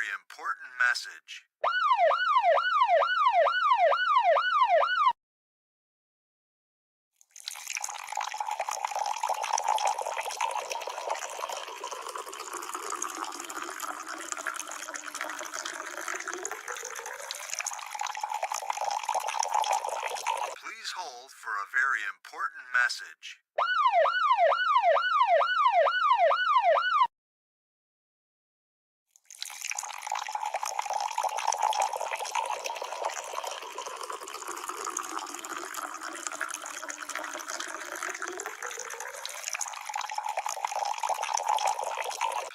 very important message. Please hold for a very important message.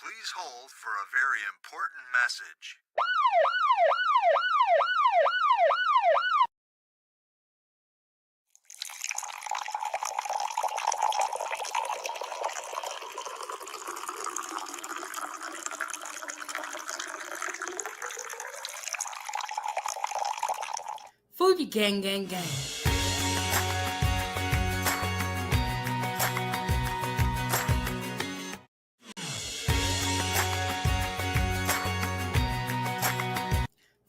Please hold for a very important message. Foodiegang, gang, gang.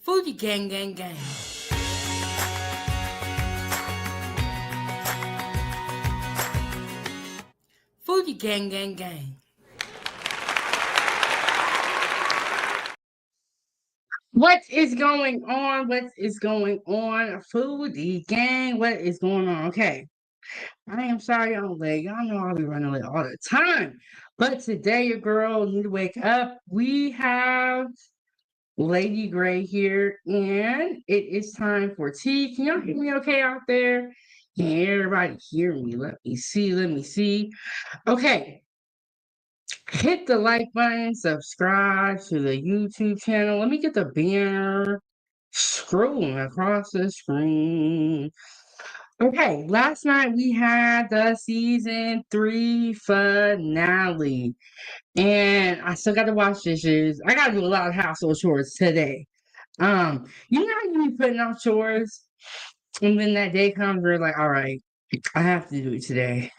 Foodiegang, gang, gang. Foodiegang, gang, gang. What is going on? What is going on? Foodiegang, what is going on? Okay. I am sorry I'm late. Y'all know I'll be running late all the time. But today, your girl need to wake up. We have Lady Grey here, and it is time for tea. Can y'all hear me okay out there? Can everybody hear me? Let me see. Let me see. Okay. Hit the like button, subscribe to the YouTube channel. Let me get the banner scrolling across the screen. Okay, last night we had the season 3 finale, and I still got to wash dishes. I got to do a lot of household chores today. You know how you be putting off chores, and then that day comes, we're like, all right, I have to do it today.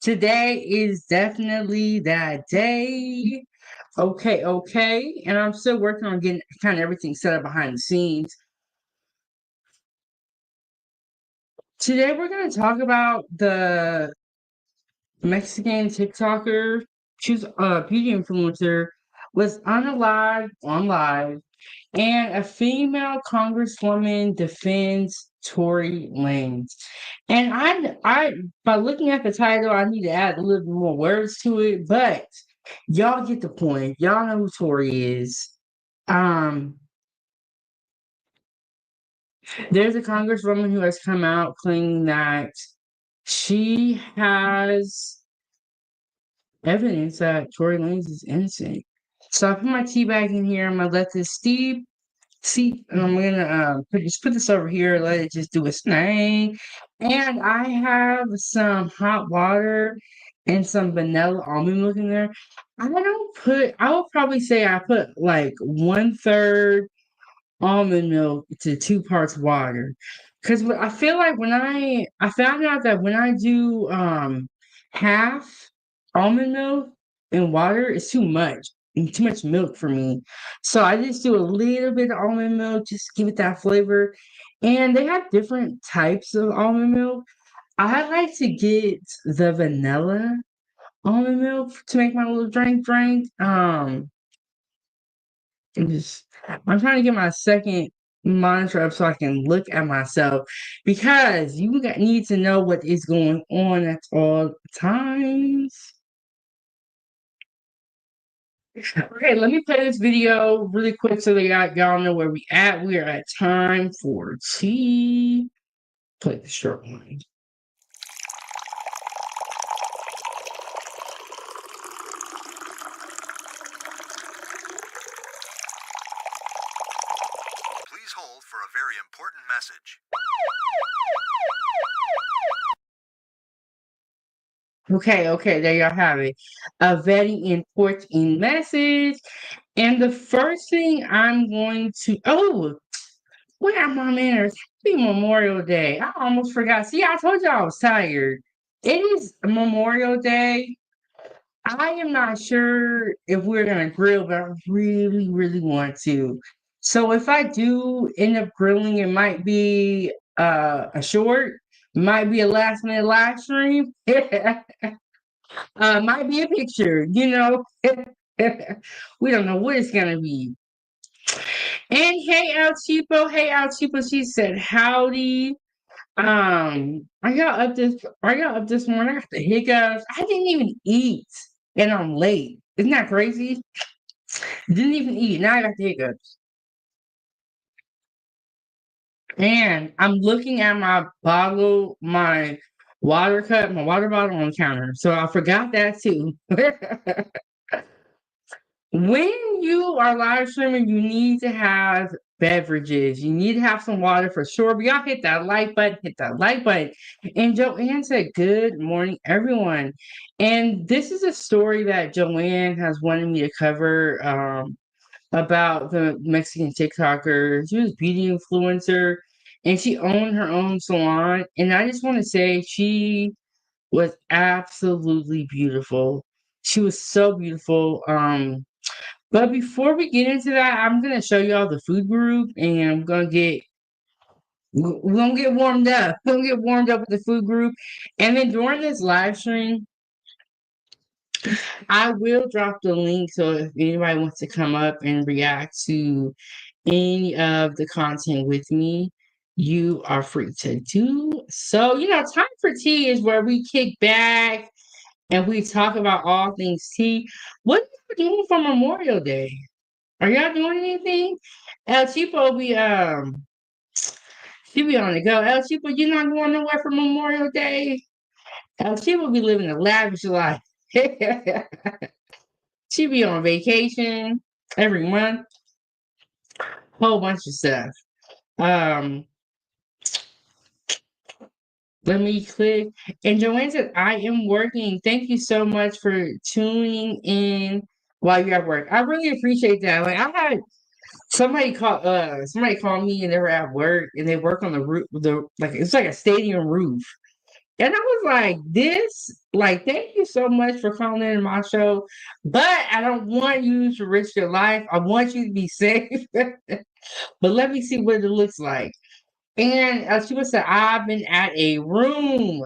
Today is definitely that day. Okay, okay, and I'm still working on getting kind of everything set up behind the scenes. Today we're going to talk about the Mexican TikToker. She's a beauty influencer, was unalive on live, and a female congresswoman defends Tory Lanez. And I, by looking at the title, I need to add a little bit more words to it, but y'all get the point. Y'all know who Tory is. There's a congresswoman who has come out claiming that she has evidence that Tory Lanez is innocent. So I put my tea bag in here. I'm gonna let this steep, and I'm gonna put this over here. Let it just do its thing. And I have some hot water and some vanilla almond milk in there. I don't put. I would probably say I put like 1/3 almond milk to 2 parts water. Because I feel like when I found out that when I do half almond milk and water, it's too much milk for me. So I just do a little bit of almond milk, just give it that flavor. And they have different types of almond milk. I like to get the vanilla almond milk to make my little drink. I'm trying to get my second monitor up so I can look at myself because need to know what is going on at all times. Okay, let me play this video really quick so that y'all know where we at. We are at time for tea. Play the short one. Please hold for a very important message. Okay, there y'all have it. A very important message. And the first thing I'm going to, where are my manners? Happy Memorial Day. I almost forgot. See, I told you I was tired. It is Memorial Day. I am not sure if we're gonna grill, but I really, really want to. So if I do end up grilling, it might be a short, might be a last minute live stream, might be a picture, you know. We don't know what it's gonna be. And hey El Cheapo, she said howdy. I got up this morning, I got the hiccups. I didn't even eat and I'm late. Isn't that crazy? Didn't even eat. Now I got the hiccups. And I'm looking at my water cup, my water bottle on the counter. So I forgot that too. When you are live streaming, you need to have beverages. You need to have some water for sure. But y'all hit that like button, hit that like button. And Joanne said, "Good morning, everyone." And this is a story that Joanne has wanted me to cover about the Mexican TikToker. She was a beauty influencer and she owned her own salon. And I just want to say she was absolutely beautiful. She was so beautiful. But before we get into that, I'm gonna show y'all the food group, and we're gonna get warmed up. We're gonna get warmed up with the food group, and then during this live stream, I will drop the link. So if anybody wants to come up and react to any of the content with me, you are free to do so. You know, time for tea is where we kick back and we talk about all things tea. What are you doing for Memorial Day? Are y'all doing anything? El Cheapo she be on the go. El Cheapo, you not going nowhere for Memorial Day? El Cheapo be living a lavish life. She be on vacation every month, whole bunch of stuff. Um, Let me click. And Joanne said, I am working. Thank you so much for tuning in while you're at work. I really appreciate that. Like I had somebody called me and they were at work and they work on the roof it's like a stadium roof. And I was like, thank you so much for calling in my show. But I don't want you to risk your life. I want you to be safe. But let me see what it looks like. And she was said, I've been at a room.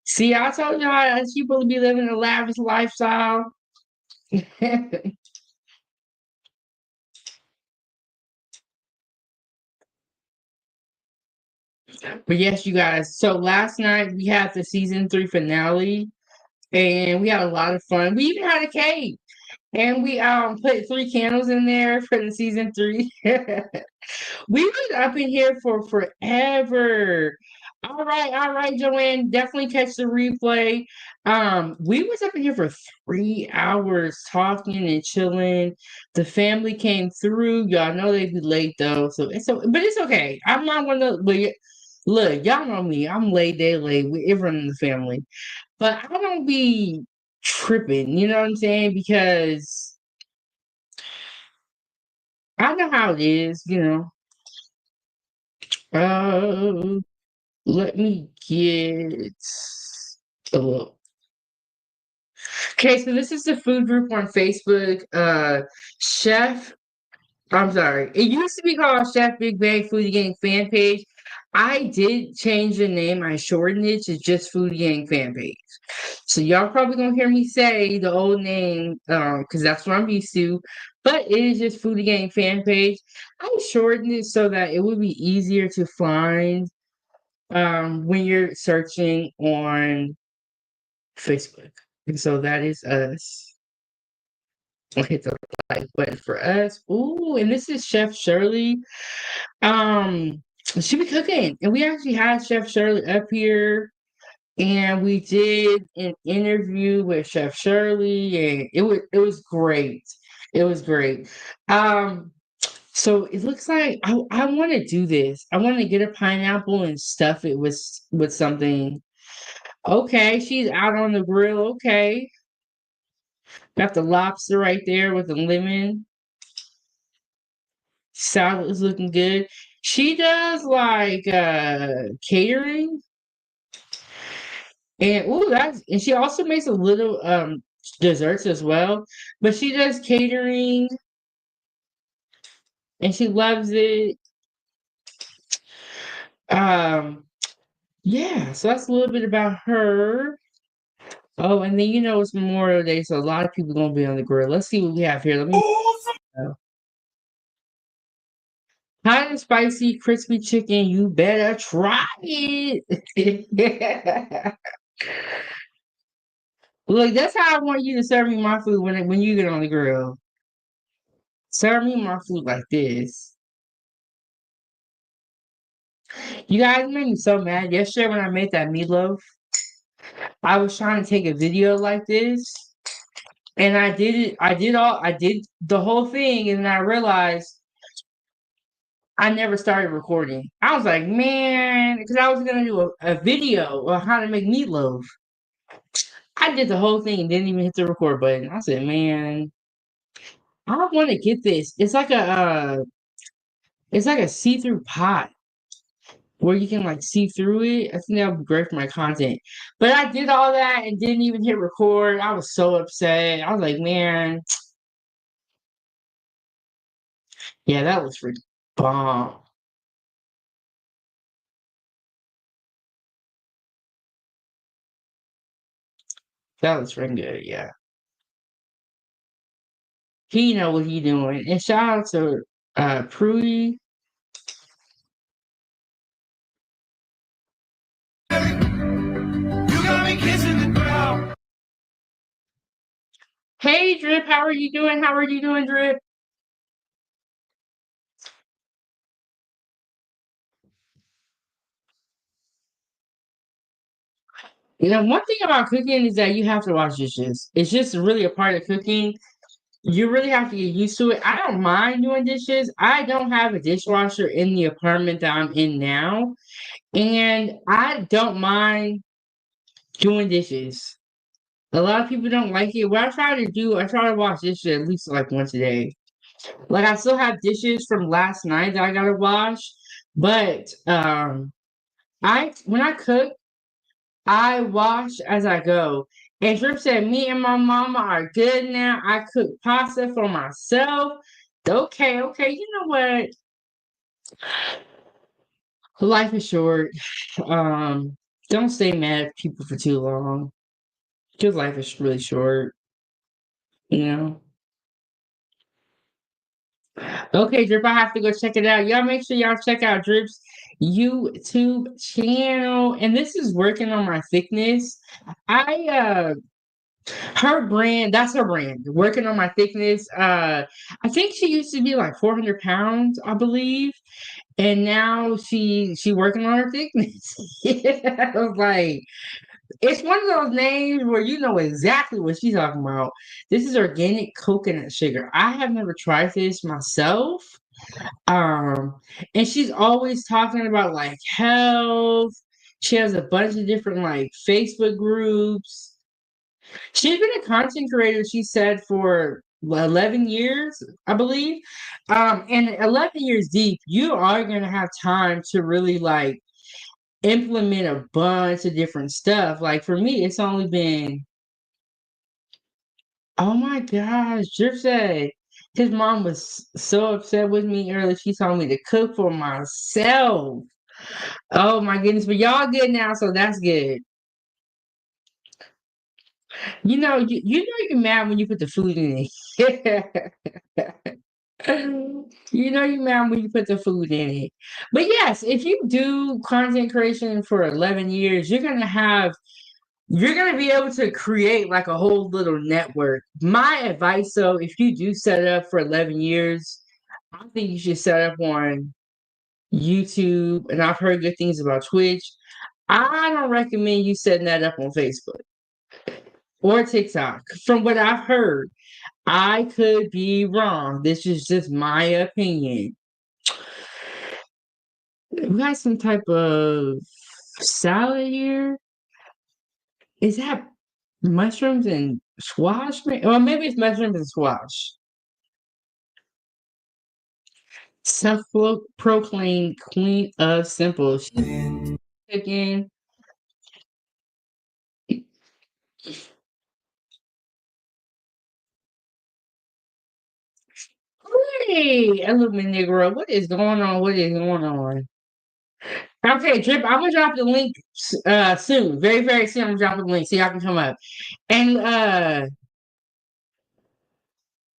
See, I told y'all she supposed to be living a lavish lifestyle. But yes, you guys. So last night we had the season 3 finale, and we had a lot of fun. We even had a cake, and we put 3 candles in there for the season 3. We was up in here for forever. All right, Joanne. Definitely catch the replay. We was up in here for 3 hours talking and chilling. The family came through. Y'all know they be late though, but it's okay. I'm not one of the look, y'all know me. I'm late, day late. Everyone in the family. But I don't be tripping, you know what I'm saying? Because I know how it is, you know. Uh, Let me get a little. Okay, so this is the food group on Facebook. Chef, I'm sorry. It used to be called Chef Big Bang Foodie Gang fan page. I did change the name. I shortened it to just Foodie Gang fan page. So y'all probably gonna hear me say the old name, because that's what I'm used to. But it is just Foodie Gang fan page. I shortened it so that it would be easier to find when you're searching on Facebook. And so that is us. I'll hit the like button for us. Ooh, and this is Chef Shirley. Um, she be cooking, and we actually had Chef Shirley up here, and we did an interview with Chef Shirley, and it was great. It was great. So it looks like I want to do this. I want to get a pineapple and stuff it with something. Okay, she's out on the grill. Okay. Got the lobster right there with the lemon. Salad is looking good. She does like catering. And ooh, and she also makes a little desserts as well. But she does catering and she loves it. Um, yeah, so that's a little bit about her. Oh, and then it's Memorial Day, so a lot of people gonna be on the grill. Let's see what we have here. Let me hot and spicy crispy chicken. You better try it. Look, that's how I want you to serve me my food when you get on the grill. Serve me my food like this. You guys made me so mad. Yesterday when I made that meatloaf, I was trying to take a video like this, and I did it. I did the whole thing, and then I realized I never started recording. I was like, man, because I was gonna do a video on how to make meatloaf. I did the whole thing and didn't even hit the record button. I said, man, I want to get this. It's like a see-through pot where you can like see through it. I think that would be great for my content. But I did all that and didn't even hit record. I was so upset. I was like, man, yeah, that was freaking bomb. That was freaking good. Yeah, he know what he doing. And shout out to Prudy. You got me kissing the ground. Hey Drip, how are you doing? How are you doing, Drip? One thing about cooking is that you have to wash dishes. It's just really a part of cooking. You really have to get used to it. I don't mind doing dishes. I don't have a dishwasher in the apartment that I'm in now, and I don't mind doing dishes. A lot of people don't like it. What I try to wash dishes at least like once a day. Like I still have dishes from last night that I gotta wash, but I when I cook. I wash as I go. And Drip said, me and my mama are good now. I cook pasta for myself. Okay, okay. You know what? Life is short. Um, don't stay mad at people for too long. Because life is really short, you know. Okay, Drip, I have to go check it out. Y'all make sure y'all check out Drip's YouTube channel. And this is working on my thickness. I Her brand, that's her brand. Working on my thickness. I think she used to be like 400 pounds, I believe. And now she working on her thickness. I was like, it's one of those names where you know exactly what she's talking about. This is organic coconut sugar. I have never tried this myself. Um, and she's always talking about like health. She has a bunch of different like Facebook groups. She's been a content creator, she said, for 11 years, I believe. And 11 years deep, you are going to have time to really like implement a bunch of different stuff. Like for me, it's only been, oh my gosh, Drip said his mom was so upset with me earlier. She told me to cook for myself. Oh my goodness, but y'all good now, so that's good. You're mad when you put the food in it. You're mad when you put the food in it. But yes, if you do content creation for 11 years, you're gonna be able to create like a whole little network. My advice, though, if you do set it up for 11 years, I think you should set up on YouTube. And I've heard good things about Twitch. I don't recommend you setting that up on Facebook or TikTok. From what I've heard, I could be wrong. This is just my opinion. We got some type of salad here. Is that mushrooms and squash? Or maybe it's mushrooms and squash. Self-proclaimed queen of simple. She's cooking. Hey, Illumin Negro, what is going on? What is going on? Okay, Drip, I'm gonna drop the link soon. Very, very soon. I'm gonna drop the link so y'all can come up. And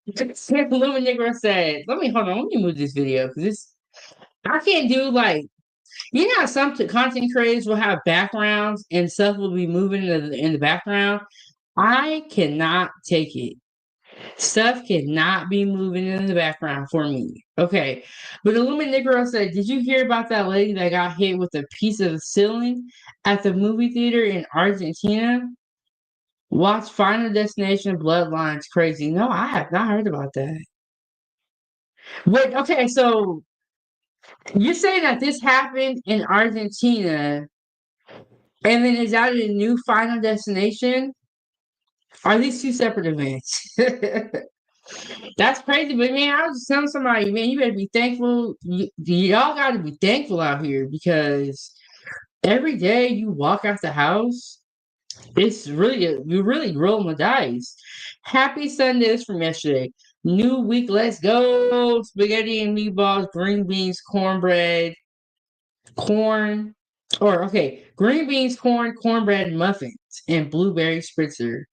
Illumin Negro said, let me hold on, let me move this video because this I can't do like you know how some content creators will have backgrounds and stuff will be moving in the background. I cannot take it. Stuff cannot be moving in the background for me. Okay. But Illuminate Negro said, did you hear about that lady that got hit with a piece of the ceiling at the movie theater in Argentina? Watch Final Destination Bloodlines crazy. No, I have not heard about that. Wait, okay, so you're saying that this happened in Argentina and then is that a new Final Destination? Are these two separate events? That's crazy, but man, I was just telling somebody, man, you better be thankful. Y'all got to be thankful out here because every day you walk out the house, it's really you're really rolling the dice. Happy Sundays from yesterday. New week, let's go. Spaghetti and meatballs, green beans, cornbread, corn, or okay, green beans, cornbread, muffins, and blueberry spritzer.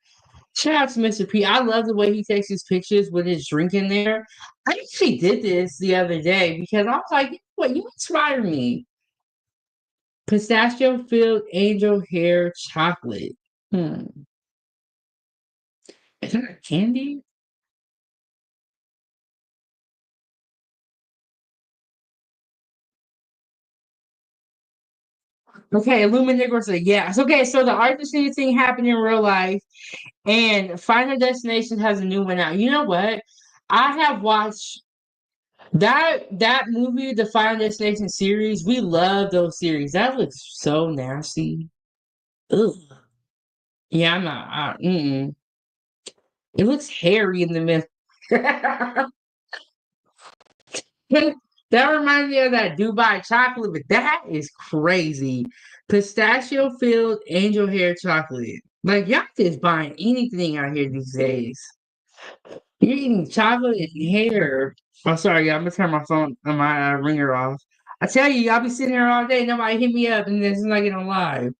Shout out to Mr. P. I love the way he takes his pictures with his drink in there. I actually did this the other day because I was like, you know what, you inspire me. Pistachio filled angel hair chocolate. Hmm. Is that a candy? Okay, Illuminigro said yes. Okay, so the Argentina thing happened in real life, and Final Destination has a new one out. You know what? I have watched that movie, the Final Destination series. We love those series. That looks so nasty. Ugh. Yeah, I'm not. It looks hairy in the middle. That reminds me of that Dubai chocolate, but that is crazy. Pistachio filled angel hair chocolate. Like y'all just buying anything out here these days. You're eating chocolate and hair. Oh, sorry, y'all. I'm gonna turn my phone, my ringer off. I tell you, y'all be sitting here all day. Nobody hit me up, and it's not getting live.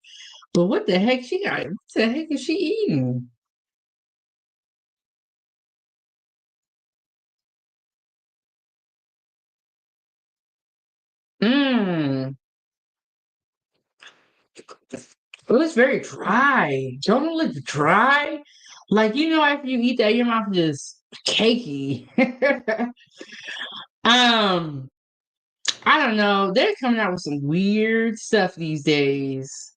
But what the heck she got? What the heck is she eating? Mmm. It was very dry. Don't it look dry? Like you know, after you eat that, your mouth is cakey. um, I don't know. They're coming out with some weird stuff these days.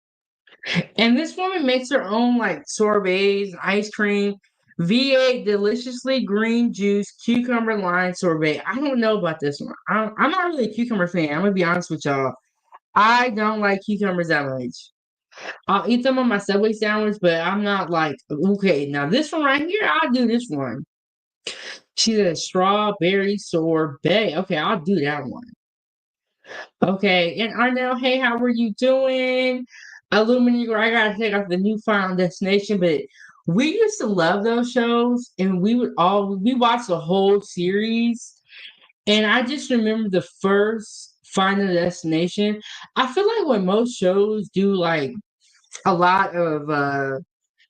And this woman makes her own like sorbets, and ice cream, V8 deliciously green juice cucumber lime sorbet. I don't know about this one. I'm not really a cucumber fan. I'm gonna be honest with y'all. I don't like cucumbers that much. I'll eat them on my Subway sandwich, but I'm not like, okay, now this one right here, I'll do this one. She said strawberry sorbet. Okay, I'll do that one. Okay, and Arnell, hey, how are you doing? Illuminator, I gotta check out the new Final Destination, but we used to love those shows, and we watched the whole series, and I just remember the first Final Destination. I feel like when most shows do like a lot of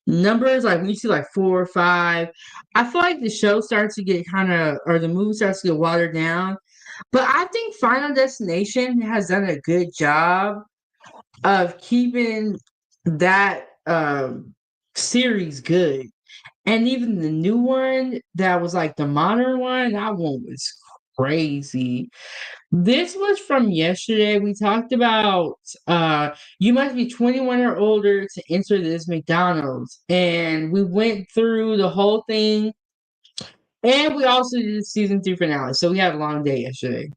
numbers, like when you see like 4 or 5, I feel like the show starts to get kind of, or the movie starts to get watered down. But I think Final Destination has done a good job of keeping that series good. And even the new one that was like the modern one, that one was crazy. This was from yesterday. We talked about you must be 21 or older to enter this McDonald's. And we went through the whole thing. And we also did the season 3 finale. So we had a long day yesterday.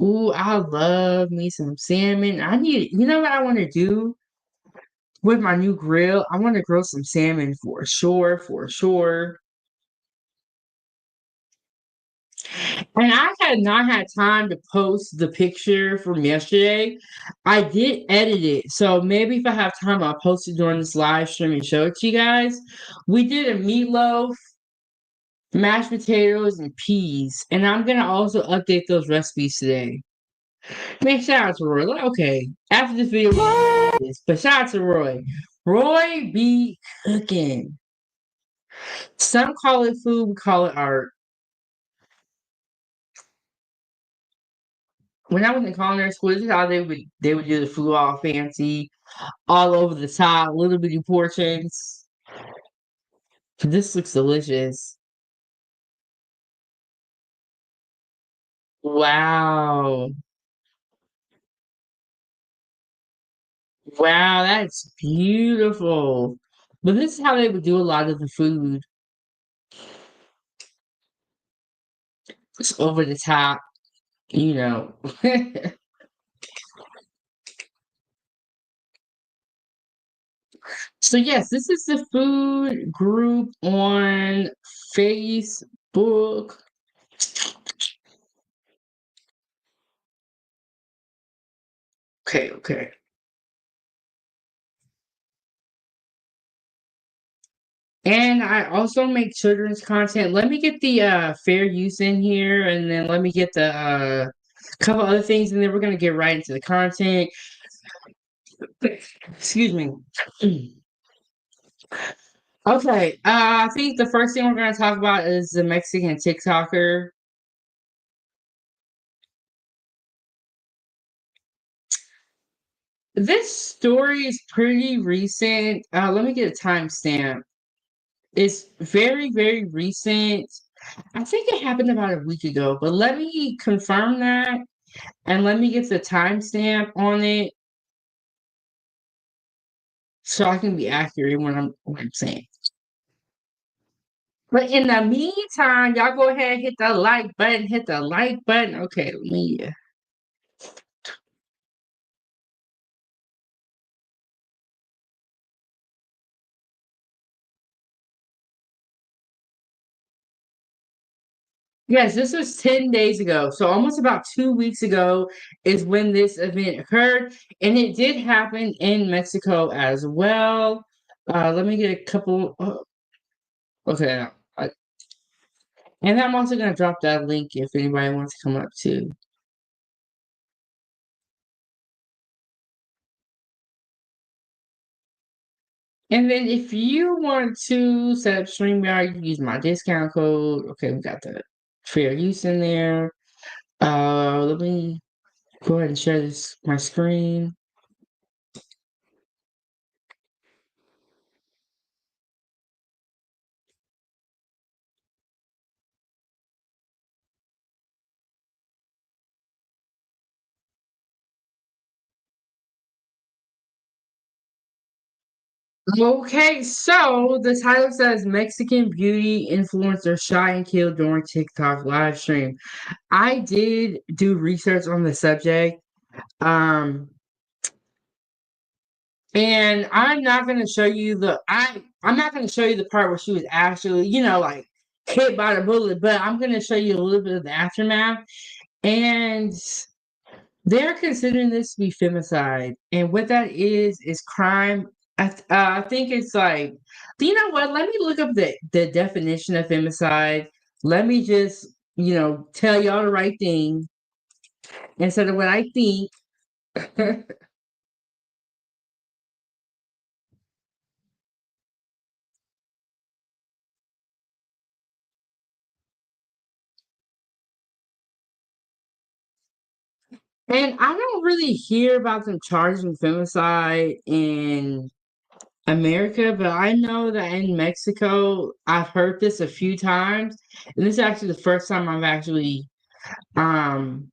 Ooh, I love me some salmon. You know what I want to do with my new grill? I want to grill some salmon for sure, for sure. And I had not had time to post the picture from yesterday. I did edit it. So maybe if I have time, I'll post it during this live stream and show it to you guys. We did a meatloaf. mashed potatoes, and peas. And I'm gonna also update those recipes today. Man, shout out to Roy. Like, okay, after this video, but shout out to Roy. Roy be cooking. Some call it food, we call it art. When I was in culinary school, this is how they would do the food all fancy, all over the top, little bitty portions. This looks delicious. Wow. Wow, that's beautiful. But this is how they would do a lot of the food. It's over the top, you know. So yes, this is the food group on Facebook. Okay, okay. And I also make children's content. Let me get the fair use in here, and then let me get the couple other things, and then we're gonna get right into the content. Excuse me. Okay, I think the first thing we're gonna talk about is the Mexican TikToker. This story is pretty recent. Let me get a timestamp. It's very, very recent. I think it happened about a week ago, but let me confirm that and let me get the timestamp on it so I can be accurate when I'm saying. But in the meantime, y'all go ahead and hit the like button, hit the like button. Okay, let me yes, this was 10 days ago. So almost about 2 weeks ago is when this event occurred. And it did happen in Mexico as well. Let me get a couple. Okay. And I'm also going to drop that link if anybody wants to come up too. And then if you want to set up StreamYard, you can use my discount code. Okay, we got the fair use in there. Let me go ahead and share this my screen. Okay, so the title says Mexican beauty influencer shot and killed during TikTok live stream. I did do research on the subject. Um, and I'm not gonna show you I'm not gonna show you the part where she was actually, like hit by the bullet, but I'm gonna show you a little bit of the aftermath. And they're considering this to be femicide, and what that is crime. I think it's like, you know what? Let me look up the definition of femicide. Let me just, tell y'all the right thing instead of what I think. And I don't really hear about them charging femicide in America, but I know that in Mexico, I've heard this a few times, and this is actually the first time I've actually um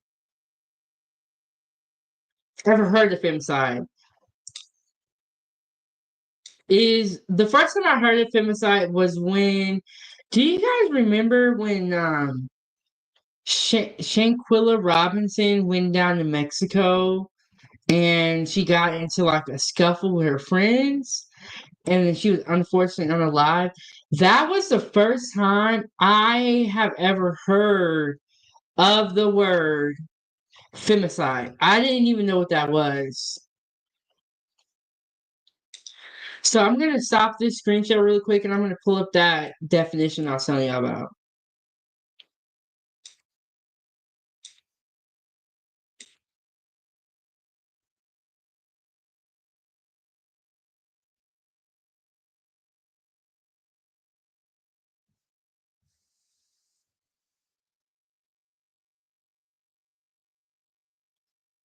ever heard of femicide. Is the first time I heard of femicide was when, do you guys remember when Shanquilla Robinson went down to Mexico and she got into like a scuffle with her friends and then she was unfortunately unalive? That was the first time I have ever heard of the word femicide. I didn't even know what that was. So I'm gonna stop this screenshot really quick and I'm gonna pull up that definition I was telling you about.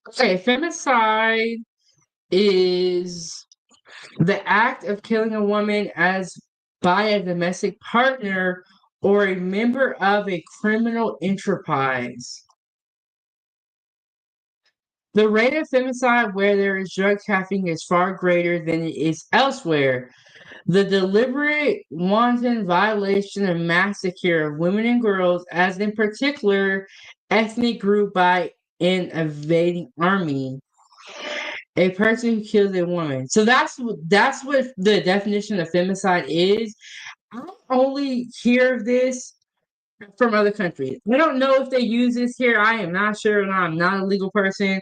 Okay, femicide is the act of killing a woman as by a domestic partner or a member of a criminal enterprise. The rate of femicide where there is drug trafficking is far greater than it is elsewhere. The deliberate, wanton violation and massacre of women and girls, as in particular ethnic group by an invading army, a person who kills a woman. So that's what the definition of femicide is. I only hear of this from other countries. We don't know if they use this here. I am not sure, and I'm not a legal person.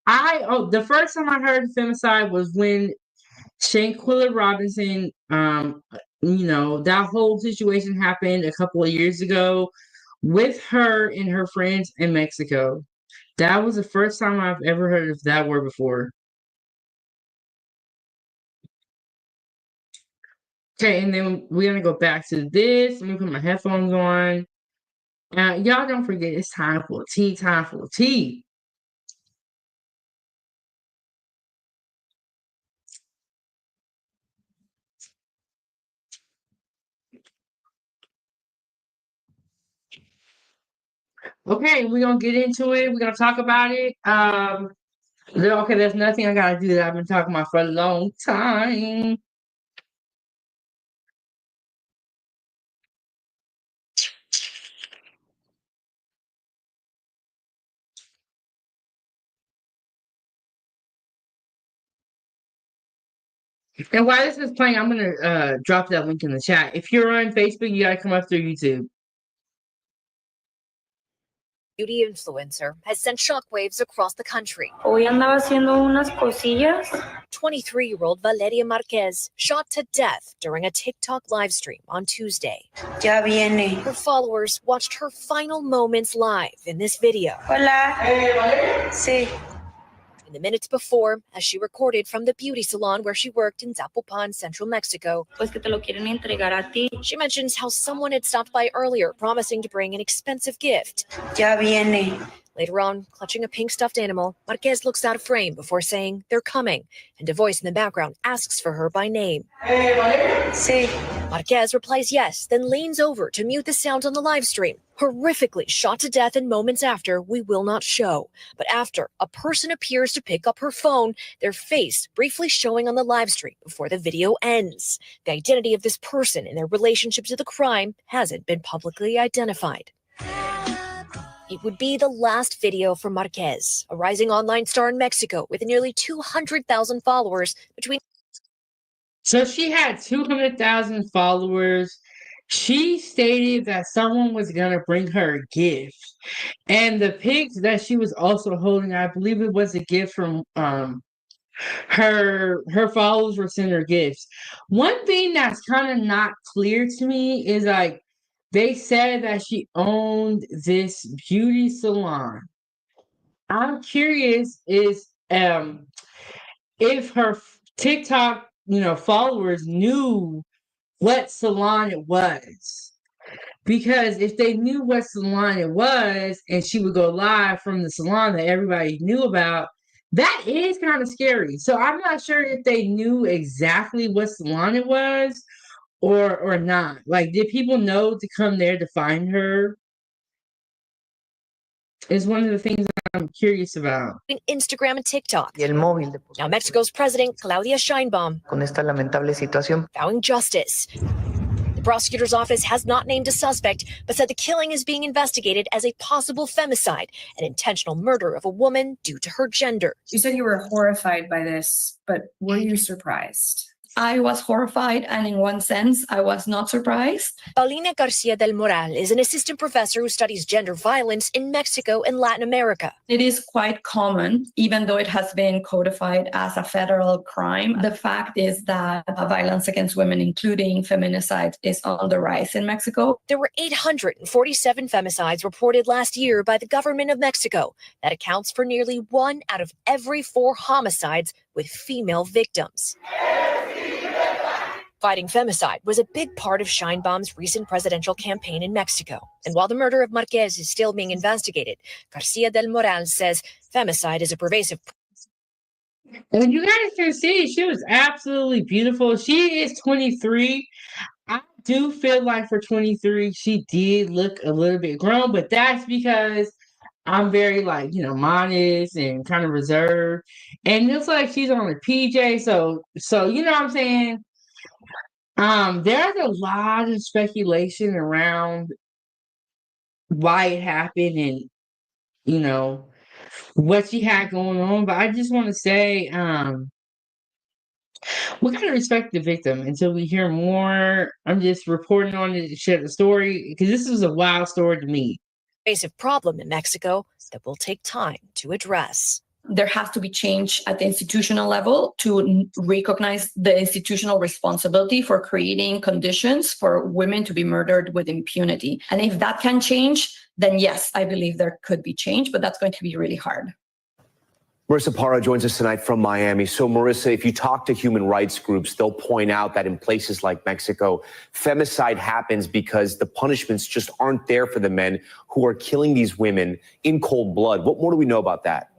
The first time I heard of femicide was when Shanquilla Robinson, that whole situation happened a couple of years ago with her and her friends in Mexico. That was the first time I've ever heard of that word before. Okay, and then we're gonna go back to this. Let me put my headphones on. Y'all don't forget it's time for tea. Time for tea. Okay, we're gonna get into it. We're gonna talk about it. Okay, there's nothing I gotta do that I've been talking about for a long time. And while this is playing, I'm gonna drop that link in the chat. If you're on Facebook, you gotta come up through YouTube. Beauty influencer has sent shockwaves across the country. Hoy andaba haciendo unas cosillas. 23-year-old Valeria Marquez shot to death during a TikTok live stream on Tuesday. Ya viene. Her followers watched her final moments live in this video. Hola. Sí. In the minutes before, as she recorded from the beauty salon where she worked in Zapopan, central Mexico. Pues que te lo quieren entregar a ti. She mentions how someone had stopped by earlier, promising to bring an expensive gift. Ya viene. Later on, clutching a pink stuffed animal, Marquez looks out of frame before saying, "They're coming," and a voice in the background asks for her by name. Sí. Marquez replies yes, then leans over to mute the sound on the live stream. Horrifically shot to death in moments after, we will not show. But after, a person appears to pick up her phone, their face briefly showing on the live stream before the video ends. The identity of this person and their relationship to the crime hasn't been publicly identified. It would be the last video from Marquez, a rising online star in Mexico with nearly 200,000 followers between. So she had 200,000 followers. She stated that someone was going to bring her a gift. And the pics that she was also holding, I believe it was a gift from her followers were sending her gifts. One thing that's kind of not clear to me is like they said that she owned this beauty salon. I'm curious if her TikTok, followers knew what salon it was. Because if they knew what salon it was and she would go live from the salon that everybody knew about, that is kind of scary. So I'm not sure if they knew exactly what salon it was or not. Like, did people know to come there to find her? Is one of the things I'm curious about. Instagram and TikTok. Y el móvil. Now Mexico's president, Claudia Sheinbaum, Con esta lamentable situación. vowing justice. The prosecutor's office has not named a suspect, but said the killing is being investigated as a possible femicide, an intentional murder of a woman due to her gender. You said you were horrified by this, but were you surprised? I was horrified, and in one sense, I was not surprised. Paulina Garcia del Moral is an assistant professor who studies gender violence in Mexico and Latin America. It is quite common, even though it has been codified as a federal crime. The fact is that violence against women, including feminicide, is on the rise in Mexico. There were 847 femicides reported last year by the government of Mexico. That accounts for nearly 1 out of every 4 homicides with female victims. Fighting femicide was a big part of Sheinbaum's recent presidential campaign in Mexico. And while the murder of Marquez is still being investigated, Garcia del Moral says Femicide is a pervasive. And you guys can see she was absolutely beautiful. She is 23. I do feel like for 23, she did look a little bit grown, but that's because I'm very like, modest and kind of reserved. And it's like she's on a PJ, so you know what I'm saying? There's a lot of speculation around why it happened and what she had going on. But I just want to say, we gotta respect the victim until we hear more. I'm just reporting on it to share the story because this is a wild story to me. Pervasive problem in Mexico that will take time to address. There has to be change at the institutional level to recognize the institutional responsibility for creating conditions for women to be murdered with impunity. And if that can change, then yes, I believe there could be change, but that's going to be really hard. Marissa Parra joins us tonight from Miami. So, Marissa, if you talk to human rights groups, they'll point out that in places like Mexico, femicide happens because the punishments just aren't there for the men who are killing these women in cold blood. What more do we know about that?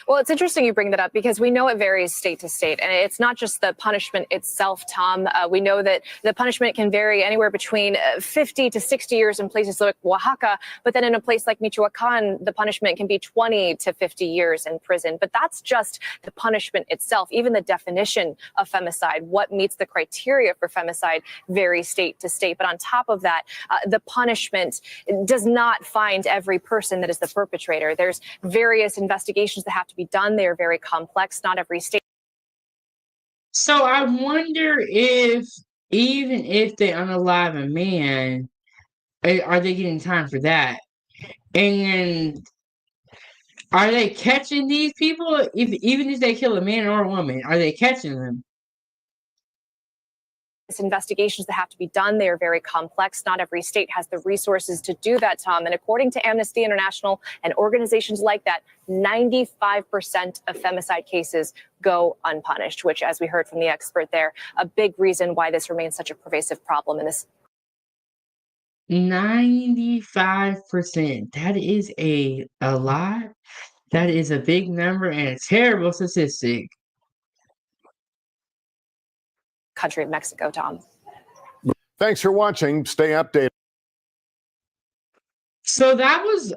Well, it's interesting you bring that up because we know it varies state to state, and it's not just the punishment itself, Tom. We know that the punishment can vary anywhere between 50 to 60 years in places like Oaxaca, but then in a place like Michoacan, the punishment can be 20 to 50 years in prison. But that's just the punishment itself. Even the definition of femicide, what meets the criteria for femicide, varies state to state. But on top of that, the punishment does not find every person that is the perpetrator. There's various investigations that have to be done. They are very complex. Not every state. So I wonder if even if they unalive a man, are they getting time for that? And are they catching these people? Even if they kill a man or a woman, are they catching them? Investigations that have to be done. They are very complex. Not every state has the resources to do that, Tom. And according to Amnesty International and organizations like that, 95% of femicide cases go unpunished, which, as we heard from the expert there, a big reason why this remains such a pervasive problem in this. 95%. That is a lot. That is a big number and a terrible statistic. Country of Mexico, Tom. Thanks for watching. Stay updated. So that was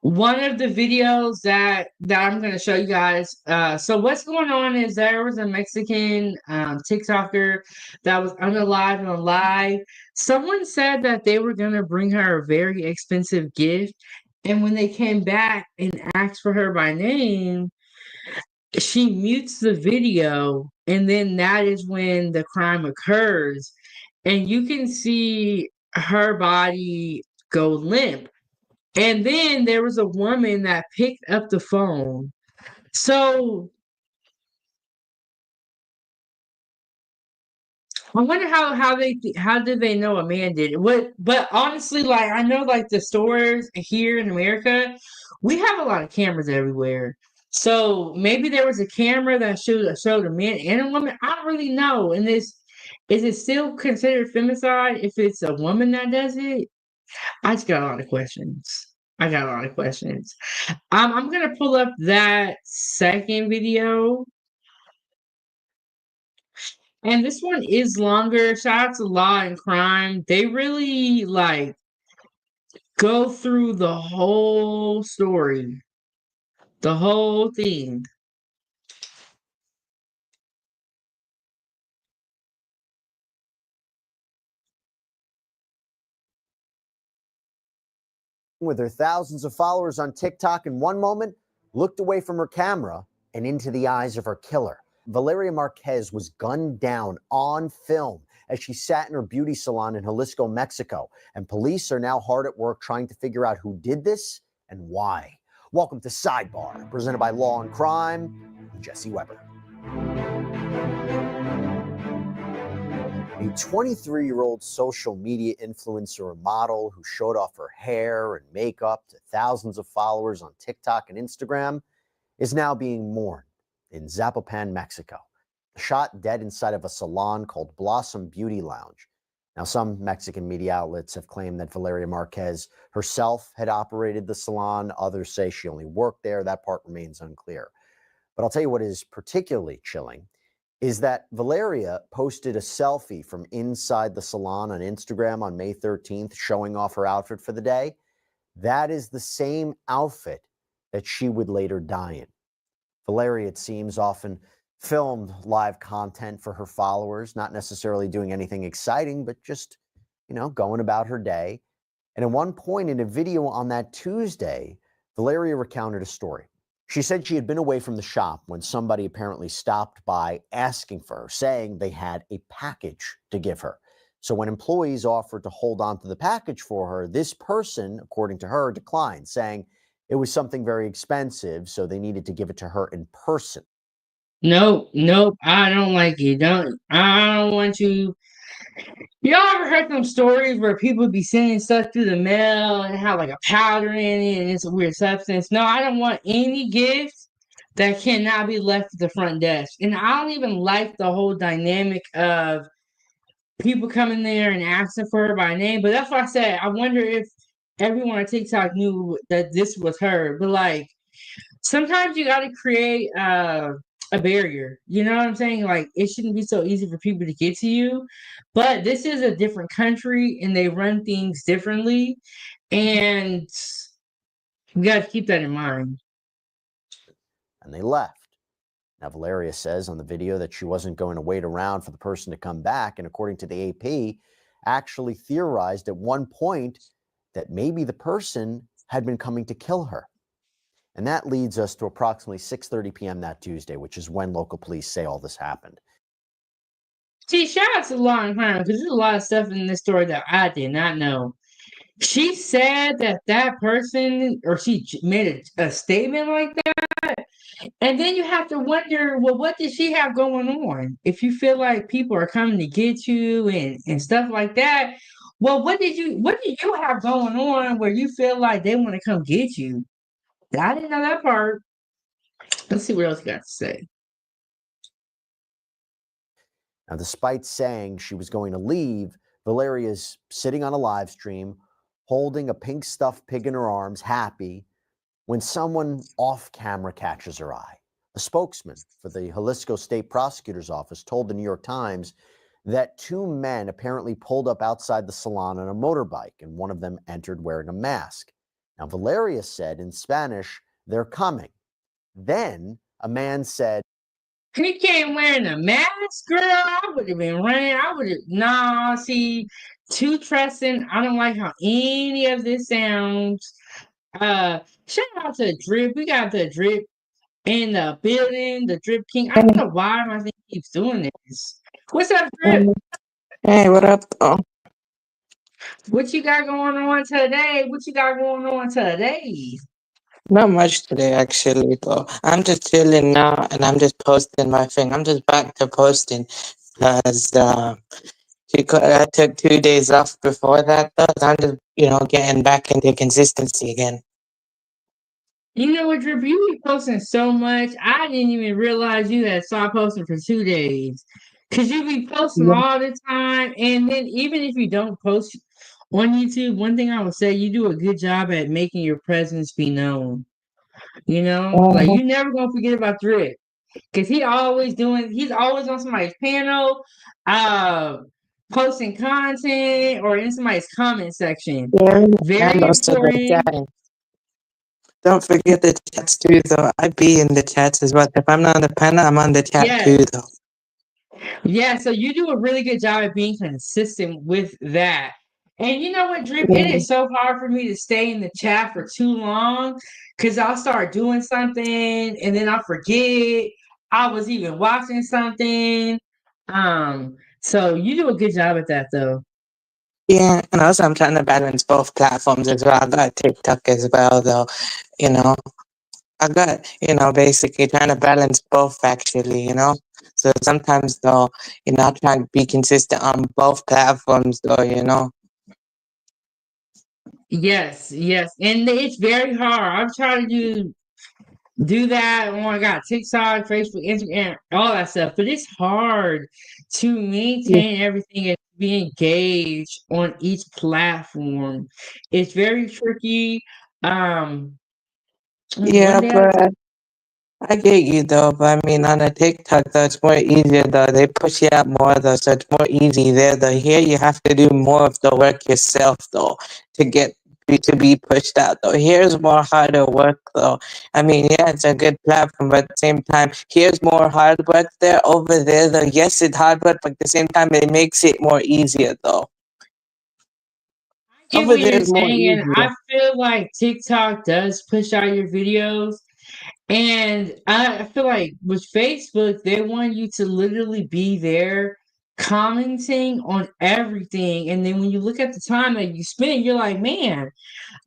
one of the videos that I'm going to show you guys. So what's going on is there was a Mexican TikToker that was unalive on live. Someone said that they were going to bring her a very expensive gift, and when they came back and asked for her by name, she mutes the video, and then that is when the crime occurs. And you can see her body go limp. And then there was a woman that picked up the phone. So I wonder how did they know a man did it? But honestly, like I know like the stores here in America, we have a lot of cameras everywhere. So maybe there was a camera that showed a man and a woman. I don't really know. And is it still considered femicide if it's a woman that does it? I just got a lot of questions. I'm gonna pull up that second video. And this one is longer. Shout out to Law and Crime. They really like go through the whole story. The whole thing. With her thousands of followers on TikTok, in one moment looked away from her camera and into the eyes of her killer. Valeria Marquez was gunned down on film as she sat in her beauty salon in Jalisco, Mexico. And police are now hard at work trying to figure out who did this and why. Welcome to Sidebar, presented by Law and Crime. I'm Jesse Weber. A 23-year-old social media influencer and model who showed off her hair and makeup to thousands of followers on TikTok and Instagram is now being mourned in Zapopan, Mexico. Shot dead inside of a salon called Blossom Beauty Lounge. Now, some Mexican media outlets have claimed that Valeria Marquez herself had operated the salon. Others say she only worked there. That part remains unclear. But I'll tell you what is particularly chilling is that Valeria posted a selfie from inside the salon on Instagram on May 13th, showing off her outfit for the day. That is the same outfit that she would later die in. Valeria, it seems, often filmed live content for her followers, not necessarily doing anything exciting, but just, going about her day. And at one point in a video on that Tuesday, Valeria recounted a story. She said she had been away from the shop when somebody apparently stopped by asking for her, saying they had a package to give her. So when employees offered to hold on to the package for her, this person, according to her, declined, saying it was something very expensive, so they needed to give it to her in person. Nope, I don't like it. I don't want you. Y'all ever heard them stories where people be sending stuff through the mail and have like a powder in it and it's a weird substance? No, I don't want any gift that cannot be left at the front desk. And I don't even like the whole dynamic of people coming there and asking for her by name. But that's why I said I wonder if everyone on TikTok knew that this was her. But like sometimes you got to create a barrier. You know what I'm saying? Like it shouldn't be so easy for people to get to you. But this is a different country and they run things differently. And we got to keep that in mind. And they left. Now, Valeria says on the video that she wasn't going to wait around for the person to come back. And according to the AP, actually theorized at one point that maybe the person had been coming to kill her. And that leads us to approximately 6:30 p.m. that Tuesday, which is when local police say all this happened. See, shout out to Law and Crime because there's a lot of stuff in this story that I did not know. She said that person, or she made a statement like that. And then you have to wonder, well, what did she have going on? If you feel like people are coming to get you and stuff like that, well, what did you have going on where you feel like they want to come get you? I didn't know that part. Let's see what else you got to say. Now, despite saying she was going to leave, Valeria's sitting on a live stream, holding a pink stuffed pig in her arms, happy, when someone off camera catches her eye. A spokesman for the Jalisco State Prosecutor's Office told the New York Times that two men apparently pulled up outside the salon on a motorbike, and one of them entered wearing a mask. Now, Valeria said in Spanish, "They're coming." Then a man said, He came wearing a mask, girl. I would have been running. See, too trusting. I don't like how any of this sounds. Shout out to Drip. We got the Drip in the building, the Drip King. I don't know why my thing keeps doing this. What's up, Drip? Hey, what up, though? What you got going on today? Not much today, actually, though. I'm just chilling now, and I'm just posting my thing. I'm just back to posting because I took 2 days off before that, though. So I'm just, getting back into consistency again. You know what, Drip? You be posting so much. I didn't even realize you had stopped posting for 2 days. Because you be posting Yeah. all the time. And then even if you don't post on YouTube, one thing I would say, you do a good job at making your presence be known. Like you never gonna forget about Drip. Because he's always on somebody's panel, posting content or in somebody's comment section. Very And also the important. chatting. Don't forget the chats, too, though. I be in the chats as well. If I'm not on the panel, I'm on the chat, Yes. too, though. Yeah, so you do a really good job at being consistent with that. And you know what, Drip? It is so hard for me to stay in the chat for too long because I'll start doing something and then I'll forget I was even watching something. So you do a good job at that, though. Yeah, and also I'm trying to balance both platforms as well. I got TikTok as well, though. I got, basically trying to balance both, actually, So sometimes, though, I try to be consistent on both platforms, though, Yes, and it's very hard. I've tried to do that. Oh, I got TikTok, Facebook, Instagram, all that stuff, but it's hard to maintain everything at be engaged on each platform. It's very tricky. Um, one Yeah, day, but I get you though, but I mean on a TikTok though it's more easier though. They push you out more though, so it's more easy there though. Here you have to do more of the work yourself though to be pushed out though. Here's more harder work though. I mean, yeah, it's a good platform, but at the same time, here's more hard work there. Over there though, yes, it's hard work, but at the same time, it makes it more easier though. I get Over what there you're is more saying, and easier. I feel like TikTok does push out your videos. And I feel like with Facebook, they want you to literally be there commenting on everything. And then when you look at the time that you spend, you're like, man,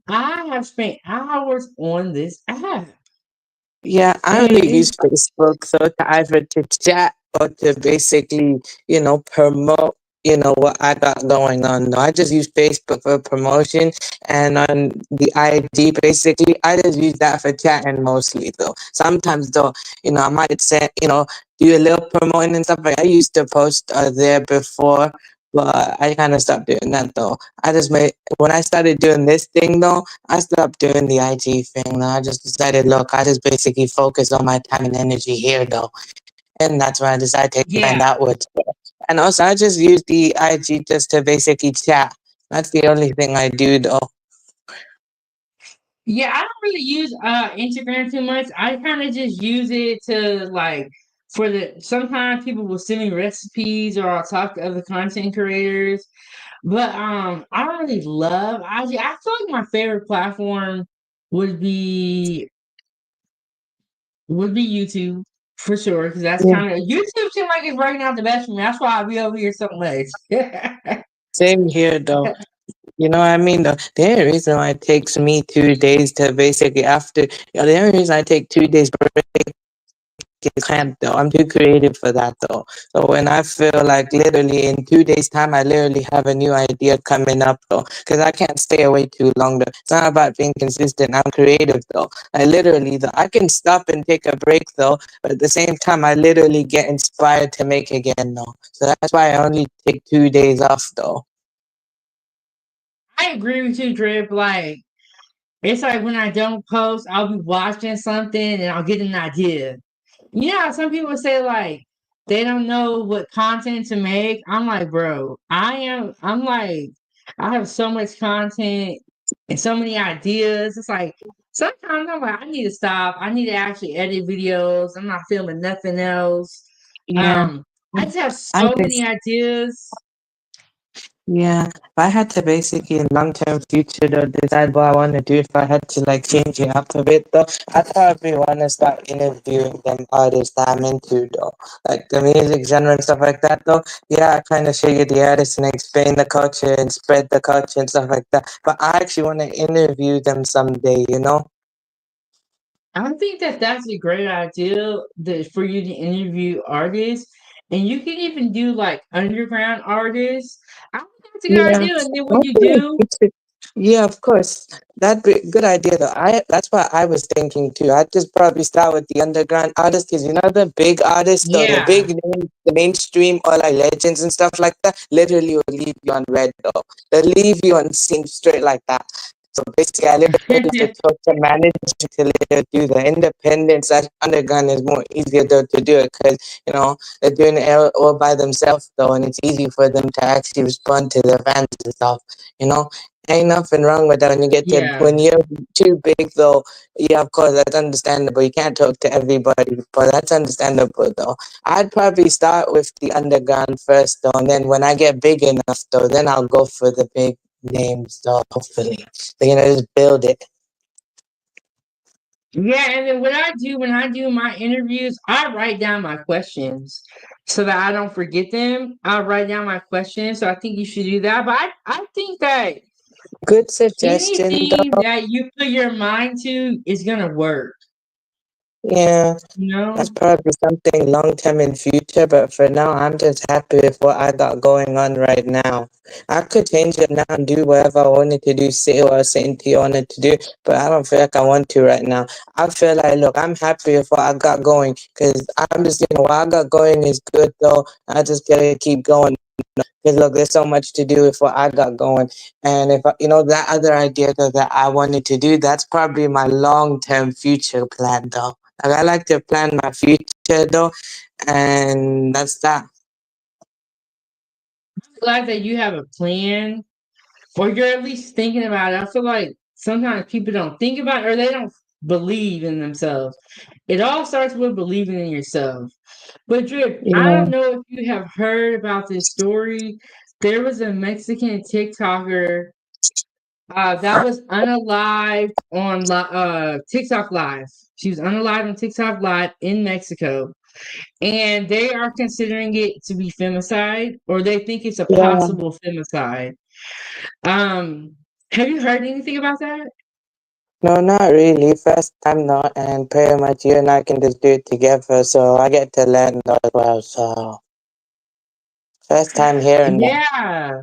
I have spent hours on this app. Yeah, I And only use it's Facebook so to either to chat or to basically, promote, what I got going on. No, I just use Facebook for promotion, and on the IG, basically, I just use that for chatting mostly though. Sometimes though, I might say, do a little promoting and stuff. Like I used to post there before, but I kind of stopped doing that though. I just made when I started doing this thing though. I stopped doing the IG thing. Though. I just decided, look, I just basically focus on my time and energy here, though, and that's when I decided to expand yeah. outwards. And also, I just use the IG just to basically chat. That's the only thing I do, though. Yeah, I don't really use Instagram too much. I kind of just use it to like for the sometimes people will send me recipes or I'll talk to other content creators. But I don't really love IG. I feel like my favorite platform would be YouTube for sure because that's Yeah. kind of YouTube seems like it's working out the best for me. That's why I be over here so much. Same here, though. You know what I mean? The only reason why it takes me 2 days to basically the only reason I take 2 days break is cramped though. I'm too creative for that though. So when I feel like literally in 2 days time, I literally have a new idea coming up though, because I can't stay away too long though. It's not about being consistent. I'm creative though. I literally though, I can stop and take a break though, but at the same time, I literally get inspired to make again though. So that's why I only take 2 days off though. I agree with you, Drip. Like it's like when I don't post, I'll be watching something and I'll get an idea. You know how some people say like they don't know what content to make? I'm like, bro, I'm like, I have so much content and so many ideas. It's like sometimes I'm like, I need to stop. I need to actually edit videos. I'm not filming nothing else. Yeah. I just have I so just many ideas. Yeah, if I had to basically in long term future though decide what I want to do, if I had to like change it up a bit though, I probably want to start interviewing them artists that I'm into though, like the music genre and stuff like that though. Yeah, I kind of show you the artists and explain the culture and spread the culture and stuff like that. But I actually want to interview them someday, you know? I think that that's a great idea that for you to interview artists, and you can even do like underground artists. I think that's a good Yeah. idea. And then when you Okay. do, Yeah, of course. That'd be good idea though. That's what I was thinking too. I'd just probably start with the underground artists because you know the big artists though, the yeah, big names, the mainstream or like legends and stuff like that, literally will leave you on red though. They'll leave you on scene straight like that. So basically I literally have to talk to managers to literally do the independence. That underground is more easier though to do it because they're doing it all by themselves though, and it's easy for them to actually respond to their fans and stuff. You know, ain't nothing wrong with that yeah, when you're too big though. Yeah, of course that's understandable. You can't talk to everybody, but that's understandable though. I'd probably start with the underground first though, and then when I get big enough though, then I'll go for the big names though, hopefully. So, just build it. yeah. And then what I do when I do my interviews, I write down my questions so that I don't forget them. I write down my questions, so I think you should do that. But I think that Good suggestion anything though. that you put your mind to is gonna work. Yeah. You That's know. probably something long term in future, but for now, I'm just happy with what I got going on right now. I could change it now and do whatever I wanted to do, say what I was saying to you wanted to do, but I don't feel like I want to right now. I feel like, look, I'm happy with what I got going because I'm just, what I got going is good though. I just gotta keep going. Because look, there's so much to do with what I got going, and if that other idea that I wanted to do, that's probably my long-term future plan, though. Like, I like to plan my future, though, and that's that. Glad that you have a plan, or you're at least thinking about it. I feel like sometimes people don't think about it, or they don't believe in themselves. It all starts with believing in yourself. But Drip, I Yeah, don't know if you have heard about this story. There was a Mexican TikToker that was unalived on TikTok Live. She was unalived on TikTok Live in Mexico, and they are considering it to be femicide, or they think it's a yeah. possible femicide. Um, have you heard anything about that? No, not really. First time, no, and pretty much you and I can just do it together, so I get to learn as well. So first time hearing that. Yeah.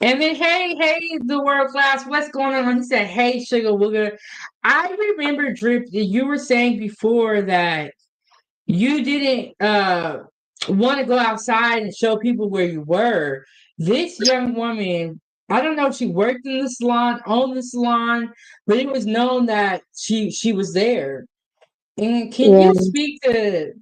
And then, hey, the world class, what's going on? He said, hey, sugar wooger. I remember, Drip, that you were saying before that you didn't want to go outside and show people where you were. This young woman, I don't know if she worked in the salon, owned the salon, but it was known that she was there. And can Yeah. you speak to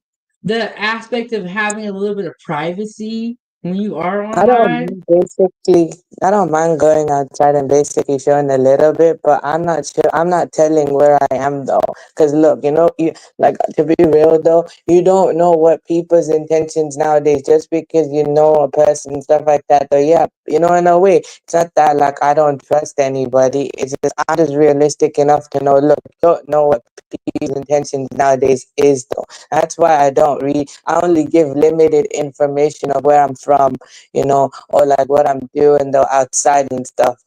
the aspect of having a little bit of privacy when you are on I don't live? mind basically. I don't mind going outside and basically showing a little bit, but I'm not sure. I'm not telling where I am though, because look, you like to be real though. You don't know what people's intentions nowadays. Just because you know a person and stuff like that. Though, yeah, in a way, it's not that like I don't trust anybody. It's just I'm just realistic enough to know. Look, you don't know what people's intentions nowadays is though. That's why I don't read. I only give limited information of where I'm from, or like what I'm doing though outside and stuff.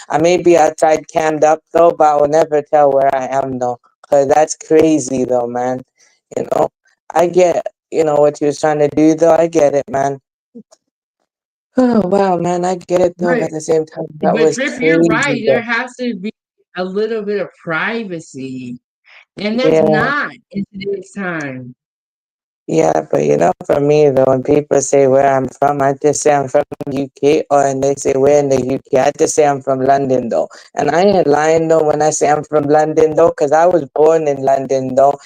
I may be outside cammed up though, but I will never tell where I am though, cause that's crazy though, man. You know, I get, what you was trying to do though. I get it, man. Oh wow, man, I get it though. But Right. at the same time, that But was Drip, you're crazy right. There though. has to be a little bit of privacy. And there's Yeah. not in today's time. Yeah, but for me though, when people say where I'm from, I just say I'm from UK, or and they say where in the UK, I just say I'm from London though. And I ain't lying though when I say I'm from London though, because I was born in London though.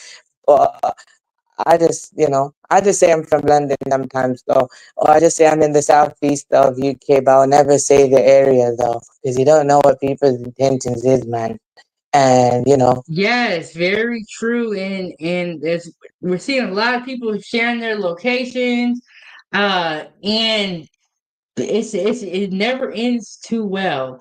But I just say I'm from London sometimes though, or I just say I'm in the southeast of UK, but I'll never say the area though, because you don't know what people's intentions is, man. And Yes, very true. And we're seeing a lot of people sharing their locations. And it never ends too well.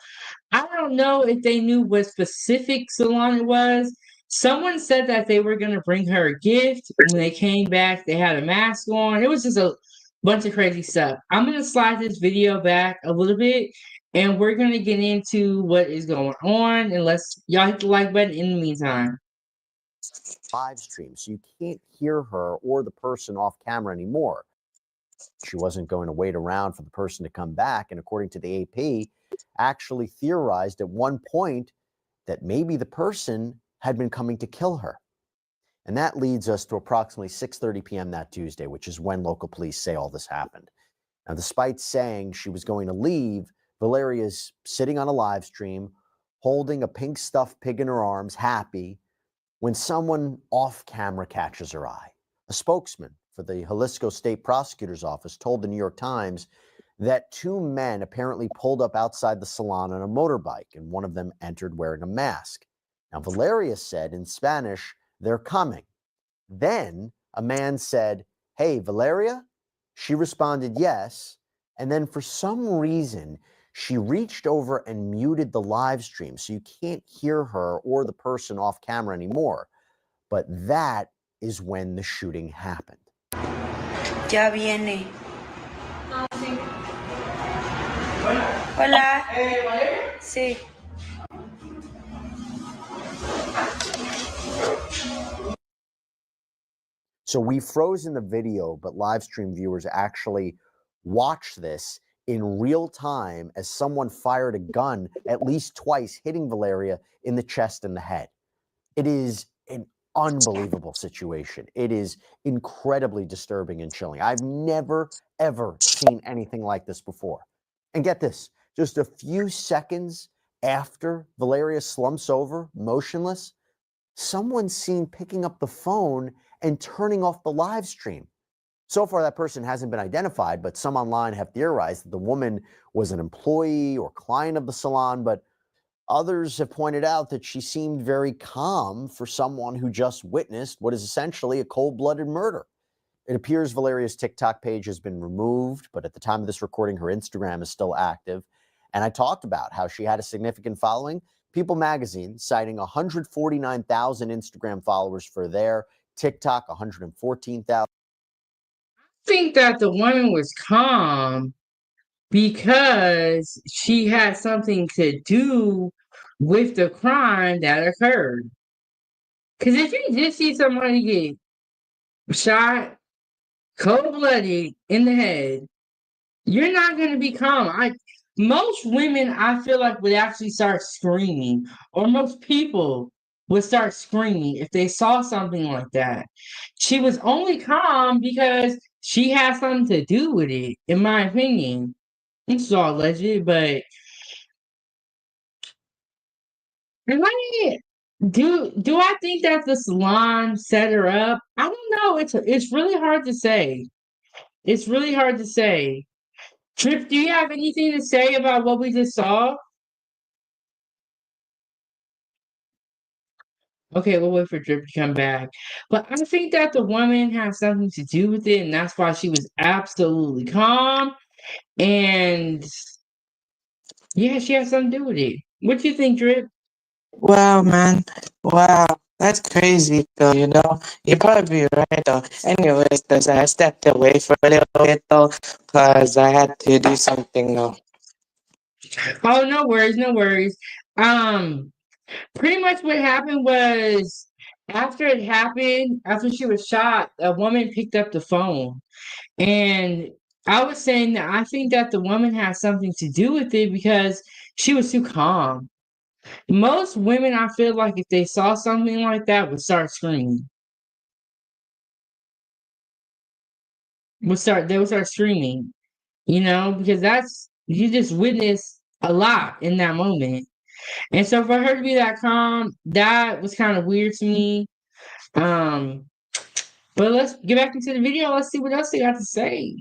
I don't know if they knew what specific salon it was. Someone said that they were going to bring her a gift. When they came back, they had a mask on. It was just a bunch of crazy stuff. I'm going to slide this video back a little bit, and we're going to get into what is going on. And let's y'all hit the like button in the meantime. Live stream, so you can't hear her or the person off camera anymore. She wasn't going to wait around for the person to come back, and according to the AP, actually theorized at one point that maybe the person had been coming to kill her. And that leads us to approximately 6:30 p.m. that Tuesday, which is when local police say all this happened. Now, despite saying she was going to leave, Valeria's sitting on a live stream, holding a pink stuffed pig in her arms, happy, when someone off camera catches her eye. A spokesman for the Jalisco State Prosecutor's Office told the New York Times that two men apparently pulled up outside the salon on a motorbike, and one of them entered wearing a mask. Now, Valeria said in Spanish, "They're coming." Then a man said, "Hey, Valeria?" She responded, "Yes." And then for some reason, she reached over and muted the live stream, so you can't hear her or the person off camera anymore. But that is when the shooting happened. Ya viene. Hola. Sí. So we've frozen the video, but live stream viewers actually watch this in real time as someone fired a gun at least twice, hitting Valeria in the chest and the head. It is an unbelievable situation. It is incredibly disturbing and chilling. I've never, ever seen anything like this before. And get this, just a few seconds after Valeria slumps over, motionless, someone's seen picking up the phone and turning off the live stream. So far, that person hasn't been identified, but some online have theorized that the woman was an employee or client of the salon, but others have pointed out that she seemed very calm for someone who just witnessed what is essentially a cold-blooded murder. It appears Valeria's TikTok page has been removed, but at the time of this recording, her Instagram is still active. And I talked about how she had a significant following. People magazine citing 149,000 Instagram followers for their TikTok, 114,000. I think that the woman was calm because she had something to do with the crime that occurred. Because if you just see somebody get shot cold-blooded in the head, you're not going to be calm. Most women, I feel like, would actually start screaming, or most people would start screaming if they saw something like that. She was only calm because she had something to do with it, in my opinion. It's all alleged, but do I think that the salon set her up? I don't know. It's really hard to say. It's really hard to say. Trip, do you have anything to say about what we just saw? Okay, we'll wait for Drip to come back. But I think that the woman has something to do with it, and that's why she was absolutely calm. And yeah, she has something to do with it. What do you think, Drip? Wow, man. Wow. That's crazy, though, you know? You're probably right, though. Anyways, I stepped away for a little bit, though, because I had to do something, though. Oh, no worries, no worries. Um, Pretty much what happened was after it happened, after she was shot, a woman picked up the phone. And I was saying that I think that the woman had something to do with it because she was too calm. Most women, I feel like if they saw something like that, would start screaming. They would start screaming, because you just witnessed a lot in that moment. And so for her to be that calm, that was kind of weird to me. Um, but let's get back into the video. Let's see what else they got to say.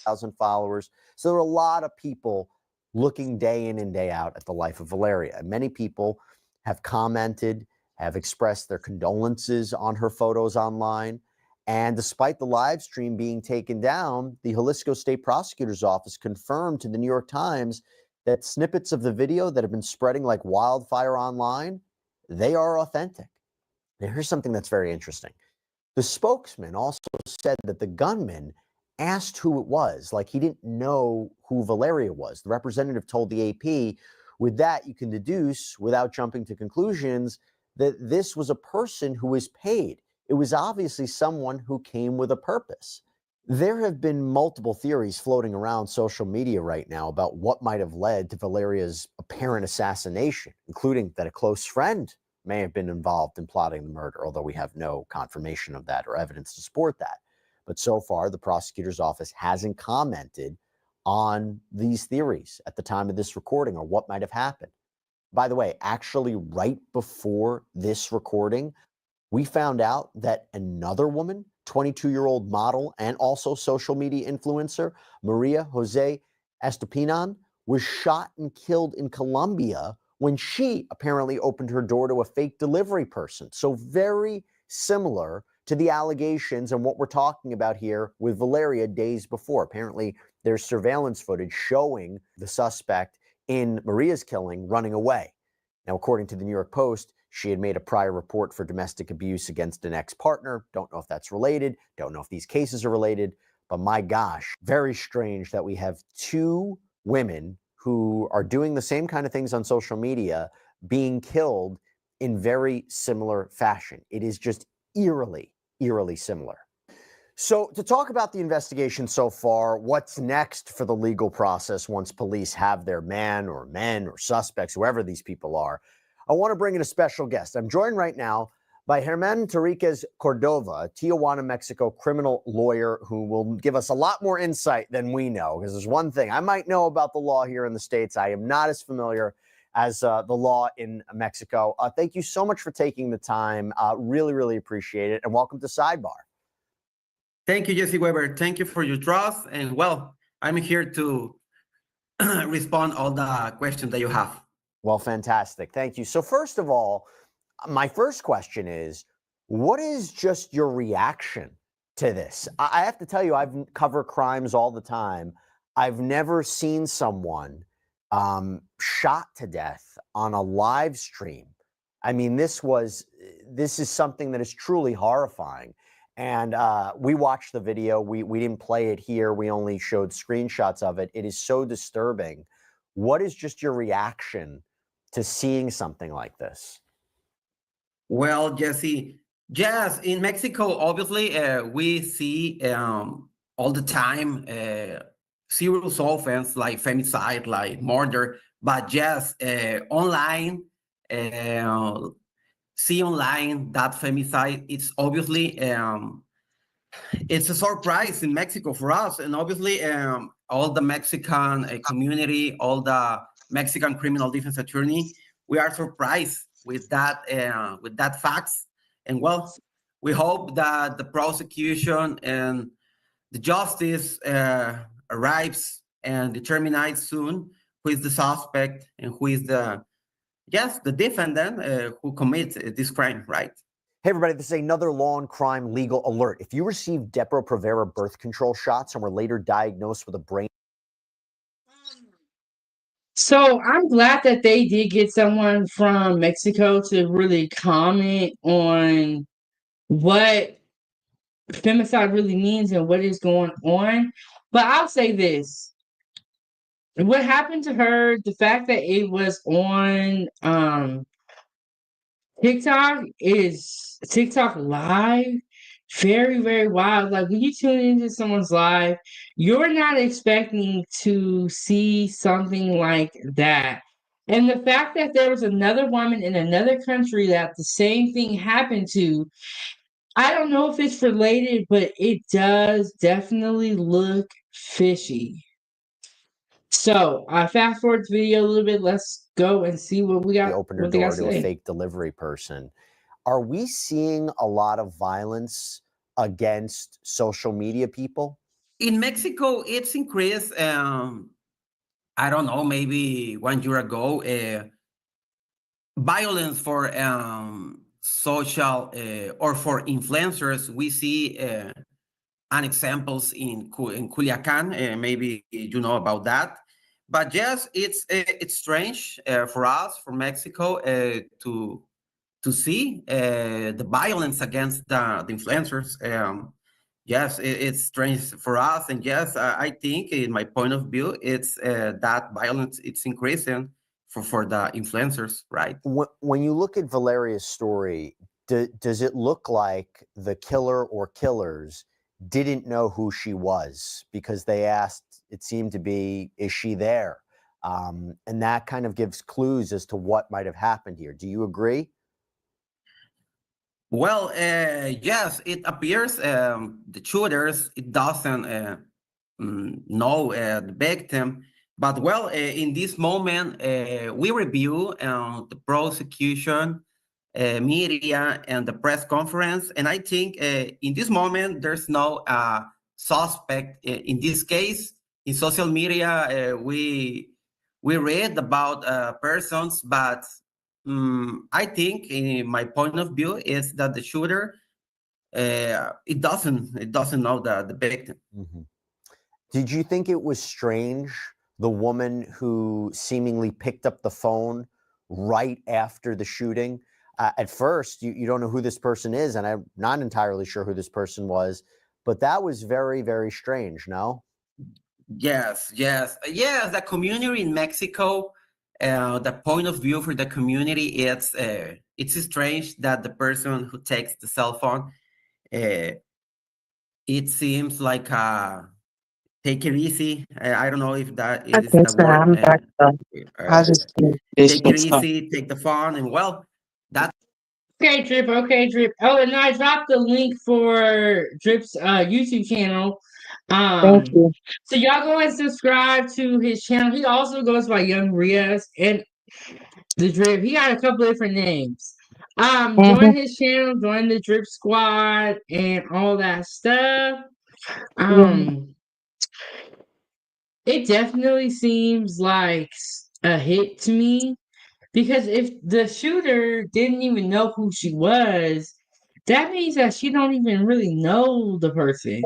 1,000 followers. So there are a lot of people looking day in and day out at the life of Valeria. Many people have commented, have expressed their condolences on her photos online. And despite the live stream being taken down, the Jalisco State Prosecutor's Office confirmed to the New York Times that snippets of the video that have been spreading like wildfire online, they are authentic. Now, here's something that's very interesting. The spokesman also said that the gunman asked who it was, like he didn't know who Valeria was. The representative told the AP, with that, you can deduce, without jumping to conclusions, that this was a person who was paid. It was obviously someone who came with a purpose. There have been multiple theories floating around social media right now about what might have led to Valeria's apparent assassination, including that a close friend may have been involved in plotting the murder, although we have no confirmation of that or evidence to support that. But so far, the prosecutor's office hasn't commented on these theories at the time of this recording or what might have happened. By the way, actually, right before this recording, we found out that another woman, 22-year-old model and also social media influencer, Maria Jose Estupinan, was shot and killed in Colombia when she apparently opened her door to a fake delivery person. So very similar to the allegations and what we're talking about here with Valeria days before. Apparently, there's surveillance footage showing the suspect in Maria's killing running away. Now, according to the New York Post, she had made a prior report for domestic abuse against an ex-partner. Don't know if that's related. Don't know if these cases are related. But my gosh, very strange that we have two women who are doing the same kind of things on social media being killed in very similar fashion. It is just eerily similar. So to talk about the investigation so far, what's next for the legal process once police have their man or men or suspects, whoever these people are, I want to bring in a special guest. I'm joined right now by Germán Enriquez Cordova, a Tijuana, Mexico criminal lawyer who will give us a lot more insight than we know. Because there's one thing I might know about the law here in the States. I am not as familiar as the law in Mexico. Thank you so much for taking the time. Really, really appreciate it. And welcome to Sidebar. Thank you, Jesse Weber. Thank you for your trust. And well, I'm here to respond all the questions that you have. Well, fantastic. Thank you. So first of all, my first question is, what is just your reaction to this? I have to tell you, I've covered crimes all the time. I've never seen someone shot to death on a live stream. I mean, this is something that is truly horrifying. And we watched the video. We didn't play it here. We only showed screenshots of it. It is so disturbing. What is just your reaction to seeing something like this? Well, Jesse, yes, in Mexico, obviously, we see all the time serious offense like femicide, like murder. But yes, online, see online that femicide, it's obviously, it's a surprise in Mexico for us. And obviously, all the Mexican community, all the Mexican criminal defense attorney, we are surprised with that facts. And well, we hope that the prosecution and the justice arrives and determines soon who is the suspect and who is the defendant who commits this crime, right? Hey, everybody, this is another law and crime legal alert. If you received Depo-Provera birth control shots and were later diagnosed with a brain... So I'm glad that they did get someone from Mexico to really comment on what femicide really means and what is going on. But I'll say this. What happened to her, the fact that it was on TikTok live, very, very wild. Like when you tune into someone's live, you're not expecting to see something like that. And the fact that there was another woman in another country that the same thing happened to, I don't know if it's related, but it does definitely look fishy. So I fast forward the video a little bit. Let's go and see what we got. Opened her What they door got to to a say. fake delivery person. Are we seeing a lot of violence against social media people? In Mexico, it's increased. I don't know, maybe 1 year ago, violence for social or for influencers. We see an examples in Culiacan. Maybe you know about that. But yes, it's strange for us, for Mexico, to see the violence against the influencers. Yes, it's strange for us, and yes, I think, in my point of view, it's that violence it's increasing for the influencers, right? When you look at Valeria's story, does it look like the killer or killers didn't know who she was because they asked? It seemed to be, "Is she there?" And that kind of gives clues as to what might have happened here. Do you agree? Well, yes, it appears the shooters, it doesn't know the victim. But well, in this moment, we review the prosecution, media, and the press conference. And I think in this moment, there's no suspect. In this case, in social media, we read about persons, but I think, in my point of view, is that the shooter it doesn't know the victim. Mm-hmm. Did you think it was strange, the woman who seemingly picked up the phone right after the shooting? At first, you don't know who this person is, and I'm not entirely sure who this person was, but that was very, very strange, no? Yes. The community in Mexico, the point of view for the community, it's strange that the person who takes the cell phone, it seems like take it easy. I don't know if that is the word. Take it easy, take the phone, and well, that Okay, Drip. Okay, Drip. Oh, and I dropped the link for Drip's YouTube channel. Thank Um, you. so y'all go and subscribe to his channel. He also goes by Young Rios and the Drip. He got a couple different names. Mm-hmm. Join his channel, join the Drip Squad, and all that stuff. Yeah. Um, it definitely seems like a hit to me. Because if the shooter didn't even know who she was, that means that she don't even really know the person.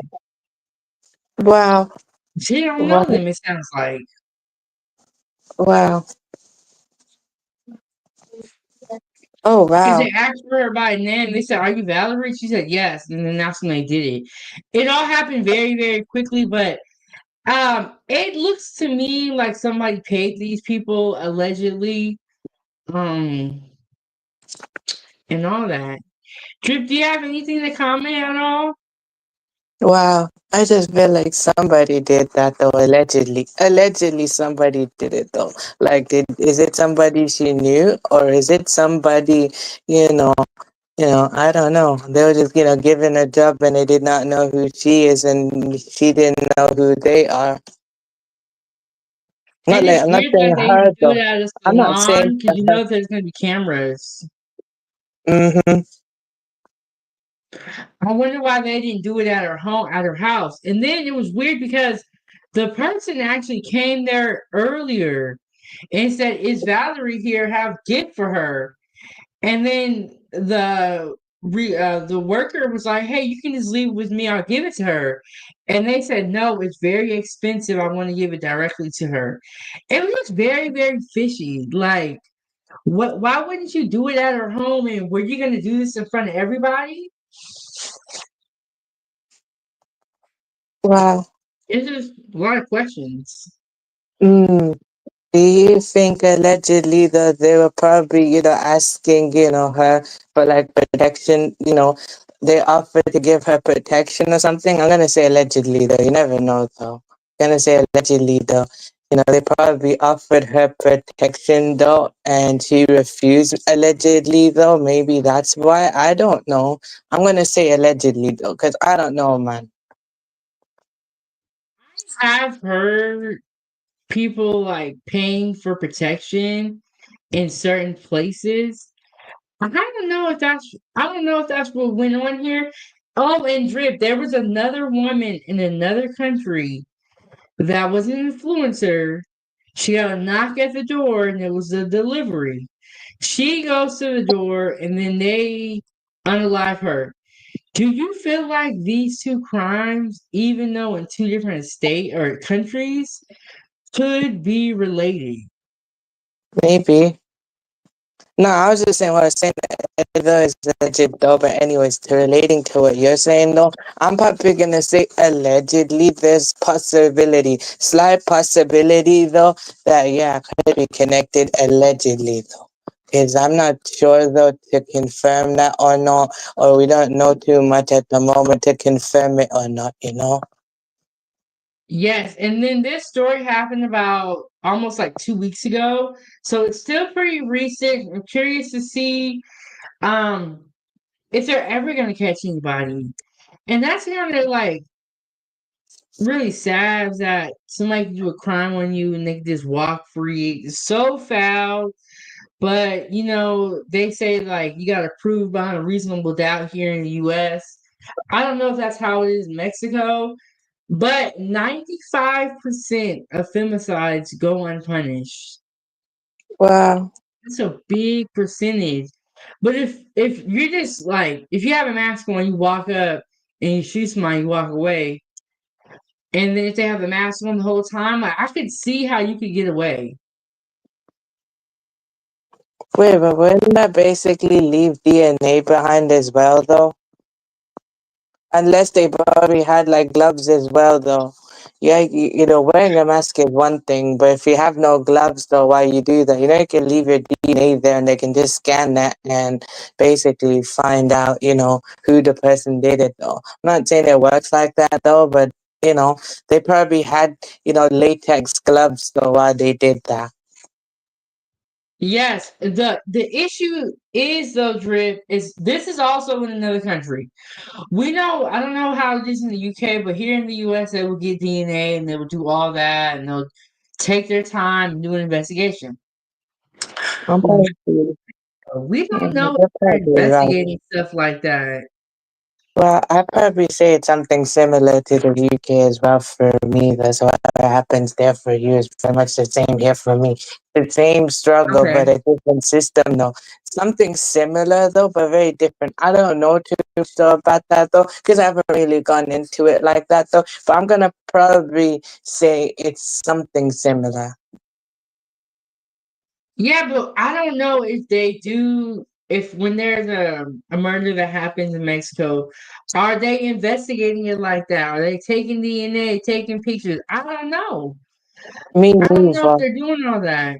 Wow. She don't know Wow. them, it sounds like. Wow. Oh, Because wow. they asked for her by name. They said, "Are you Valerie?" She said, "Yes." And then that's when they did it. It all happened very, very quickly, but it looks to me like somebody paid these people allegedly, um, and all that. Drip, do you have anything to comment at all? Wow. I just feel like somebody did that though, allegedly. Allegedly somebody did it though. Like is it somebody she knew or is it somebody, you know, I don't know. They were just, given a job and they did not know who she is and she didn't know who they are. And it's I'm not weird saying that they her do it though. at a I'm not saying salon because you her. know there's gonna be cameras. Mm-hmm. I wonder why they didn't do it at her home, at her house. And then it was weird because the person actually came there earlier and said, "Is Valerie here? Have gift for her." And then the worker was like, "Hey, you can just leave it with me. I'll give it to her." And they said, "No, it's very expensive. I want to give it directly to her." It looks very, very fishy. Like, what? Why wouldn't you do it at her home? And were you going to do this in front of everybody? Wow. It's just a lot of questions. Mm. Do you think allegedly that they were probably, asking, her for like protection, they offered to give her protection or something? I'm gonna say allegedly though, you never know though. I'm gonna say allegedly though. They probably offered her protection though, and she refused allegedly though. Maybe that's why. I don't know. I'm gonna say allegedly though, because I don't know, man. I've heard people like paying for protection in certain places. I don't know if that's what went on here. Oh, and Drip, there was another woman in another country that was an influencer. She got a knock at the door and it was a delivery. She goes to the door and then they unalive her. Do you feel like these two crimes, even though in two different state or countries, could be related? Maybe. No, I was just saying what I was saying. Though is legit though, but anyways, to relating to what you're saying though, I'm probably gonna say allegedly. There's possibility, slight possibility though, that yeah, could be connected allegedly though. Because I'm not sure though to confirm that or not, or we don't know too much at the moment to confirm it or not. Yes, and then this story happened about almost like 2 weeks ago. So it's still pretty recent. I'm curious to see um if they're ever gonna catch anybody. And that's kind of like really sad that somebody can do a crime on you and they can just walk free. It's so foul. But they say like you gotta prove beyond a reasonable doubt here in the US. I don't know if that's how it is in Mexico, but 95% of femicides go unpunished. Wow. That's a big percentage. But if you're just like if you have a mask on, you walk up and you shoot somebody, you walk away. And then if they have a mask on the whole time, like I could see how you could get away. Wait, but wouldn't that basically leave DNA behind as well though? Unless they probably had like gloves as well, though. Yeah, wearing a mask is one thing, but if you have no gloves, though, why you do that? You can leave your DNA there and they can just scan that and basically find out, who the person did it, though. I'm not saying it works like that, though, but, they probably had, latex gloves, though, while they did that. Yes, the issue is though, Drip, is this is also in another country. We know I don't know how it is in the UK, but here in the US they will get DNA and they will do all that and they'll take their time and do an investigation. I'm probably, We yeah, don't know if you're they're probably right. investigating stuff like that. Well, I'd probably say it's something similar to the UK as well for me. That's whatever happens there for you is pretty much the same here for me. The same struggle, but Okay. a different system, though. Something similar, though, but very different. I don't know too much though about that, though, because I haven't really gone into it like that, though. But I'm going to probably say it's something similar. Yeah, but I don't know if they do if when there's a murder that happens in Mexico, are they investigating it like that? Are they taking DNA, taking pictures? I don't know. Me I don't know if neither. they're doing all that.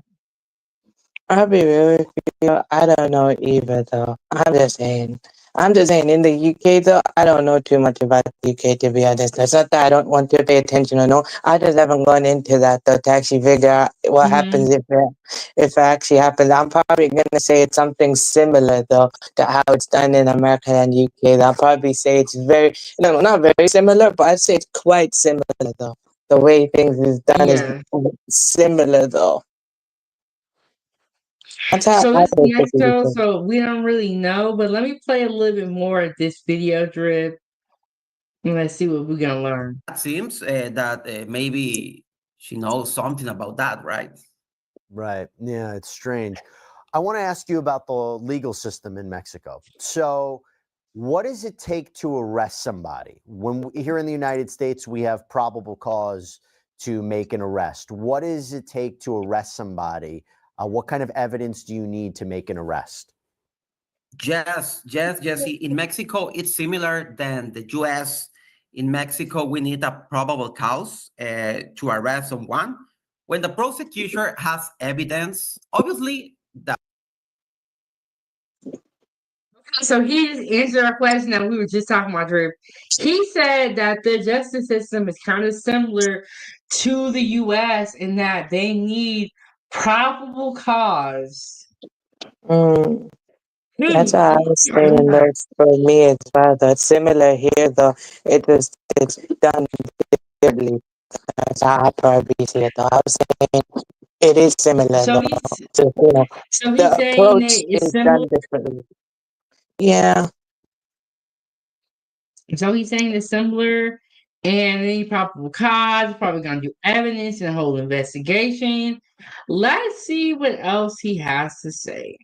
I'll be real with you. I don't know either, though. I'm just saying. I'm just saying, in the UK, though, I don't know too much about the UK, to be honest. It's not that I don't want to pay attention or no. I just haven't gone into that, though, to actually figure out what happens Mhm. if it actually happens. I'm probably going to say it's something similar, though, to how it's done in America and UK. I'll probably say it's very, no, not very similar, but I'd say it's quite similar, though. The way things is done is Yeah. similar, though. That's how So I this is basically Mexico, think. so we don't really know, but let me play a little bit more of this video Drip and let's see what we're gonna learn. It seems that maybe she knows something about that, right? Right. Yeah, it's strange. I want to ask you about the legal system in Mexico. So, what does it take to arrest somebody? Here in the United States, we have probable cause to make an arrest. What does it take to arrest somebody? What kind of evidence do you need to make an arrest? Yes, yes, Jesse. In Mexico, it's similar than the US. In Mexico, we need a probable cause to arrest someone. When the prosecutor has evidence, obviously, the So he just answered our question that we were just talking about, Drip. He said that the justice system is kind of similar to the US in that they need probable cause. Mm, that's how I was saying Yeah. that's for me as well. That's similar here, though. It's done differently. That's how I probably see it, though. I was saying it is similar, So though. he's So, so he's the saying that approach it's is similar. done differently. Yeah. So he's saying it's similar, and any probable cause, probably gonna do evidence and a whole investigation. Let's see what else he has to say.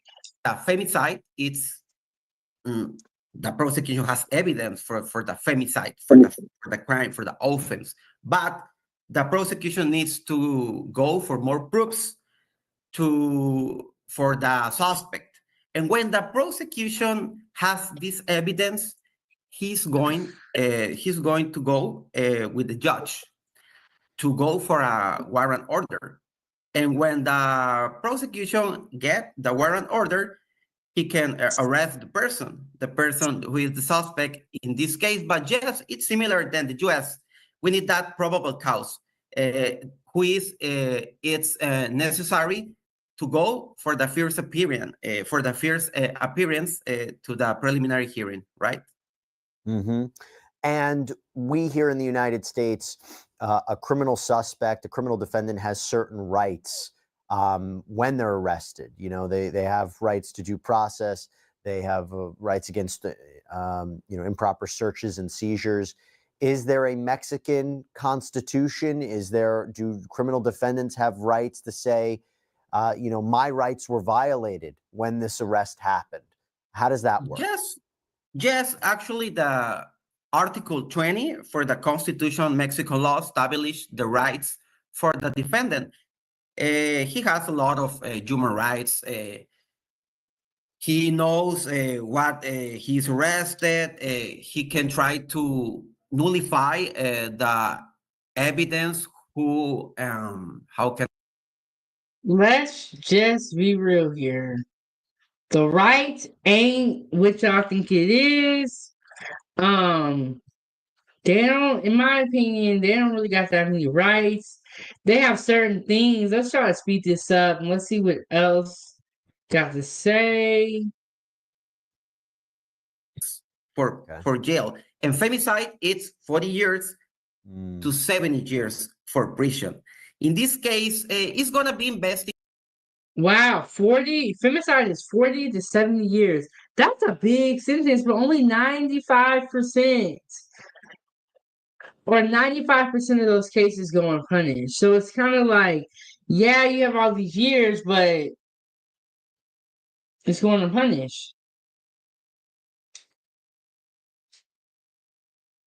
femicide, it's the prosecution has evidence for the femicide, for the crime, for the offense. But the prosecution needs to go for more proofs for the suspect. And when the prosecution has this evidence, he's going to go with the judge to go for a warrant order. And when the prosecution get the warrant order, he can arrest the person who is the suspect in this case. But yes, it's similar than the US. We need that probable cause, who is it's necessary to go for the first appearance, to the preliminary hearing, right? Mm-hmm. And we here in the United States, a criminal suspect, a criminal defendant has certain rights when they're arrested. You know, they have rights to due process. They have rights against, improper searches and seizures. Is there a Mexican constitution? Do criminal defendants have rights to say, my rights were violated when this arrest happened? How does that work? Yes, actually, the Article 20 for the Constitution Mexico law established the rights for the defendant. He has a lot of human rights. He knows what he's arrested. He can try to nullify the evidence. How can Let's just be real here. The right ain't what y'all think it is. Um, they don't, in my opinion, they don't really got that many rights. They have certain things. Let's try to speed this up and let's see what else. got to say. For jail. And femicide, it's 40 years to 70 years for prison. In this case, it's gonna be investigated. Wow, 40 femicide is 40 to 70 years. That's a big sentence, but only 95% or 95% of those cases go unpunished. So it's kind of like, yeah, you have all these years, but it's going unpunished.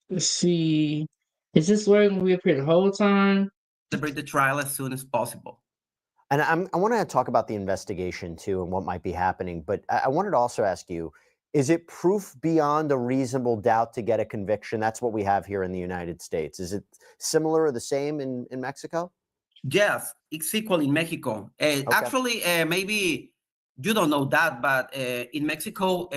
Let's see. Is this lawyer going to be up here the whole time? Celebrate the trial as soon as possible. And I want to talk about the investigation too and what might be happening. But I wanted to also ask you, is it proof beyond a reasonable doubt to get a conviction? That's what we have here in the United States. Is it similar or the same in Mexico? Yes, it's equal in Mexico. Actually, maybe you don't know that, but in Mexico,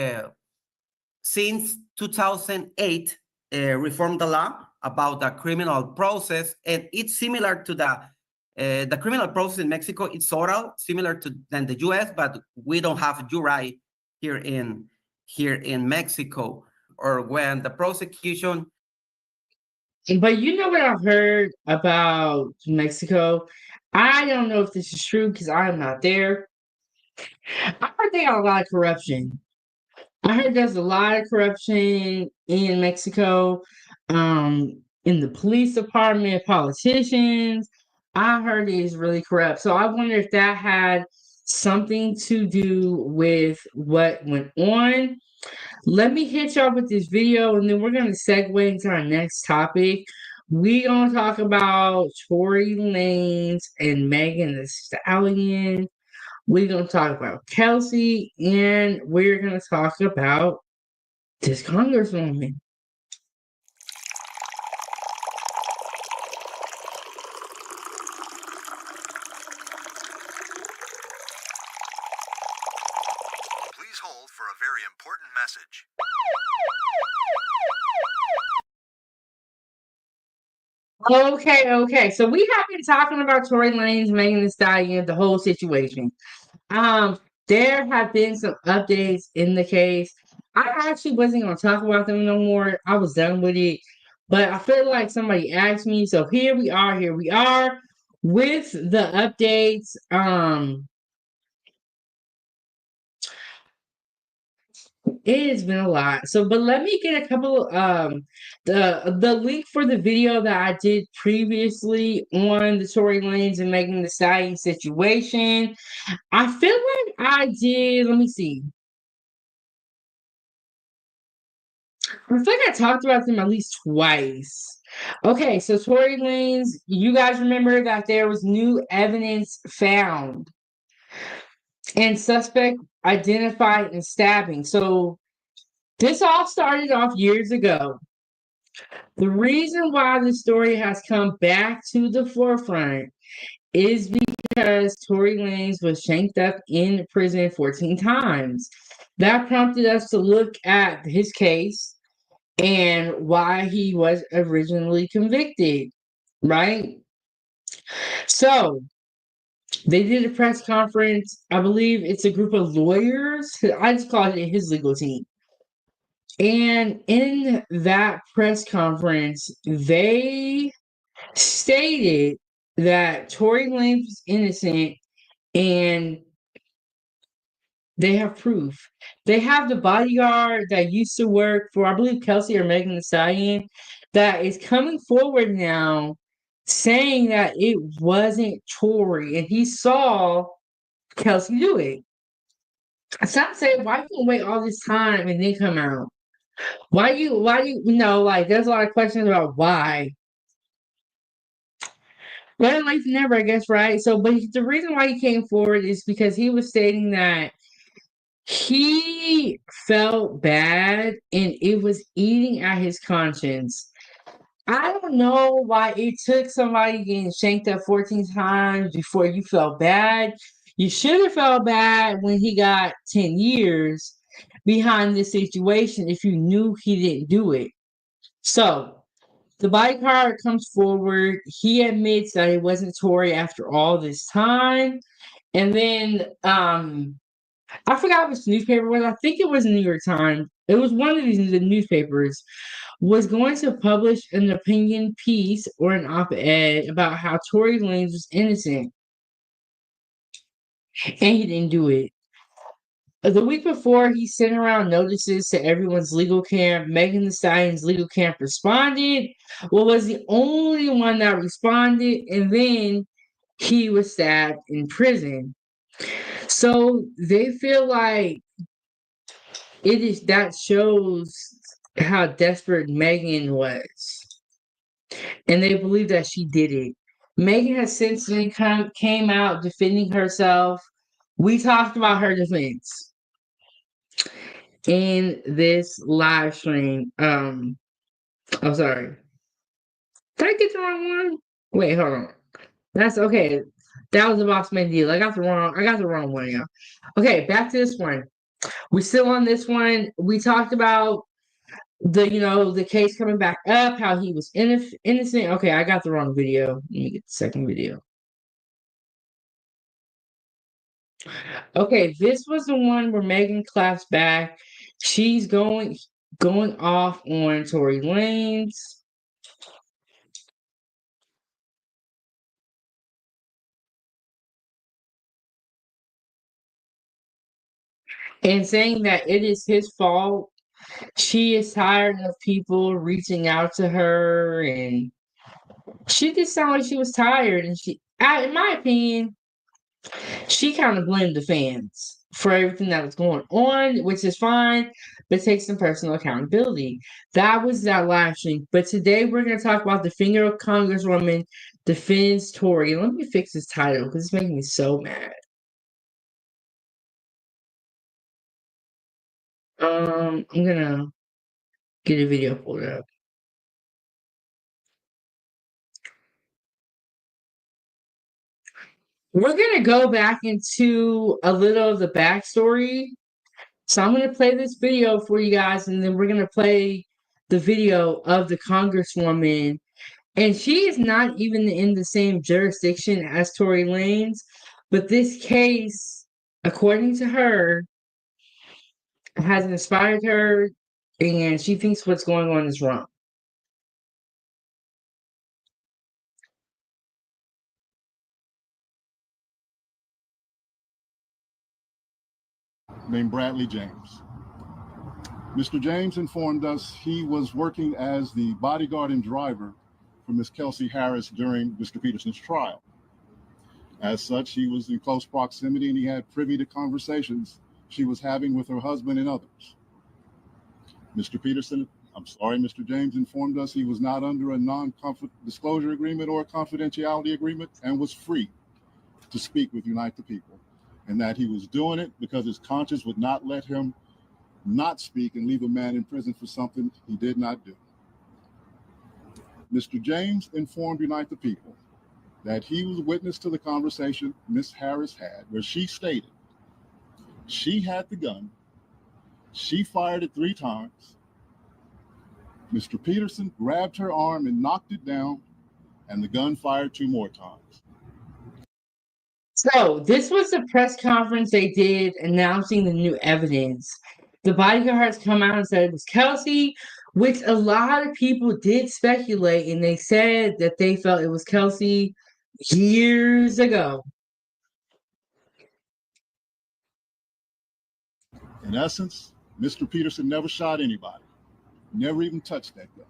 since 2008, reformed the law about the criminal process, and it's similar to the criminal process in Mexico. It's oral, similar than the U.S., but we don't have jury here in Mexico, or when the prosecution. But you know what I've heard about Mexico? I don't know if this is true because I'm not there. I heard they got a lot of corruption. I heard there's a lot of corruption in Mexico, in the police department, politicians. I heard it is really corrupt. So I wonder if that had something to do with what went on. Let me hit y'all with this video, and then we're going to segue into our next topic. We're going to talk about Tory Lanez and Megan Thee Stallion. We're going to talk about Kelsey, and we're going to talk about this Congresswoman. Please hold for a very important message. Okay. So we have been talking about Tory Lanez, Megan Thee Stallion, the whole situation. There have been some updates in the case. I actually wasn't going to talk about them no more. I was done with it. But I feel like somebody asked me. So here we are with the updates. It has been a lot. So, but let me get a couple the link for the video that I did previously on the Tory Lanez and Megan Thee Stallion situation. I feel like I did, let me see. I feel like I talked about them at least twice. Okay, so Tory Lanez, you guys remember that there was new evidence found and suspect identified in stabbing. So this all started off years ago. The reason why the story has come back to the forefront is because Tory Lanez was shanked up in prison 14 times. That prompted us to look at his case and why he was originally convicted, right? So they did a press conference. I believe it's a group of lawyers. I just call it his legal team. And in that press conference, they stated that Tory Lanez was innocent and they have proof. They have the bodyguard that used to work for, I believe, Kelsey or Megan Thee Stallion, that is coming forward now saying that it wasn't Tory and he saw Kelsey do it. So I'm saying, why you wait all this time and then come out? Why you like there's a lot of questions about why. Better late than never, I guess, right? So, but the reason why he came forward is because he was stating that he felt bad and it was eating at his conscience. I don't know why it took somebody getting shanked up 14 times before you felt bad. You should have felt bad when he got 10 years behind this situation if you knew he didn't do it. So, the bodyguard comes forward. He admits that it wasn't Tory after all this time. And then I forgot which newspaper it was. I think it was the New York Times. It was one of these newspapers was going to publish an opinion piece or an op-ed about how Tory Lanez was innocent, and he didn't do it. The week before, he sent around notices to everyone's legal camp. Megan Thee Stallion's legal camp responded. Well, was the only one that responded, and then he was stabbed in prison. So they feel like that shows how desperate Megan was, and they believe that she did it. Megan has since then came out defending herself. We talked about her defense in this live stream. I'm sorry. Did I get the wrong one? Wait, hold on. That's okay. That was the Boss Man deal. I got the wrong one, y'all. Okay, back to this one. We're still on this one. We talked about the case coming back up, how he was innocent. Okay, I got the wrong video. Let me get the second video. Okay, this was the one where Megan claps back. She's going off on Tory Lanez. And saying that it is his fault. She is tired of people reaching out to her, and she just sounded like she was tired. And in my opinion, she kind of blamed the fans for everything that was going on, which is fine, but take some personal accountability. That was that live stream. But today we're going to talk about the finger of Congresswoman defends Tory. Let me fix this title because it's making me so mad. I'm gonna get a video pulled up. We're gonna go back into a little of the backstory. So I'm gonna play this video for you guys, and then we're gonna play the video of the Congresswoman. And she is not even in the same jurisdiction as Tory Lanez, but this case, according to her, has inspired her, and she thinks what's going on is wrong. Named Bradley James. Mr. James informed us he was working as the bodyguard and driver for Miss Kelsey Harris during Mr. Peterson's trial. As such, he was in close proximity and he had privy to conversations she was having with her husband and others. Mr. James informed us he was not under a non-disclosure agreement or a confidentiality agreement and was free to speak with Unite the People, and that he was doing it because his conscience would not let him not speak and leave a man in prison for something he did not do. Mr. James informed Unite the People that he was a witness to the conversation Miss Harris had, where she stated she had the gun, she fired it 3 times, Mr. Peterson grabbed her arm and knocked it down, and the gun fired 2 more times. So this was the press conference they did announcing the new evidence. The bodyguards come out and said it was Kelsey, which a lot of people did speculate, and they said that they felt it was Kelsey years ago. In essence, Mr. Peterson never shot anybody, never even touched that gun,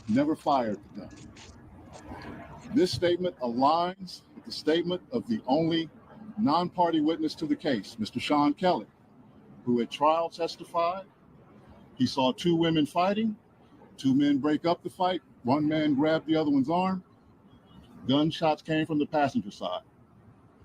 never fired the gun. This statement aligns with the statement of the only non-party witness to the case, Mr. Sean Kelly, who at trial testified he saw 2 women fighting, 2 men break up the fight, 1 man grabbed the other one's arm. Gunshots came from the passenger side.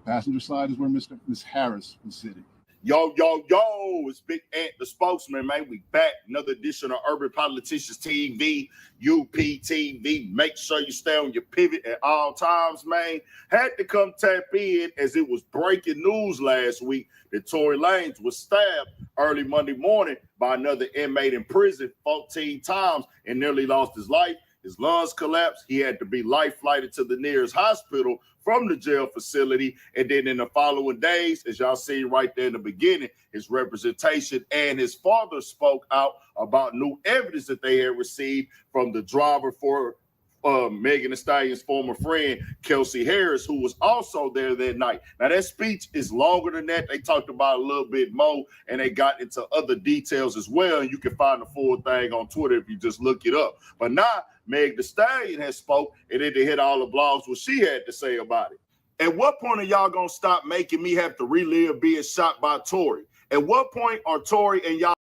The passenger side is where Miss Harris was sitting. Yo, it's Big Ant, the spokesman, man. We back. Another edition of Urban Politicians TV, UPTV. Make sure you stay on your pivot at all times, man. Had to come tap in as it was breaking news last week that Tory Lanez was stabbed early Monday morning by another inmate in prison 14 times and nearly lost his life. His lungs collapsed. He had to be life flighted to the nearest hospital from the jail facility. And then in the following days, as y'all see right there in the beginning, his representation and his father spoke out about new evidence that they had received from the driver for Megan Thee Stallion's former friend, Kelsey Harris, who was also there that night. Now, that speech is longer than that. They talked about a little bit more, and they got into other details as well. And you can find the full thing on Twitter if you just look it up. But now, Meg Thee Stallion has spoke, and then they hit all the blogs what she had to say about it. At what point are y'all going to stop making me have to relive being shot by Tory? At what point are Tory and y'all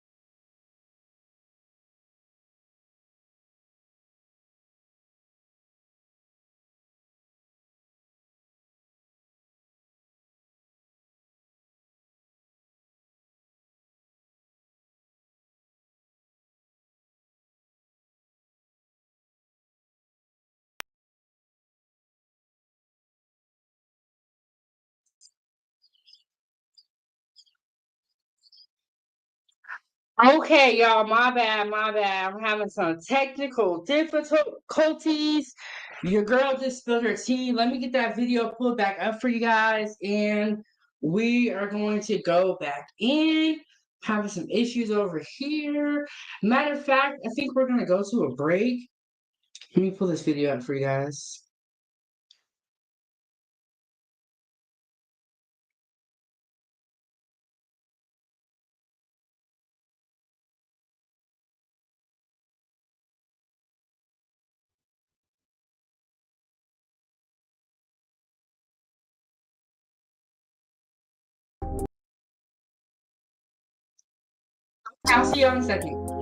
Okay, y'all, my bad, my bad. I'm having some technical difficulties. Your girl just spilled her tea. Let me get that video pulled back up for you guys, and we are going to go back in. Having some issues over here. Matter of fact, I think we're going to go to a break. Let me pull this video up for you guys. I'll see you in a second.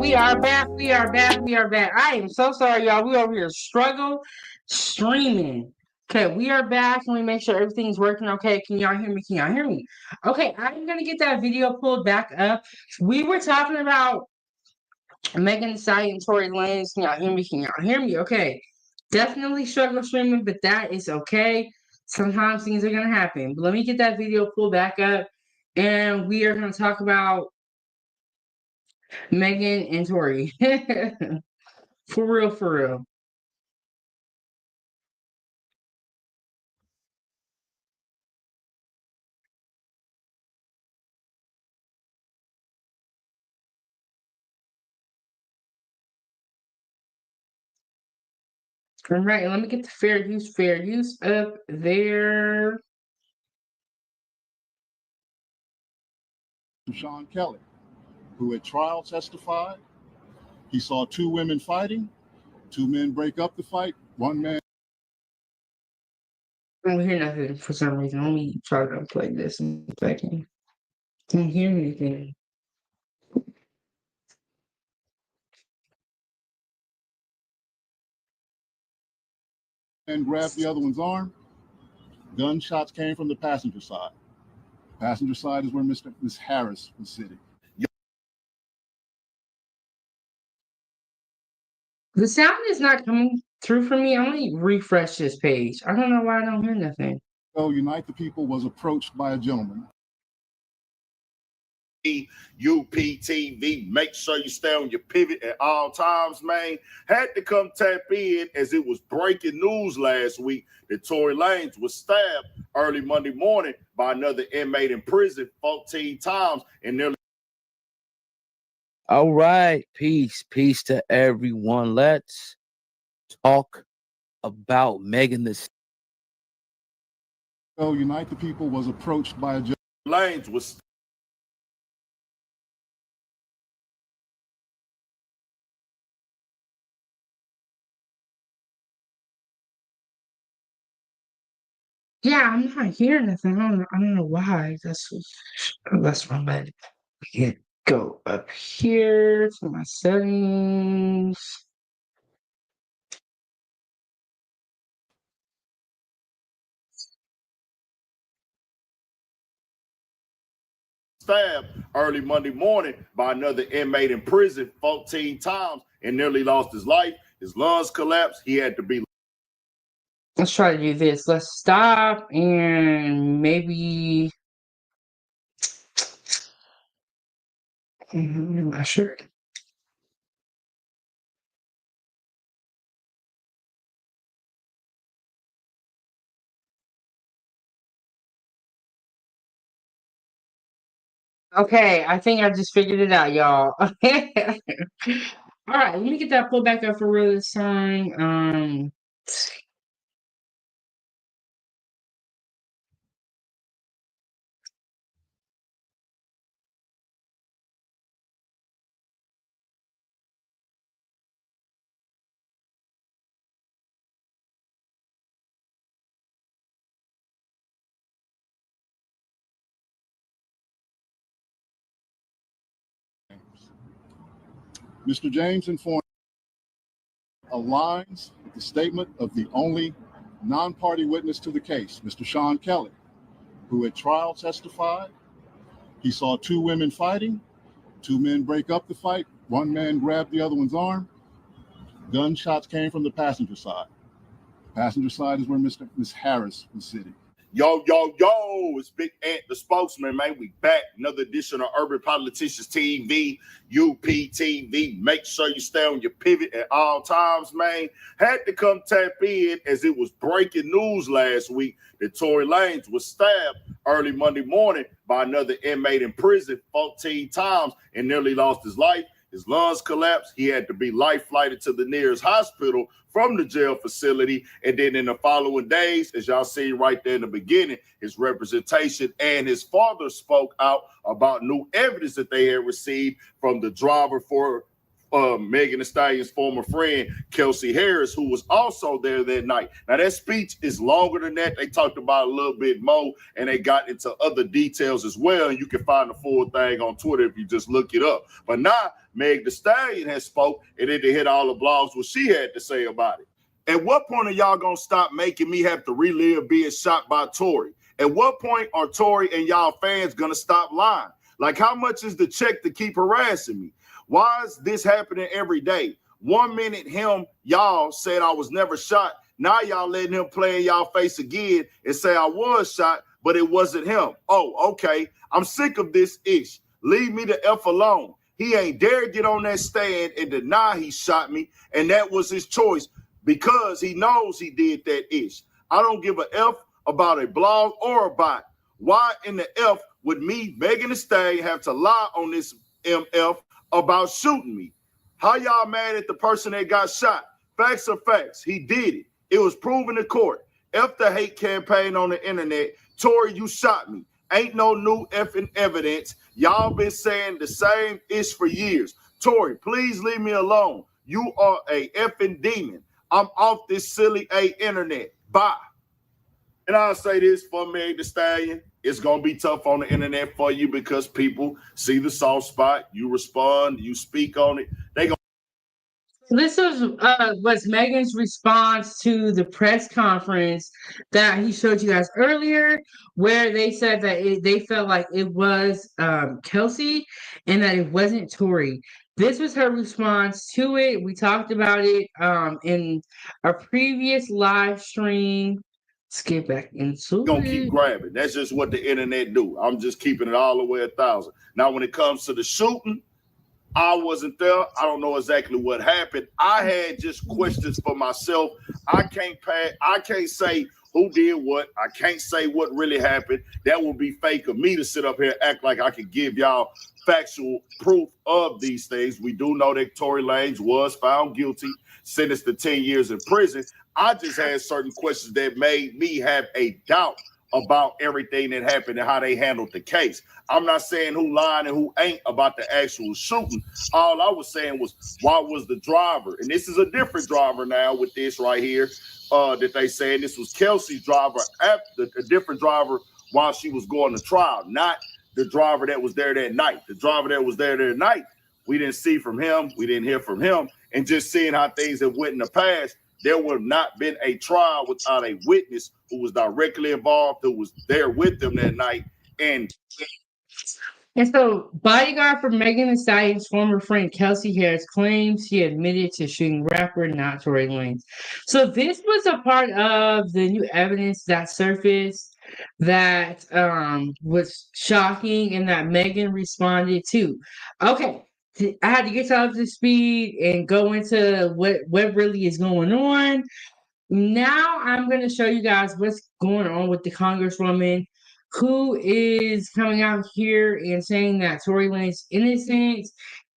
we are back. We are back. We are back. I am so sorry, y'all. We over here streaming. Okay, we are back. Let me make sure everything's working okay. Can y'all hear me? Can y'all hear me? Okay, I'm gonna get that video pulled back up. We were talking about Megan Thee Stallion and Tory Lanez. Can y'all hear me? Can y'all hear me? Okay. Definitely struggle streaming, but that is okay. Sometimes things are gonna happen. But let me get that video pulled back up, and we are gonna talk about Megan and Tory. For real, for real. All right, let me get the fair use up there. Sean Kelly, who at trial testified he saw two women fighting, two men break up the fight, one man. I don't hear nothing for some reason. Let me try to unplug this in a second. Don't hear anything. And grabbed the other one's arm. Gunshots came from the passenger side. Passenger side is where Miss Harris was sitting. The sound is not coming through for me. I'm gonna refresh this page. I don't know why I don't hear nothing. So Unite the People was approached by a gentleman. UPTV, make sure you stay on your pivot at all times, man. Had to come tap in as it was breaking news last week that Tory Lanez was stabbed early Monday morning by another inmate in prison 14 times and nearly. All right, peace to everyone. Let's talk about Megan Thee Stallion. So Unite the People was approached by a Lanez was. Yeah, I'm not hearing nothing. I don't know why. That's my bad. Yeah, go up here to my settings. Stabbed early Monday morning by another inmate in prison 14 times and nearly lost his life. His lungs collapsed. He had to be. Let's try to do this. Let's stop and maybe. I'm not sure. Okay, I think I just figured it out, y'all. All right, let me get that pulled back up for real this time. Mr. James informed aligns with the statement of the only non-party witness to the case, Mr. Sean Kelly, who at trial testified he saw two women fighting, two men break up the fight, one man grabbed the other one's arm. Gunshots came from the passenger side. Passenger side is where Miss Harris was sitting. Yo, it's Big Ant, the spokesman, man. We back. Another edition of Urban Politicians TV, UPTV. Make sure you stay on your pivot at all times, man. Had to come tap in as it was breaking news last week that Tory Lanez was stabbed early Monday morning by another inmate in prison 14 times and nearly lost his life. His lungs collapsed. He had to be life flighted to the nearest hospital from the jail facility. And then in the following days, as y'all see right there in the beginning, his representation and his father spoke out about new evidence that they had received from the driver for Megan Thee Stallion's former friend, Kelsey Harris, who was also there that night. Now, that speech is longer than that. They talked about a little bit more, and they got into other details as well. And you can find the full thing on Twitter if you just look it up. But now, Meg Thee Stallion has spoke, and then they hit all the blogs what she had to say about it. At what point are y'all gonna stop making me have to relive being shot by Tory? At what point are Tory and y'all fans gonna stop lying? Like, how much is the check to keep harassing me? Why is this happening every day? 1 minute y'all said I was never shot. Now y'all letting him play in y'all face again and say I was shot, but it wasn't him. Oh, okay. I'm sick of this ish. Leave me the F alone. He ain't dare get on that stand and deny he shot me, and that was his choice because he knows he did that ish. I don't give a F about a blog or a bot. Why in the F would me, Megan Thee Stallion, have to lie on this MF about shooting me? How y'all mad at the person that got shot? Facts are facts. He did it. It was proven in court. F the hate campaign on the internet. Tory, you shot me. Ain't no new effing evidence. Y'all been saying the same ish for years. Tory, please leave me alone. You are a effing demon. I'm off this silly internet. Bye. And I'll say this for Meg Thee Stallion. It's going to be tough on the internet for you because people see the soft spot. You respond. You speak on it. They go. This was Megan's response to the press conference that he showed you guys earlier, where they said that they felt like it was Kelsey and that it wasn't Tory. This was her response to it. We talked about it in a previous live stream. Let's get back into Gonna keep grabbing. That's just what the internet do. I'm just keeping it all the way 1,000. Now, when it comes to the shooting, I wasn't there. I don't know exactly what happened. I had just questions for myself. I can't say who did what. I can't say what really happened. That would be fake of me to sit up here and act like I could give y'all factual proof of these things. We do know that Tory Lanez was found guilty, sentenced to 10 years in prison. I just had certain questions that made me have a doubt about everything that happened and how they handled the case. I'm not saying who lied and who ain't about the actual shooting. All I was saying was, why was the driver? And this is a different driver now with this right here that they saying this was Kelsey's driver, after a different driver while she was going to trial, not the driver that was there that night. The driver that was there that night, we didn't see from him. We didn't hear from him. And just seeing how things have went in the past, there would have not been a trial without a witness who was directly involved, who was there with them that night. And so, bodyguard for Megan Thee Stallion's former friend Kelsey Harris claims she admitted to shooting rapper not Tory Lanez. So this was a part of the new evidence that surfaced that was shocking and that Megan responded to. Okay, I had to get y'all up to speed and go into what really is going on. Now I'm going to show you guys what's going on with the Congresswoman who is coming out here and saying that Tory Lanez is innocent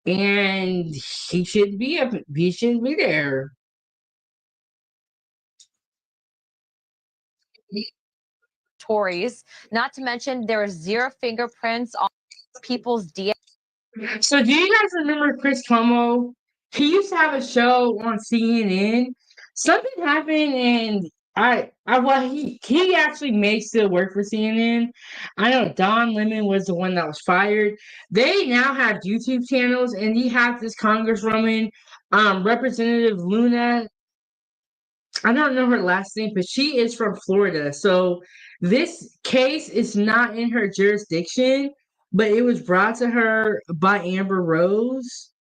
and he shouldn't be there. Tories, not to mention there are 0 fingerprints on people's DNA. So do you guys remember Chris Cuomo? He used to have a show on CNN. Something happened and he actually may still work for CNN. I know Don Lemon was the one that was fired. They now have YouTube channels, and he has this Congresswoman, Representative Luna. I don't know her last name, but she is from Florida. So this case is not in her jurisdiction, but it was brought to her by Amber Rose.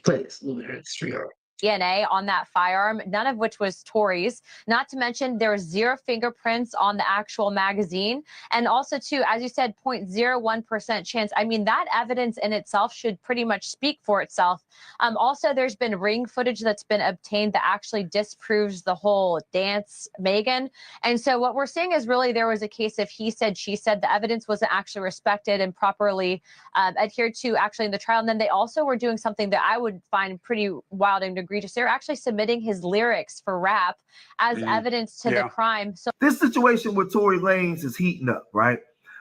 Please, Luna, history. DNA on that firearm, none of which was Tory's. Not to mention there are 0 fingerprints on the actual magazine. And also, too, as you said, 0.01% chance. I mean, that evidence in itself should pretty much speak for itself. Also, there's been ring footage that's been obtained that actually disproves the whole dance, Megan. And so what we're seeing is really there was a case of he said, she said. The evidence wasn't actually respected and properly adhered to actually in the trial. And then they also were doing something that I would find pretty wild and egregious. They're actually submitting his lyrics for rap as evidence to the crime. So this situation with Tory Lanez is heating up, right?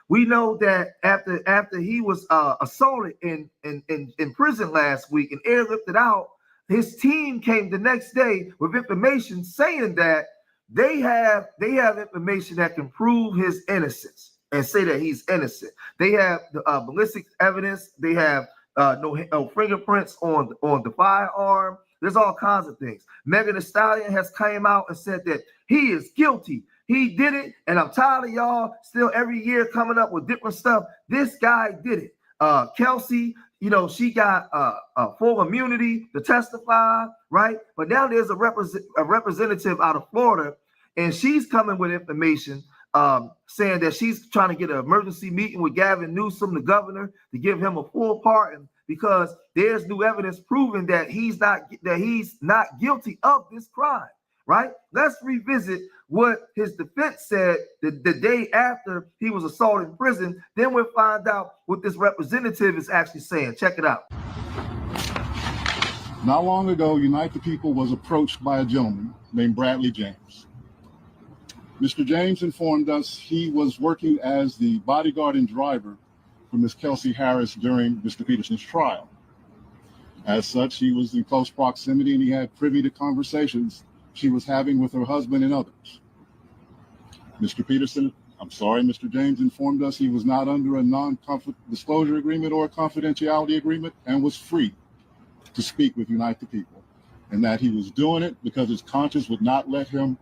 We know that after he was assaulted in prison last week and airlifted out, his team came the next day with information saying that they have information that can prove his innocence and say that he's innocent. They have the ballistic evidence. They have no fingerprints on the firearm. There's all kinds of things. Megan Thee Stallion has came out and said that he is guilty. He did it, and I'm tired of y'all still every year coming up with different stuff. This guy did it. Kelsey, she got full immunity to testify, right? But now there's a representative out of Florida, and she's coming with information saying that she's trying to get an emergency meeting with Gavin Newsom, the governor, to give him a full pardon because there's new evidence proving that he's not guilty of this crime, right? Let's revisit what his defense said the day after he was assaulted in prison. Then we'll find out what this representative is actually saying. Check it out. Not long ago, Unite the People was approached by a gentleman named Bradley James. Mr. James informed us he was working as the bodyguard and driver for Ms. Kelsey Harris during Mr. Peterson's trial. As such, he was in close proximity and he had privy to conversations she was having with her husband and others. Mr. James informed us he was not under a non-disclosure agreement or a confidentiality agreement and was free to speak with Unite the People, and that he was doing it because his conscience would not let him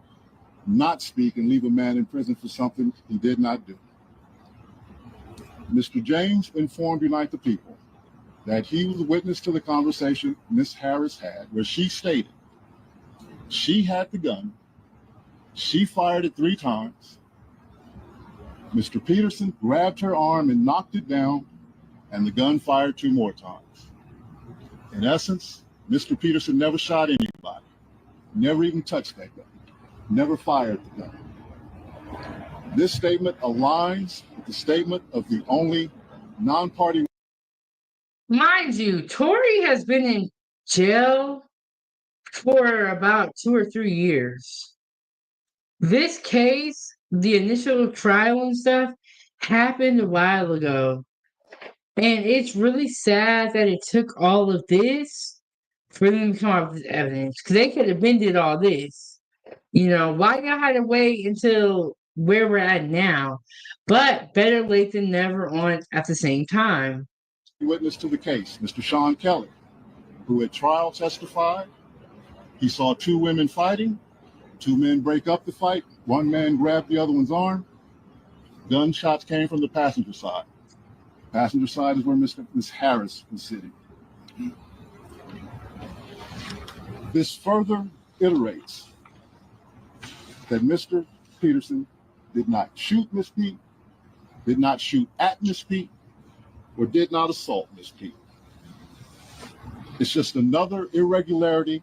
not speak and leave a man in prison for something he did not do. Mr. James informed Unite the People that he was a witness to the conversation Ms. Harris had, where she stated she had the gun, she fired it 3 times, Mr. Peterson grabbed her arm and knocked it down, and the gun fired 2 more times. In essence, Mr. Peterson never shot anybody, never even touched that gun, never fired the gun. This statement aligns with the statement of the only non-party. Mind you, Tory has been in jail for about 2 or 3 years. This case, the initial trial and stuff, happened a while ago. And it's really sad that it took all of this for them to come up with this evidence. Because they could have been did all this. Why y'all had to wait until where we're at now? But better late than never on at the same time. Witness to the case, Mr. Sean Kelly, who at trial testified he saw 2 women fighting, 2 men break up the fight, 1 man grabbed the other one's arm. Gunshots came from the passenger side. Passenger side is where Ms. Harris was sitting. This further iterates that Mr. Peterson did not shoot Ms. Pete, did not shoot at Ms. Pete, or did not assault Ms. Pete. It's just another irregularity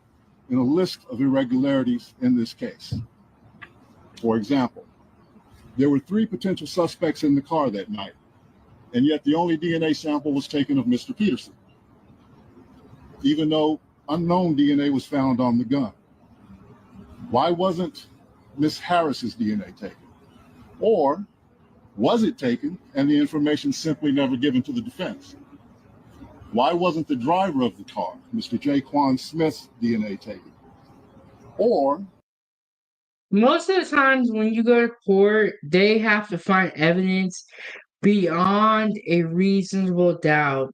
in a list of irregularities in this case. For example, there were 3 potential suspects in the car that night, and yet the only DNA sample was taken of Mr. Peterson, even though unknown DNA was found on the gun. Why wasn't Ms. Harris's DNA taken? Or was it taken and the information simply never given to the defense? Why wasn't the driver of the car, Mr. Jaquan Smith's DNA taken? Or most of the times when you go to court, they have to find evidence beyond a reasonable doubt.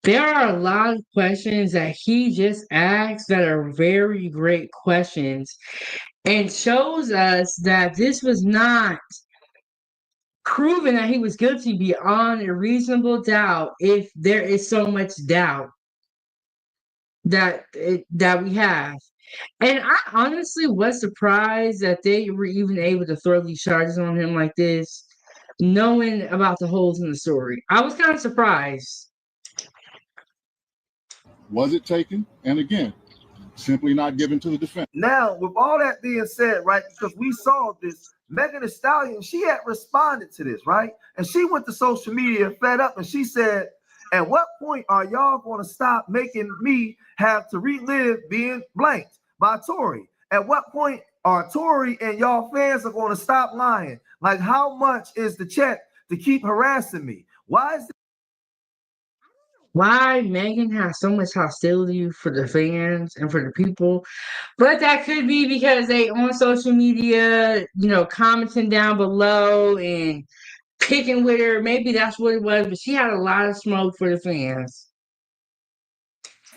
There are a lot of questions that he just asked that are very great questions and shows us that this was not proven that he was guilty beyond a reasonable doubt if there is so much doubt that we have. And I honestly was surprised that they were even able to throw these charges on him like this, knowing about the holes in the story. I was kind of surprised. was it taken? And again, simply not given to the defense. Now, with all that being said, right, because we saw this, Megan Thee Stallion, she had responded to this, right? And she went to social media fed up and she said, at what point are y'all going to stop making me have to relive being blanked by Tory? At what point are Tory and y'all fans are going to stop lying? Like, how much is the check to keep harassing me? Why Megan has so much hostility for the fans and for the people. But that could be because they on social media, commenting down below and picking with her. Maybe that's what it was, but she had a lot of smoke for the fans.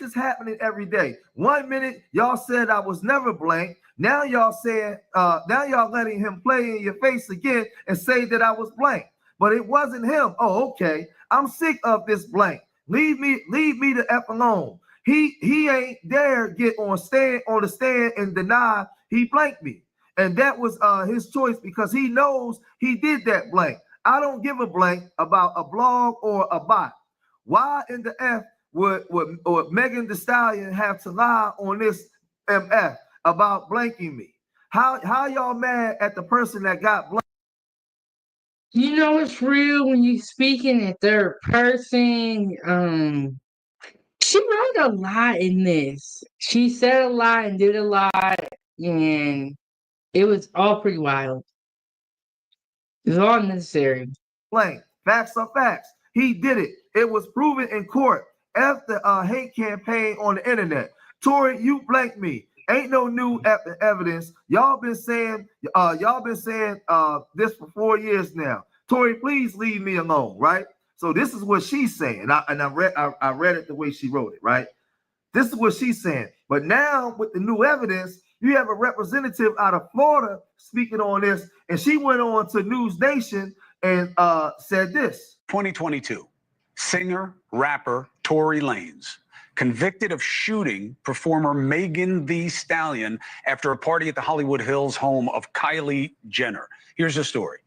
is happening every day. 1 minute y'all said I was never blank. Now y'all saying, now y'all letting him play in your face again and say that I was blank. But it wasn't him. Oh, okay. I'm sick of this blank. Leave me the F alone. He ain't dare get on the stand and deny he blanked me. And that was his choice because he knows he did that blank. I don't give a blank about a blog or a bot. Why in the F would Megan Thee Stallion have to lie on this MF about blanking me? How y'all mad at the person that got blanked? You know it's real when you speaking in third person. She wrote a lot in this. She said a lot and did a lot, and it was all pretty wild. It was all necessary. Blank. Facts are facts. He did it. It was proven in court. After a hate campaign on the internet. Tory, you blanked me. Ain't no new evidence. Y'all been saying this for 4 years now. Tory, please leave me alone, right? So this is what she's saying. I read it the way she wrote it, right? This is what she's saying. But now with the new evidence, you have a representative out of Florida speaking on this, and she went on to News Nation and said this. 2022, singer, rapper Tory Lanez convicted of shooting performer Megan Thee Stallion after a party at the Hollywood Hills home of Kylie Jenner. Here's the story.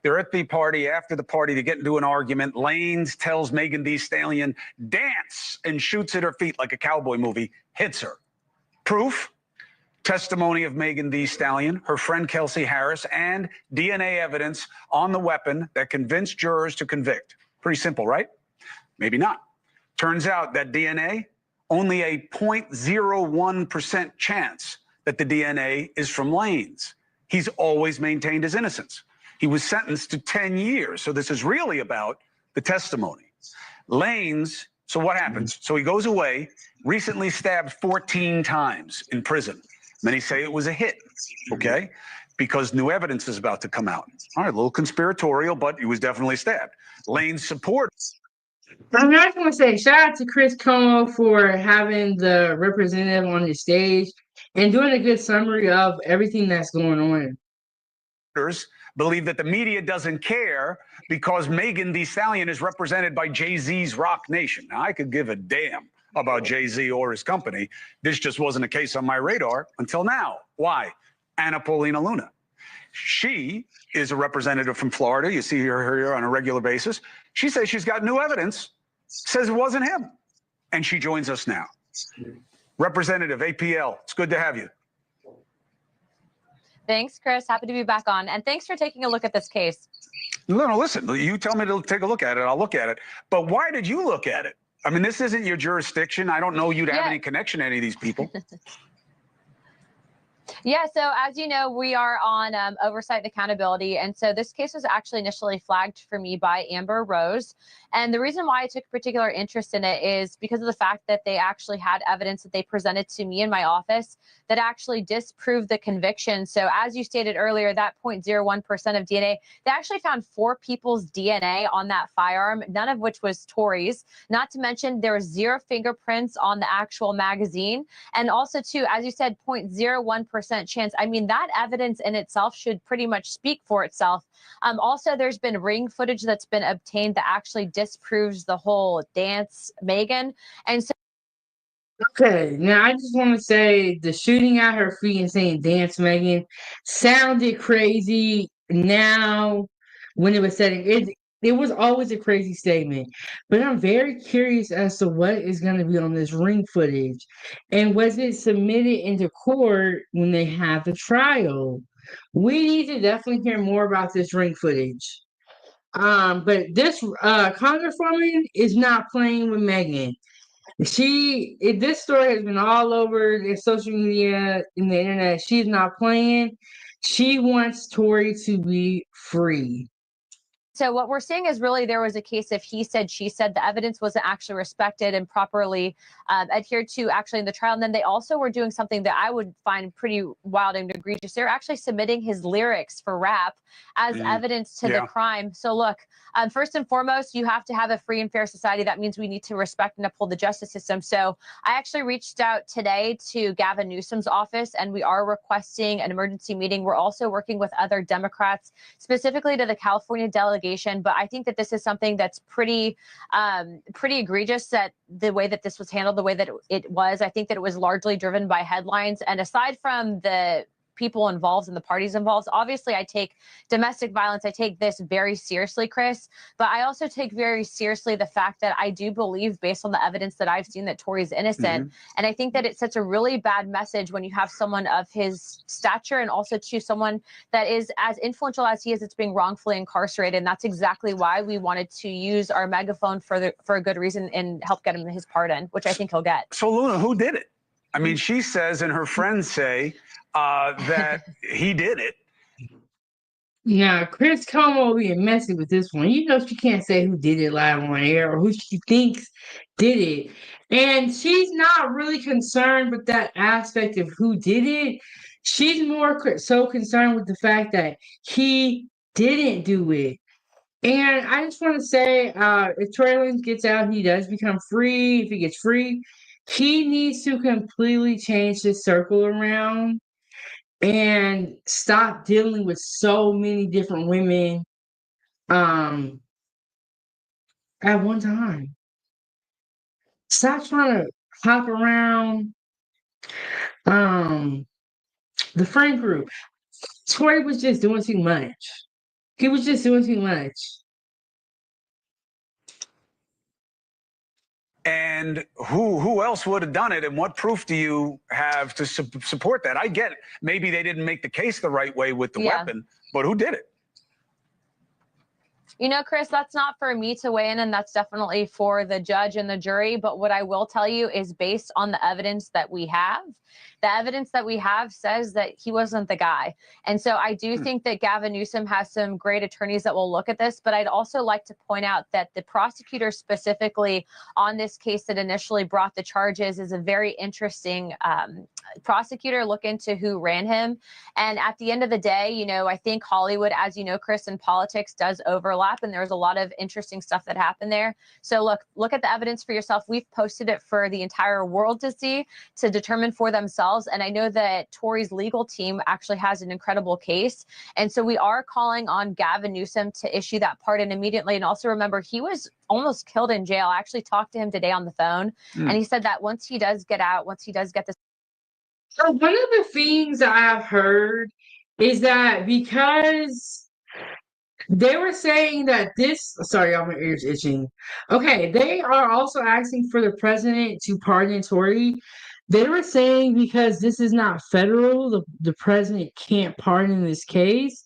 They're at the party. After the party, they get into an argument. Lanez tells Megan Thee Stallion, dance, and shoots at her feet like a cowboy movie, hits her. Proof? Testimony of Megan Thee Stallion, her friend Kelsey Harris, and DNA evidence on the weapon that convinced jurors to convict. Pretty simple, right? Maybe not. Turns out that DNA, only a 0.01% chance that the DNA is from Lanez. He's always maintained his innocence. He was sentenced to 10 years. So this is really about the testimony. Lanez, so what happens? So he goes away, recently stabbed 14 times in prison. Many say it was a hit, okay? Because new evidence is about to come out. All right, a little conspiratorial, but he was definitely stabbed. Lanez supports. I'm not going to say shout out to Chris Como for having the representative on the stage and doing a good summary of everything that's going on. Believe that the media doesn't care because Megan Thee Stallion is represented by Jay-Z's Rock Nation. Now, I could give a damn about Jay-Z or his company. This just wasn't a case on my radar until now. Why? Anna Paulina Luna. She is a representative from Florida. You see her here on a regular basis. She says she's got new evidence, says it wasn't him. And she joins us now. Representative APL, it's good to have you. Thanks, Chris. Happy to be back on. And thanks for taking a look at this case. No, listen, you tell me to take a look at it, I'll look at it. But why did you look at it? I mean, this isn't your jurisdiction. I don't know you'd have any connection to any of these people. Yeah, so as you know, we are on oversight and accountability. And so this case was actually initially flagged for me by Amber Rose. And the reason why I took particular interest in it is because of the fact that they actually had evidence that they presented to me in my office that actually disproved the conviction. So as you stated earlier, that 0.01% of DNA, they actually found 4 people's DNA on that firearm, none of which was Tory's. Not to mention there was 0 fingerprints on the actual magazine. And also too, as you said, 0.01% chance. I mean, that evidence in itself should pretty much speak for itself. Also, there's been ring footage that's been obtained that actually disproves the whole dance, Megan. And so Okay, now I just want to say the shooting at her feet and saying dance Megan sounded crazy. Now, when it was said, it was always a crazy statement. But I'm very curious as to what is going to be on this ring footage. And was it submitted into court when they have the trial? We need to definitely hear more about this ring footage. But this Congresswoman is not playing with Megan. This story has been all over the social media and the internet. She's not playing. She wants Tory to be free. So what we're seeing is really there was a case of he said, she said. The evidence wasn't actually respected and properly adhered to actually in the trial. And then they also were doing something that I would find pretty wild and egregious. They're actually submitting his lyrics for rap as evidence to the crime. So look, first and foremost, you have to have a free and fair society. That means we need to respect and uphold the justice system. So I actually reached out today to Gavin Newsom's office, and we are requesting an emergency meeting. We're also working with other Democrats, specifically to the California delegation. But I think that this is something that's pretty egregious, that the way that this was handled, the way that it was. I think that it was largely driven by headlines. And aside from the people involved and the parties involved, obviously I take domestic violence, I take this very seriously, Chris, but I also take very seriously the fact that I do believe, based on the evidence that I've seen, that Tory's innocent. And I think that it's such a really bad message when you have someone of his stature, and also to someone that is as influential as he is, it's being wrongfully incarcerated. And that's exactly why we wanted to use our megaphone for a good reason and help get him his pardon, which I think he'll get. So Luna, who did it? I mean, she says, and her friends say, that he did it. Now, Chris Como being messy with this one. You know, she can't say who did it live on air or who she thinks did it. And she's not really concerned with that aspect of who did it. She's more so concerned with the fact that he didn't do it. And I just want to say, if Tory Lanez gets out, he does become free. If he gets free, he needs to completely change his circle around and stop dealing with so many different women at one time. Stop trying to hop around the friend group. Tory was just doing too much. He was just doing too much. And who else would have done it? And what proof do you have to support that? I get it. Maybe they didn't make the case the right way with the weapon, but who did it? You know, Chris, that's not for me to weigh in, and that's definitely for the judge and the jury. But what I will tell you is, based on the evidence that we have, the evidence that we have says that he wasn't the guy. And so I do think that Gavin Newsom has some great attorneys that will look at this. But I'd also like to point out that the prosecutor specifically on this case that initially brought the charges is a very interesting prosecutor. Look into who ran him. And at the end of the day, you know, I think Hollywood, as you know, Chris, in politics does overlap. And there's a lot of interesting stuff that happened there. So look at the evidence for yourself. We've posted it for the entire world to see, to determine for themselves. And I know that Tory's legal team actually has an incredible case. And so we are calling on Gavin Newsom to issue that pardon immediately. And also remember, he was almost killed in jail. I actually talked to him today on the phone, and he said that once he does get out, once he does get this. So one of the things I've heard is that because they were saying that sorry, y'all, my ears itching. Okay, they are also asking for the president to pardon Tory. They were saying because this is not federal, the president can't pardon this case.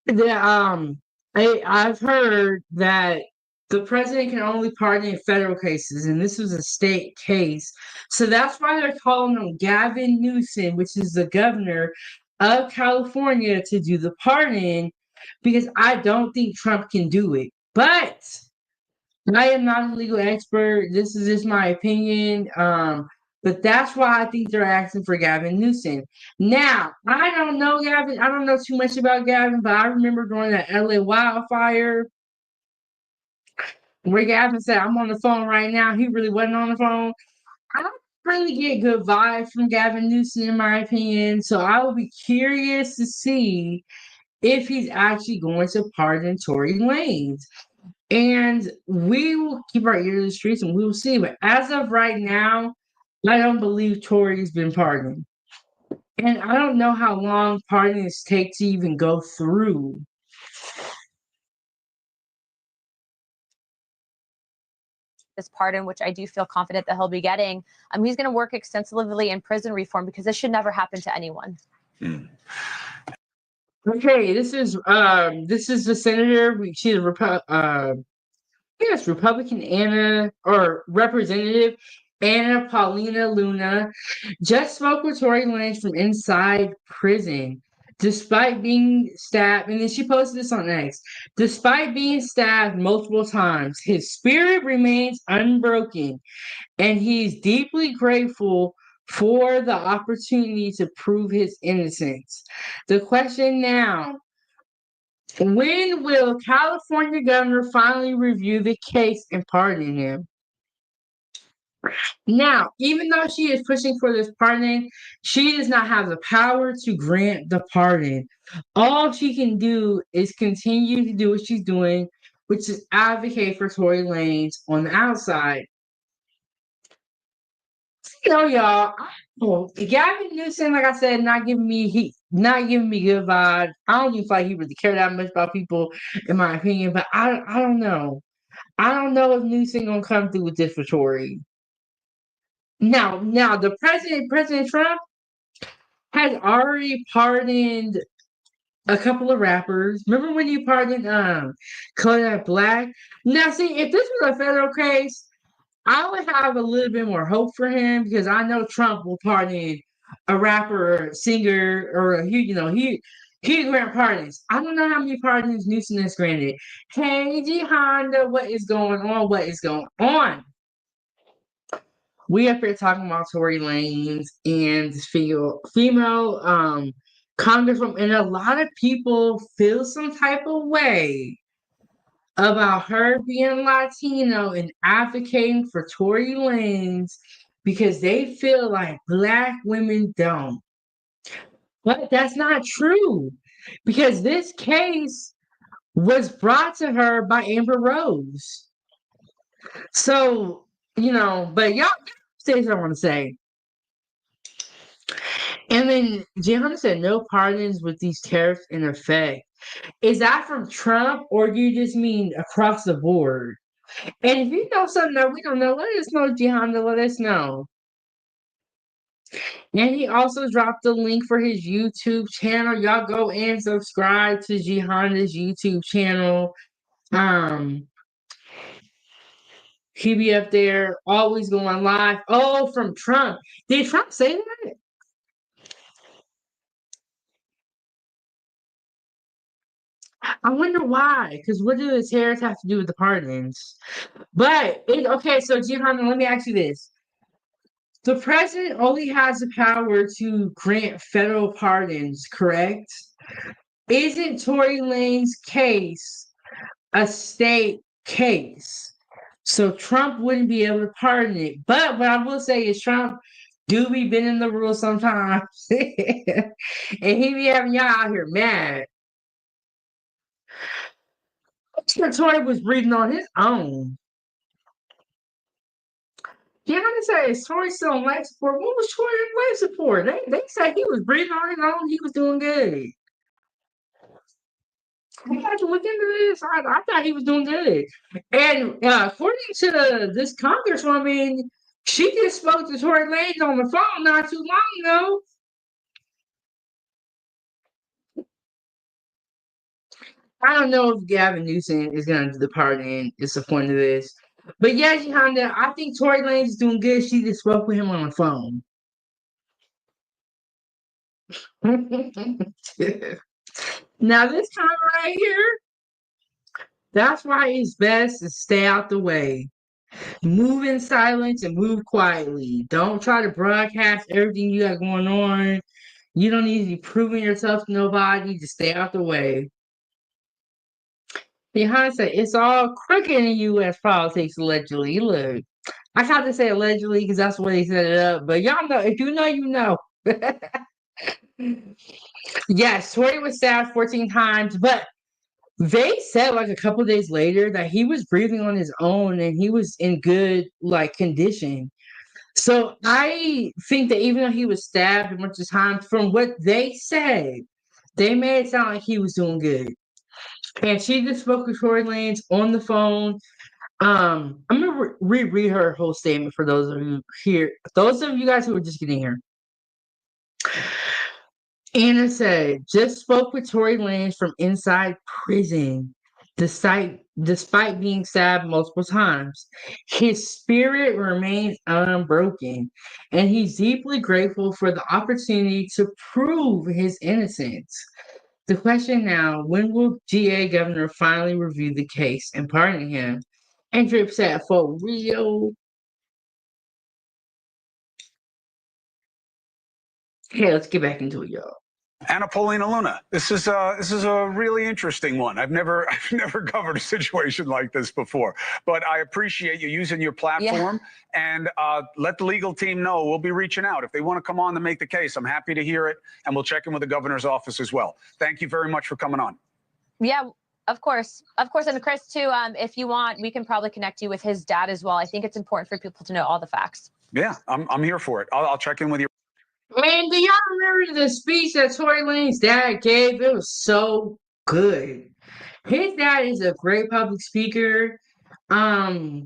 That I've heard that the president can only pardon in federal cases, and this was a state case. So that's why they're calling on Gavin Newsom, which is the governor of California, to do the pardon, because I don't think Trump can do it. But I am not a legal expert. This is just my opinion. But that's why I think they're asking for Gavin Newsom. Now, I don't know Gavin. I don't know too much about Gavin, but I remember during the LA wildfire where Gavin said, "I'm on the phone right now." He really wasn't on the phone. I don't really get good vibes from Gavin Newsom, in my opinion. So I will be curious to see if he's actually going to pardon Tory Lanez. And we will keep our ear to the streets and we will see. But as of right now, I don't believe Tory's been pardoned. And I don't know how long pardons take to even go through. This pardon, which I do feel confident that he'll be getting. He's going to work extensively in prison reform, because this should never happen to anyone. Okay, this is the senator. She's a Republican Representative Anna Paulina Luna just spoke with Tory Lanez from inside prison. despite being stabbed, and then she posted this on X, despite being stabbed multiple times, his spirit remains unbroken, and he's deeply grateful for the opportunity to prove his innocence. The question now, when will California governor finally review the case and pardon him? Now, even though she is pushing for this pardon, she does not have the power to grant the pardon. All she can do is continue to do what she's doing, which is advocate for Tory Lanez on the outside. You know, y'all, Gavin Newsom, like I said, not giving me good vibes. I don't even feel like he really cared that much about people, in my opinion. But I don't know. I don't know if Newsom gonna come through with this for Tory. Now, the President Trump has already pardoned a couple of rappers. Remember when you pardoned Kodak Black? Now, see, if this was a federal case, I would have a little bit more hope for him because I know Trump will pardon a rapper, or a singer, or he grant pardons. I don't know how many pardons Newsom has granted. Hey, G Honda, what is going on? What is going on? We up here talking about Tory Lanez and this female congresswoman, and a lot of people feel some type of way about her being Latino and advocating for Tory Lanez because they feel like Black women don't. But that's not true because this case was brought to her by Amber Rose. So, but y'all say what I want to say. And then Gianna said no pardons with these tariffs in effect. Is that from Trump or do you just mean across the board? And if you know something that we don't know, let us know, Gianna. Let us know. And he also dropped the link for his YouTube channel. Y'all go and subscribe to Gihanna's YouTube channel. He be up there always going live. Oh, from Trump. Did Trump say that? I wonder why. Because what do the tariffs have to do with the pardons? But okay, so Gihanna, let me ask you this. The president only has the power to grant federal pardons, correct? Isn't Tory Lanez's case a state case? So Trump wouldn't be able to pardon it. But what I will say is Trump do be bending the rules sometimes. And he be having y'all out here mad. I'm sure Tory was breathing on his own. Yeah, I'm gonna say, is Tory still on life support? What was Tory on life support? They said he was breathing on his own. He was doing good. I had to look into this. I thought he was doing good. And according to this congresswoman, she just spoke to Tory Lanez on the phone not too long ago. I don't know if Gavin Newsom is going to do the pardon. It's the point of this. But yeah, Honda, I think Tory Lanez is doing good. She just spoke with him on the phone. Now, this time right here, that's why it's best to stay out the way. Move in silence and move quietly. Don't try to broadcast everything you got going on. You don't need to be proving yourself to nobody. Just stay out the way. Behind said it's all crooked in U.S. politics, allegedly. Look, I tried to say allegedly because that's where they set it up. But y'all know, if you know, you know. Yes, Tory was stabbed 14 times, but they said like a couple days later that he was breathing on his own and he was in good condition. So I think that even though he was stabbed a bunch of times, from what they said, they made it sound like he was doing good. And she just spoke with Tory Lanez on the phone. I'm gonna reread her whole statement for those of you here, those of you guys who are just getting here. Anna said, just spoke with Tory Lanez from inside prison. The despite being stabbed multiple times. His spirit remains unbroken, and he's deeply grateful for the opportunity to prove his innocence. The question now, when will GA Governor finally review the case and pardon him? And Drip said, for real? Okay, let's get back into it, y'all. Anna Paulina Luna. This is a really interesting one. I've never covered a situation like this before, but I appreciate you using your platform and let the legal team know. We'll be reaching out if they want to come on to make the case. I'm happy to hear it, and we'll check in with the governor's office as well. Thank you very much for coming on. Yeah, of course, and Chris too. If you want, we can probably connect you with his dad as well. I think it's important for people to know all the facts. Yeah, I'm here for it. I'll check in with you. Man, do y'all remember the speech that Tory Lanez's dad gave? It was so good. His dad is a great public speaker. But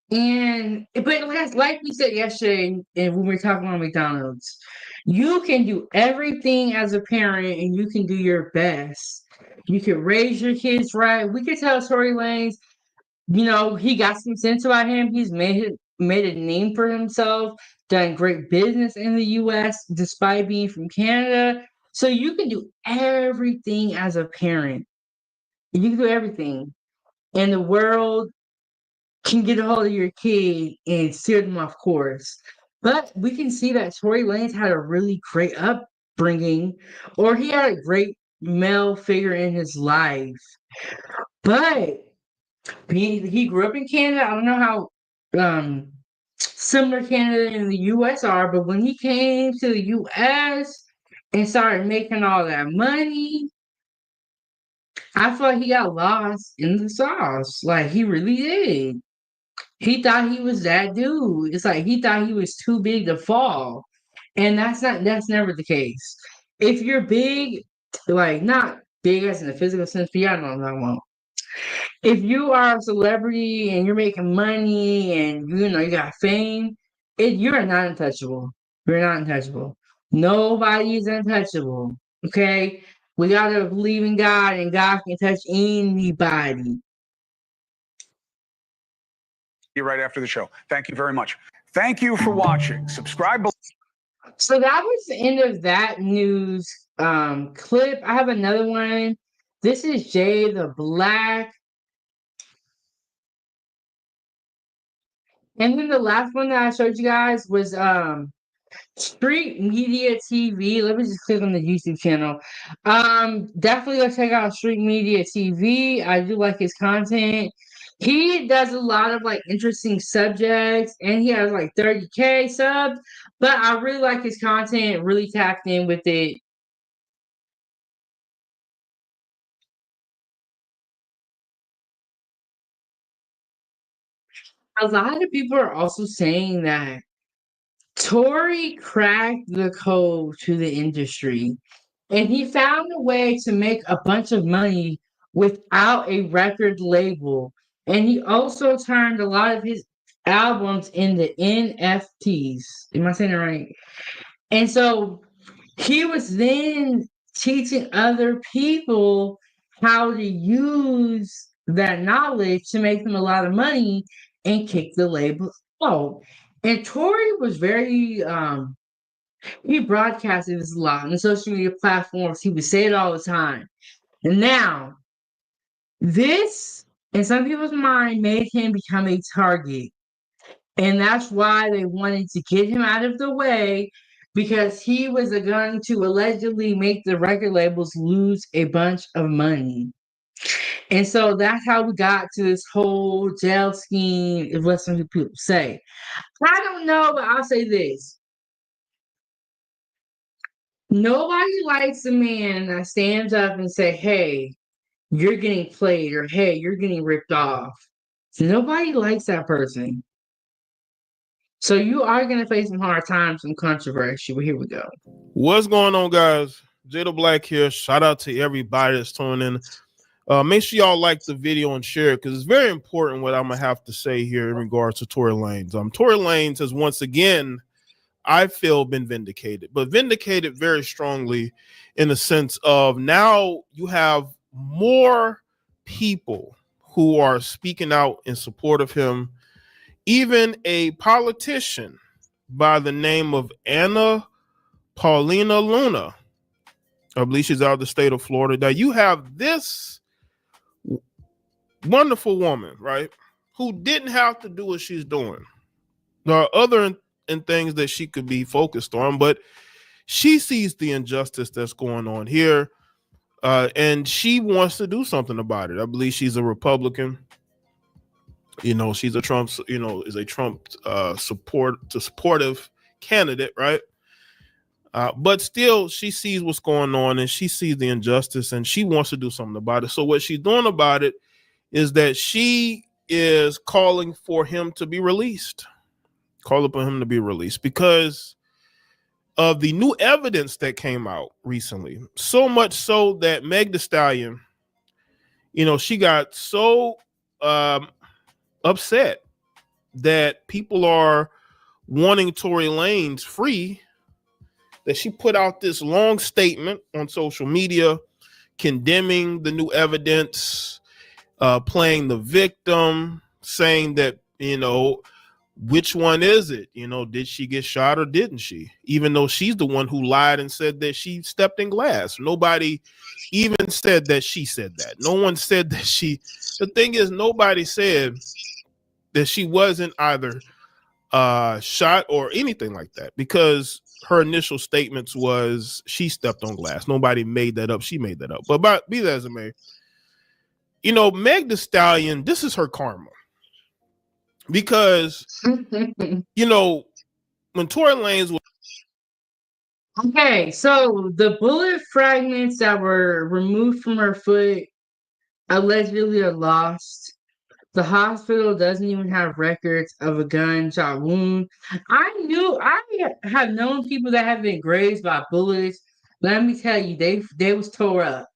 like we said yesterday, and when we were talking about McDonald's, you can do everything as a parent, and you can do your best. You can raise your kids right. We could tell Tory Lanez, he got some sense about him. He's made a name for himself, done great business in the U.S. despite being from Canada. So you can do everything as a parent. You can do everything, and the world can get a hold of your kid and steer them off course. But we can see that Tory Lanez had a really great upbringing, or he had a great male figure in his life. But he grew up in Canada. I don't know how similar Canada and the US are, but when he came to the US and started making all that money, I feel like he got lost in the sauce. Like he really did. He thought he was that dude. It's like he thought he was too big to fall. And that's never the case. If you're big, like not big as in the physical sense, but y'all know what I'm talking about. If you are a celebrity and you're making money and you got fame, you're not untouchable. You're not untouchable. Nobody is untouchable. Okay? We gotta believe in God, and God can touch anybody. Right after the show. Thank you very much. Thank you for watching. Subscribe. So that was the end of that news clip. I have another one. This is Jay the Black. And then the last one that I showed you guys was Street Media TV. Let me just click on the YouTube channel. Definitely go check out Street Media TV. I do like his content. He does a lot of like interesting subjects, and he has like 30K subs. But I really like his content. Really tapped in with it. A lot of people are also saying that Tory cracked the code to the industry, and he found a way to make a bunch of money without a record label. And he also turned a lot of his albums into NFTs. Am I saying it right? And so he was then teaching other people how to use that knowledge to make them a lot of money and kick the label out. And Tory was very he broadcasted this a lot on the social media platforms. He would say it all the time. And now, this, in some people's mind, made him become a target. And that's why they wanted to get him out of the way, because he was going to allegedly make the record labels lose a bunch of money. And so that's how we got to this whole jail scheme, is what some people say. I don't know, but I'll say this. Nobody likes a man that stands up and say, hey, you're getting played, or hey, you're getting ripped off. So nobody likes that person. So you are going to face some hard times, some controversy, but here we go. What's going on, guys? Jada Black here. Shout out to everybody that's tuning in. Make sure y'all like the video and share it, because it's very important what I'm going to have to say here in regards to Tory Lanez. Tory Lanez has once again, I feel, been vindicated, but vindicated very strongly in the sense of now you have more people who are speaking out in support of him. Even a politician by the name of Anna Paulina Luna, I believe she's out of the state of Florida. Now you have this wonderful woman, right, who didn't have to do what she's doing. There are other things that she could be focused on, but she sees the injustice that's going on here, and she wants to do something about it. I believe she's a Republican. You know, she's a Trump, is a Trump supportive candidate, right? But still, she sees what's going on and she sees the injustice and she wants to do something about it. So what she's doing about it is that she is calling for him to be released. Call upon him to be released because of the new evidence that came out recently. So much so that Meg Thee Stallion, she got so upset that people are wanting Tory Lanez free that she put out this long statement on social media condemning the new evidence, playing the victim, saying that, which one is it? Did she get shot or didn't she? Even though she's the one who lied and said that she stepped in glass. Nobody even said that she said that. No one said that the thing is, nobody said that she wasn't either shot or anything like that, because her initial statements was she stepped on glass. Nobody made that up. She made that up. But be that as it may, Meg Thee Stallion, this is her karma. Because, when Tory Lanez was... Okay, so the bullet fragments that were removed from her foot allegedly are lost. The hospital doesn't even have records of a gunshot wound. I have known people that have been grazed by bullets. Let me tell you, they was tore up.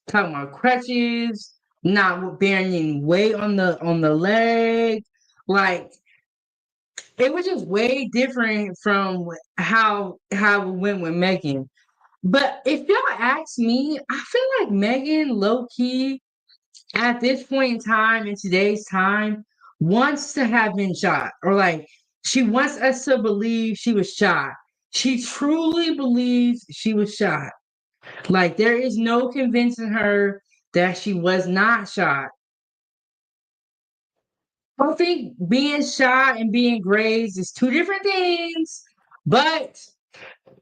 Talking about crutches, not bearing any weight on the leg. Like, it was just way different from how it went with Megan. But if y'all ask me, I feel like Megan low key at this point in time, in today's time, wants to have been shot, or like she wants us to believe she was shot. She truly believes she was shot. Like, there is no convincing her that she was not shot. I think being shot and being grazed is two different things, but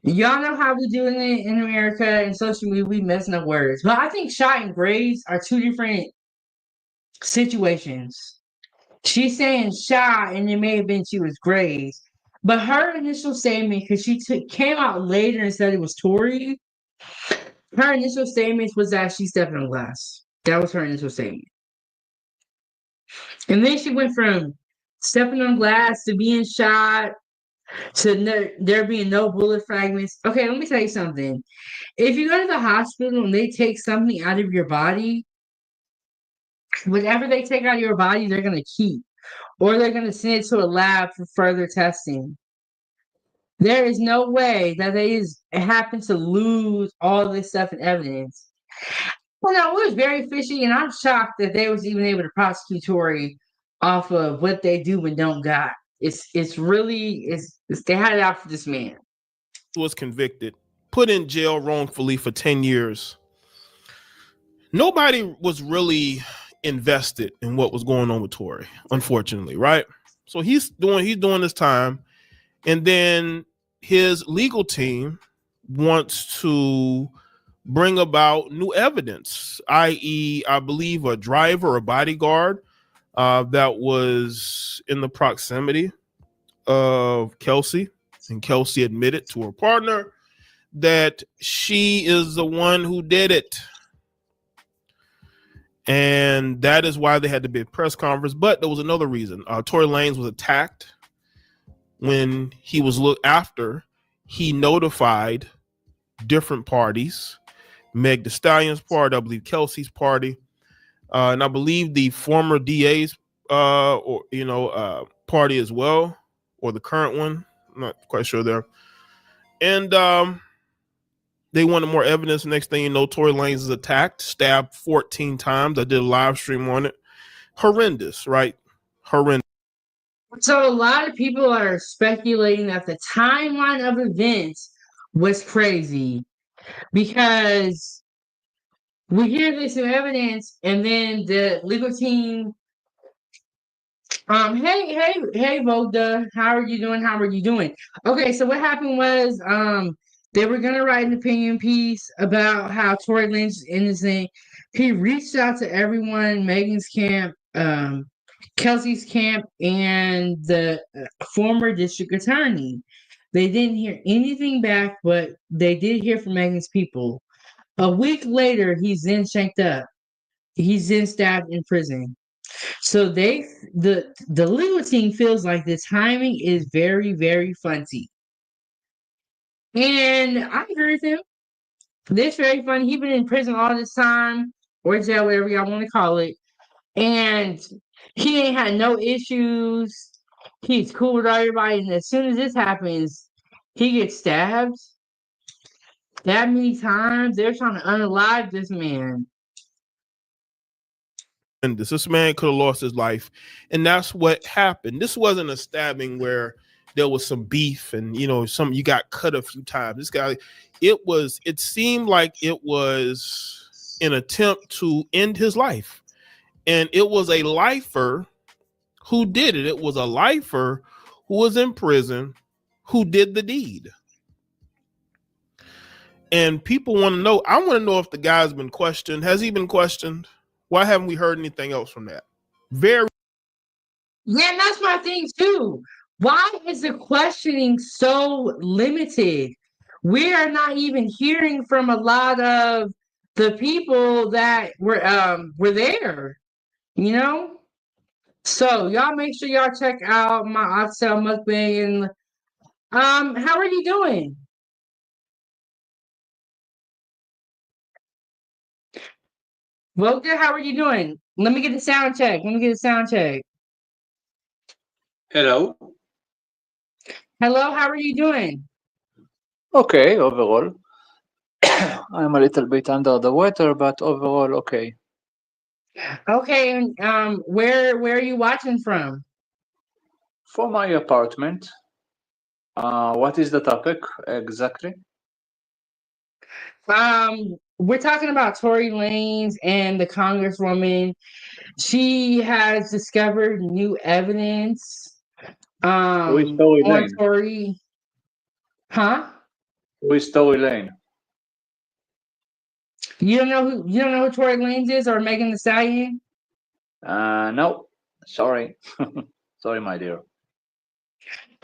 y'all know how we do it in America and social media. We messing up words, but I think shot and grazed are two different situations. She's saying shot, and it may have been she was grazed, but her initial statement, because came out later and said it was Tory. Her initial statement was that she stepped on glass. That was her initial statement. And then she went from stepping on glass to being shot to there being no bullet fragments. Okay, let me tell you something. If you go to the hospital and they take something out of your body, whatever they take out of your body, they're going to keep. Or they're going to send it to a lab for further testing. There is no way that they just happen to lose all this stuff in evidence. Well, no, it was very fishy, and I'm shocked that they was even able to prosecute Tory off of what they do and don't got. It's really they had it out for this man. Was convicted, put in jail wrongfully for 10 years. Nobody was really invested in what was going on with Tory, unfortunately, right? So he's doing his time, and then his legal team wants to bring about new evidence, i.e., I believe a driver or bodyguard that was in the proximity of Kelsey, and Kelsey admitted to her partner that she is the one who did it. And that is why they had the big press conference. But there was another reason. Tory Lanez was attacked when he was looked after. He notified different parties, Meg Thee Stallion's party, I believe Kelsey's party, and I believe the former DA's party as well, or the current one. I'm not quite sure there. And They wanted more evidence. Next thing you know, Tory Lanez is attacked, stabbed 14 times. I did a live stream on it. Horrendous, right? Horrendous. So a lot of people are speculating that the timeline of events was crazy because we hear this new evidence and then the legal team hey Voda, how are you doing? How are you doing? Okay, so what happened was they were gonna write an opinion piece about how Tory Lanez is innocent. He reached out to everyone, Megan's camp, Kelsey's camp, and the former district attorney. They didn't hear anything back, but they did hear from Megan's people. A week later, he's then shanked up. He's then stabbed in prison. So the legal team feels like the timing is very, very funny. And I agree with him. This very funny. He's been in prison all this time, or jail, whatever y'all want to call it. And he ain't had no issues. He's cool with everybody. And as soon as this happens, he gets stabbed. That many times. They're trying to unalive this man. This man could have lost his life, and that's what happened. This wasn't a stabbing where there was some beef and you got cut a few times. This guy, it seemed like it was an attempt to end his life, and it was a lifer who did it. It was a lifer who was in prison who did the deed. And people want to know, I want to know if the guy's been questioned. Has he been questioned? Why haven't we heard anything else from that? Yeah, and that's my thing too. Why is the questioning so limited? We are not even hearing from a lot of the people that were there, So y'all make sure y'all check out my oxtail mukbang. And how are you doing? Voga, how are you doing? Let me get the sound check. Hello. Hello, how are you doing? Okay, overall. I'm a little bit under the weather, but overall, okay. Okay, and where are you watching from? For my apartment. What is the topic exactly? We're talking about Tory Lanez and the Congresswoman. She has discovered new evidence Who is Tory on Lane? Tory. Huh? Who is Tory Lane? You don't know who Tory Lanez is, or Megan Thee Stallion? No, sorry. Sorry, my dear.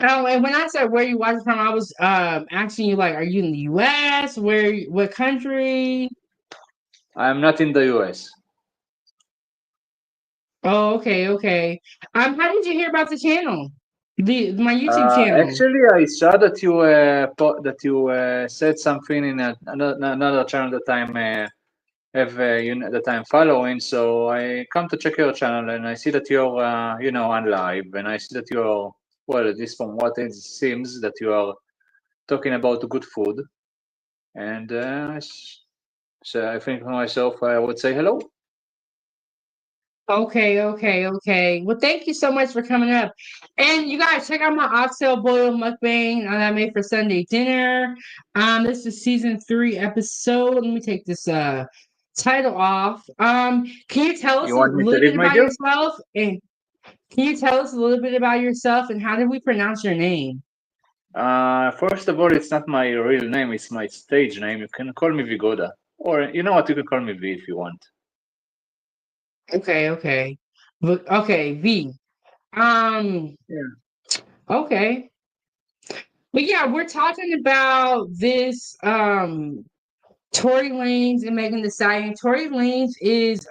Oh, and when I said where you watching from, I was asking you, like, are you in the US? What country? I'm not in the US. Oh, okay. How did you hear about the channel? My YouTube channel. Actually, I saw that you said something in another channel that I'm that I'm following. So I come to check your channel, and I see that you're on live, and I see that you're, well, at least from what it seems, that you are talking about good food, and so I think for myself I would say hello. Okay. Well, thank you so much for coming up. And you guys check out my oxtail boil mukbang that I made for Sunday dinner. This is season 3 episode. Let me take this title off. Can you tell us You a want me to little leave, bit my about dear? yourself? And can you tell us a little bit about yourself and how do we pronounce your name? First of all, it's not my real name, it's my stage name. You can call me Vigoda, or you know what, you can call me V if you want. Okay. Okay, V. Yeah. Okay. But yeah, we're talking about this Tory Lanez and Megan Thee Stallion. Tory Lanez is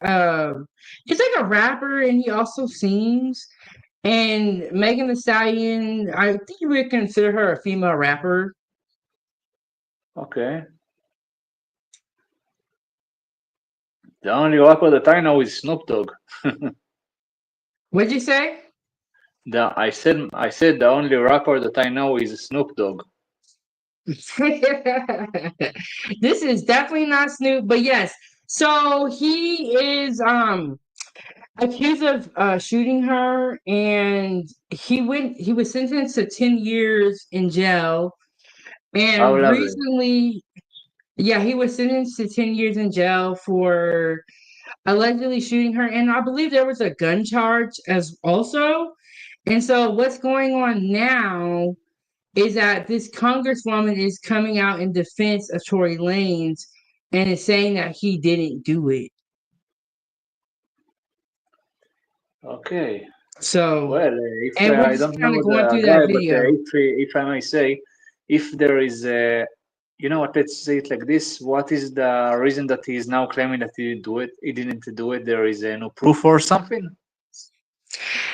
he's like a rapper and he also sings. And Megan Thee Stallion, I think you would consider her a female rapper. Okay. The only rapper that I know is Snoop Dogg. What'd you say? I said the only rapper that I know is Snoop Dogg. This is definitely not Snoop, but yes. So he is accused of shooting her, and he was sentenced to 10 years in jail. How And lovely. recently, yeah, he was sentenced to 10 years in jail for allegedly shooting her. And I believe there was a gun charge as also. And so what's going on now is that this congresswoman is coming out in defense of Tory Lanez and is saying that he didn't do it. Okay. So, Well, if and we're I just don't kind know of going the through that guy, but video. if I may say, if there is a, you know what, let's say it like this: what is the reason that he is now claiming that he didn't do it? He didn't do it. There is no proof or something.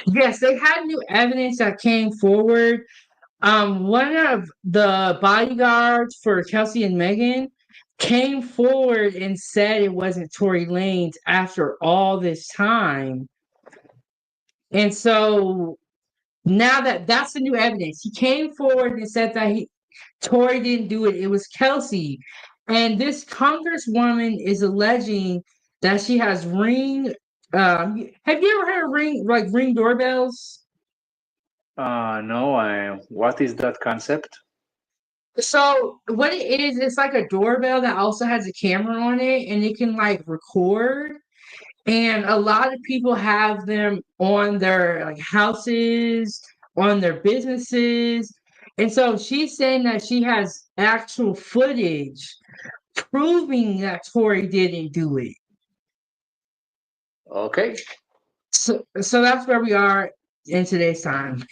Yes, they had new evidence that came forward. One of the bodyguards for Kelsey and Megan came forward and said it wasn't Tory Lanez after all this time. And so now that's the new evidence. He came forward and said that Tory didn't do it. It was Kelsey. And this congresswoman is alleging that she has ring. Have you ever heard of ring doorbells? No. What is that concept? So what it is, it's like a doorbell that also has a camera on it, and it can like record. And a lot of people have them on their like houses, on their businesses. And so she's saying that she has actual footage proving that Tory didn't do it. Okay. So that's where we are in today's time.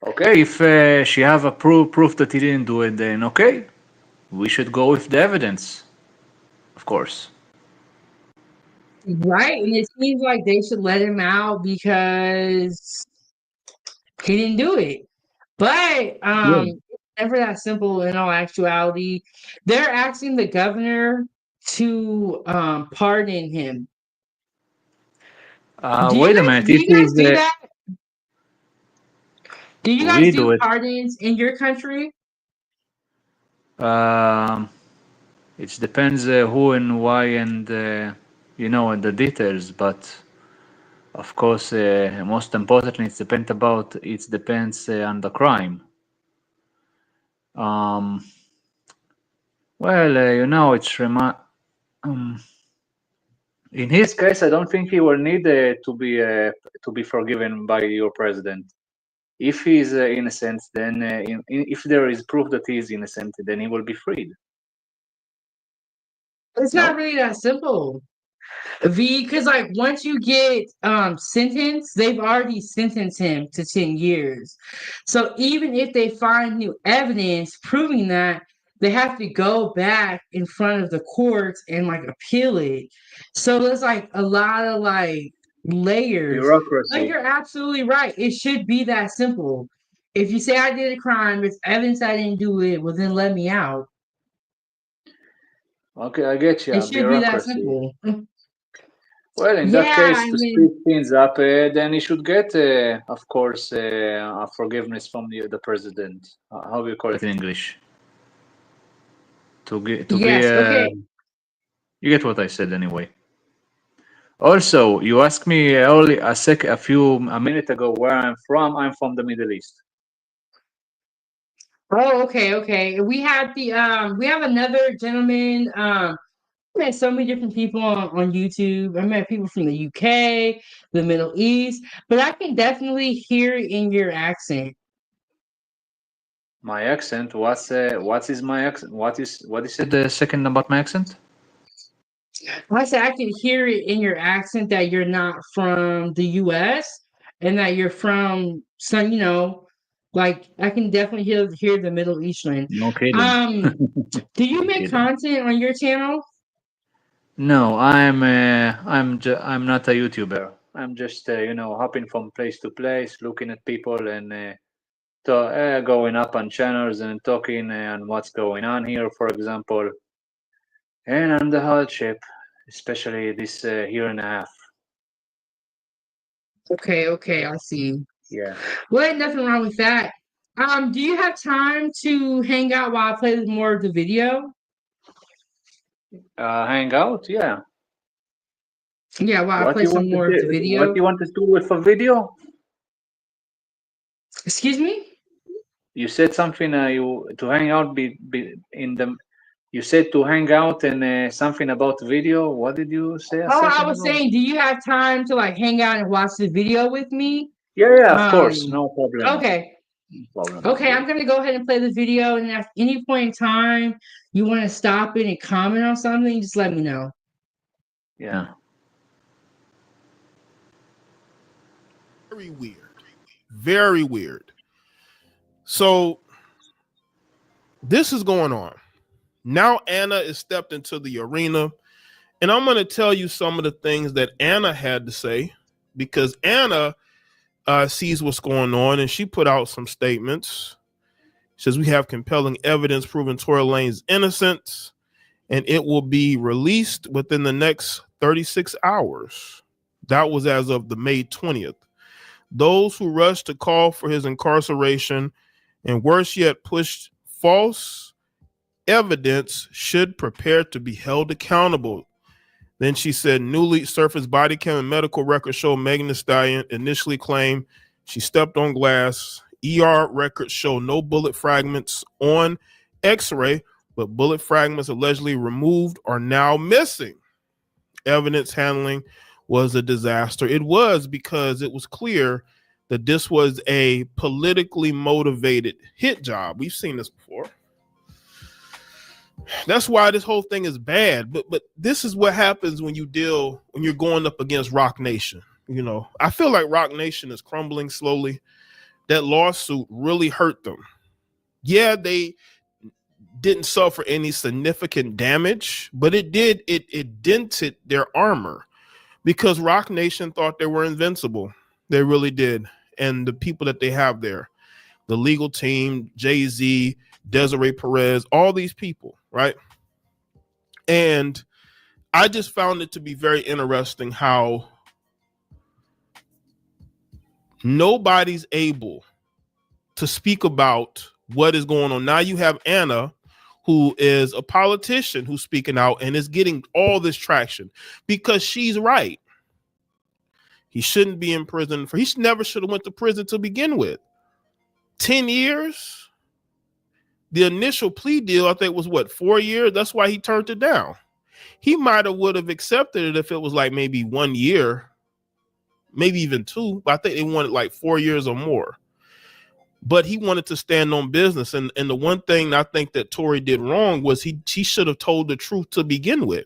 Okay. If she have a proof that he didn't do it, then okay, we should go with the evidence, of course. Right. And it seems like they should let him out because he didn't do it. But Yeah. it's never that simple in all actuality. They're asking the governor to pardon him. Wait a minute. Do If you guys he's do that? Do you guys we do do it. pardons in your country? It depends who and why and and the details. But of course, most importantly, it depends on the crime. Well, it's in his case, I don't think he will need to be forgiven by your president. If he is innocent, then if there is proof that he is innocent, then he will be freed. It's not really that simple. Because like once you get sentenced, they've already sentenced him to 10 years. So even if they find new evidence proving that, they have to go back in front of the courts and like appeal it. So there's like a lot of like layers. Like Bureaucracy. you're absolutely right. It should be that simple. If you say I did a crime, there's evidence I didn't do it, well then let me out. Okay, I get you. It should be that Bureaucracy. simple. Well, in that Yeah, case, I to mean, speed things up, then he should get, of course, a forgiveness from the president. How do you call it in English? To be. yes, okay. You get what I said anyway. Also, you asked me only a minute ago where I'm from. I'm from the Middle East. Oh, okay. We have we have another gentleman. I met so many different people on YouTube. I met people from the UK, the Middle East, but I can definitely hear it in your accent. My accent. What is my accent? What is it? The second about my accent? I said I can hear it in your accent that you're not from the US and that you're from some, like I can definitely hear the Middle Eastern. No kidding. Do you No make kidding. content on your channel? No, I'm not a YouTuber. I'm just hopping from place to place, looking at people and going up on channels and talking on what's going on here, for example, and on the hardship, especially this year and a half. Okay, I see. Yeah. Well, ain't nothing wrong with that. Do you have time to hang out while I play more of the video? Hang out? Yeah. Yeah, while I What play you some want to more of the do? What video. you want to do with a video? Excuse me? You said something. You to hang out in the. You said to hang out and something about video. What did you say a Oh, I second was ago? saying, do you have time to like hang out and watch the video with me? Yeah, yeah, of course, no problem. Okay. No problem. Okay, I'm gonna go ahead and play the video, and at any point in time you want to stop it and comment on something, just let me know. Yeah. Very weird. Very weird. So this is going on. Now Anna is stepped into the arena, and I'm going to tell you some of the things that Anna had to say, because Anna sees what's going on, and she put out some statements. She says, we have compelling evidence proving Tory Lanez's innocence, and it will be released within the next 36 hours. That was as of the May 20th. Those who rushed to call for his incarceration and worse yet pushed false evidence should prepare to be held accountable. Then she said newly surfaced body cam and medical records show Megan Thee Stallion initially claimed she stepped on glass. ER records show no bullet fragments on x-ray, but bullet fragments allegedly removed are now missing. Evidence handling was a disaster. It was, because it was clear that this was a politically motivated hit job. We've seen this before. That's why this whole thing is bad. But this is what happens when you're going up against Rock Nation. You know, I feel like Rock Nation is crumbling slowly. That lawsuit really hurt them. Yeah, they didn't suffer any significant damage, but it dented their armor, because Rock Nation thought they were invincible. They really did. And the people that they have there, the legal team, Jay-Z, Desiree Perez, all these people, right? And I just found it to be very interesting how nobody's able to speak about what is going on. Now you have Anna, who is a politician, who's speaking out and is getting all this traction because she's right. He shouldn't be in prison he never should have went to prison to begin with. 10 years. The initial plea deal, I think, was 4 years. That's why he turned it down. He would have accepted it if it was like maybe 1 year, maybe even 2. But I think they wanted like 4 years or more. But he wanted to stand on business. And the one thing I think that Tory did wrong was he should have told the truth to begin with.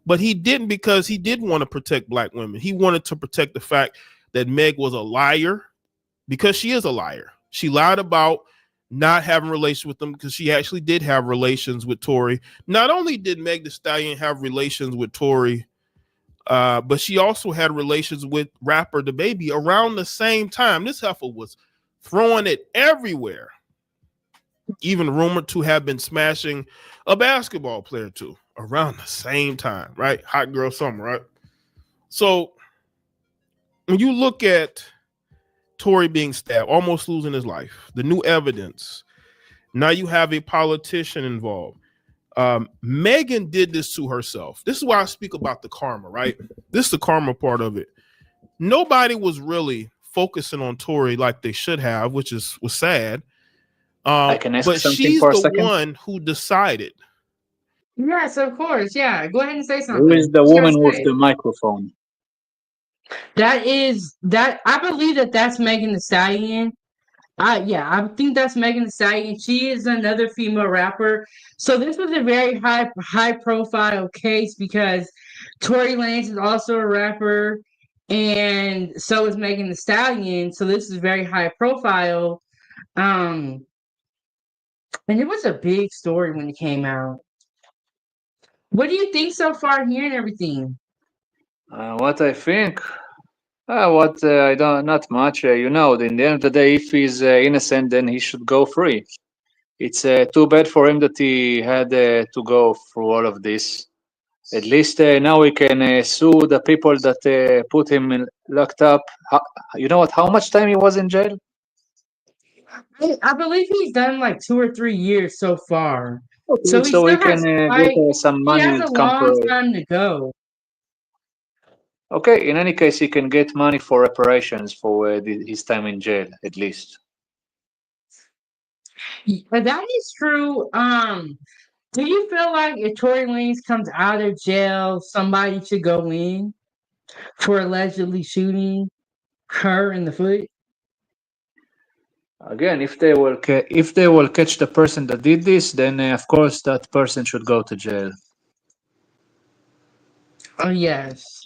But he didn't, because he did want to protect black women. He wanted to protect the fact that Meg was a liar, because she is a liar. She lied about not having relations with them, because she actually did have relations with Tory. Not only did Meg Thee Stallion have relations with Tory, but she also had relations with rapper DaBaby around the same time. This heifer was throwing it everywhere, even rumored to have been smashing a basketball player too around the same time, right? Hot girl summer, right? So when you look at Tory being stabbed, almost losing his life, the new evidence, now you have a politician involved. Megan did this to herself. This is why I speak about the karma, right? This is the karma part of it. Nobody was really focusing on Tory like they should have, which was sad. I can ask but something she's for a the second. one who decided. Yes, of course. Yeah, go ahead and say something. Who is the What you woman gotta with say? the microphone? I believe that's Megan Thee Stallion. I think that's Megan Thee Stallion. She is another female rapper. So this was a very high profile case, because Tory Lanez is also a rapper, and so is Megan Thee Stallion. So this is very high profile. And it was a big story when it came out. What do you think so far, hearing everything? What I think? I don't, not much. In the end of the day, if he's innocent, then he should go free. It's too bad for him that he had to go through all of this. At least now we can sue the people that put him locked up. You know what? How much time he was in jail? I believe he's done like 2 or 3 years so far. Okay, So he so he still can has get quite, some he money has and a come for. long time to go. Okay, in any case, he can get money for reparations for his time in jail, at least. But that is true. Do you feel like if Tory Lanez comes out of jail, somebody should go in for allegedly shooting her in the foot? Again, if they will catch the person that did this, then of course that person should go to jail. Oh yes.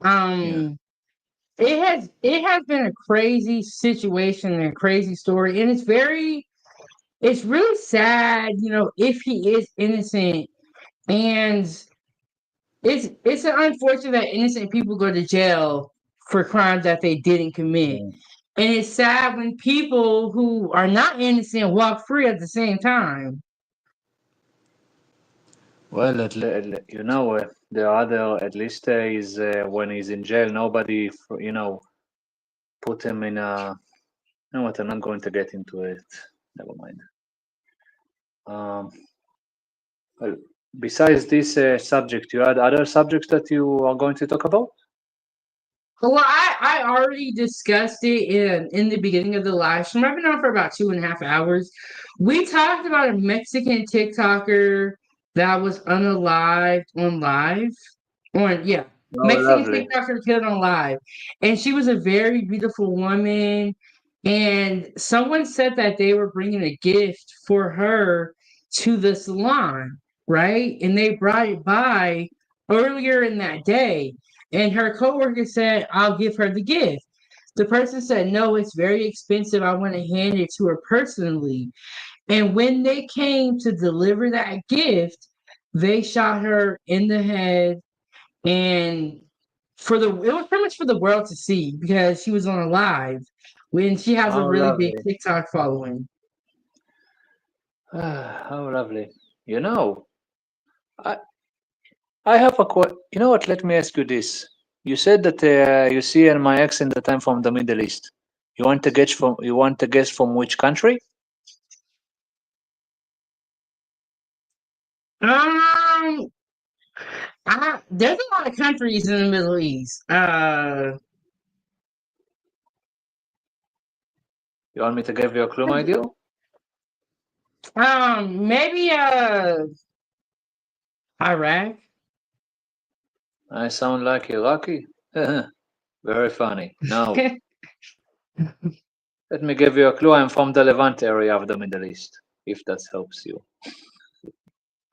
Yeah. It has been a crazy situation and a crazy story, and it's really sad, if he is innocent, and it's unfortunate that innocent people go to jail for crimes that they didn't commit. And it's sad when people who are not innocent walk free at the same time. Well, the other at least is when he's in jail, nobody put him in a. You know what? I'm not going to get into it. Never mind. Well, besides this subject, you had other subjects that you are going to talk about? Well, I already discussed it in the beginning of the live stream. I've been on for about 2.5 hours. We talked about a Mexican TikToker that was unalived on live. Yeah. Oh, Mexican lovely. TikToker killed on live. And she was a very beautiful woman. And someone said that they were bringing a gift for her to the salon, right? And they brought it by earlier in that day. And her coworker said, I'll give her the gift. The person said, no, it's very expensive. I want to hand it to her personally. And when they came to deliver that gift, they shot her in the head. And it was pretty much for the world to see because she was on a live when she has a Oh, really big lovely. TikTok following. Oh, lovely. I I have a question. You know what? Let me ask you this. You said that you see my accent that I'm from the Middle East. You want to guess from which country? Um, there's a lot of countries in the Middle East. You want me to give you a clue, my dear? Maybe Iraq. I sound like Iraqi. Very funny. No. Let me give you a clue. I'm from the Levant area of the Middle East, if that helps you.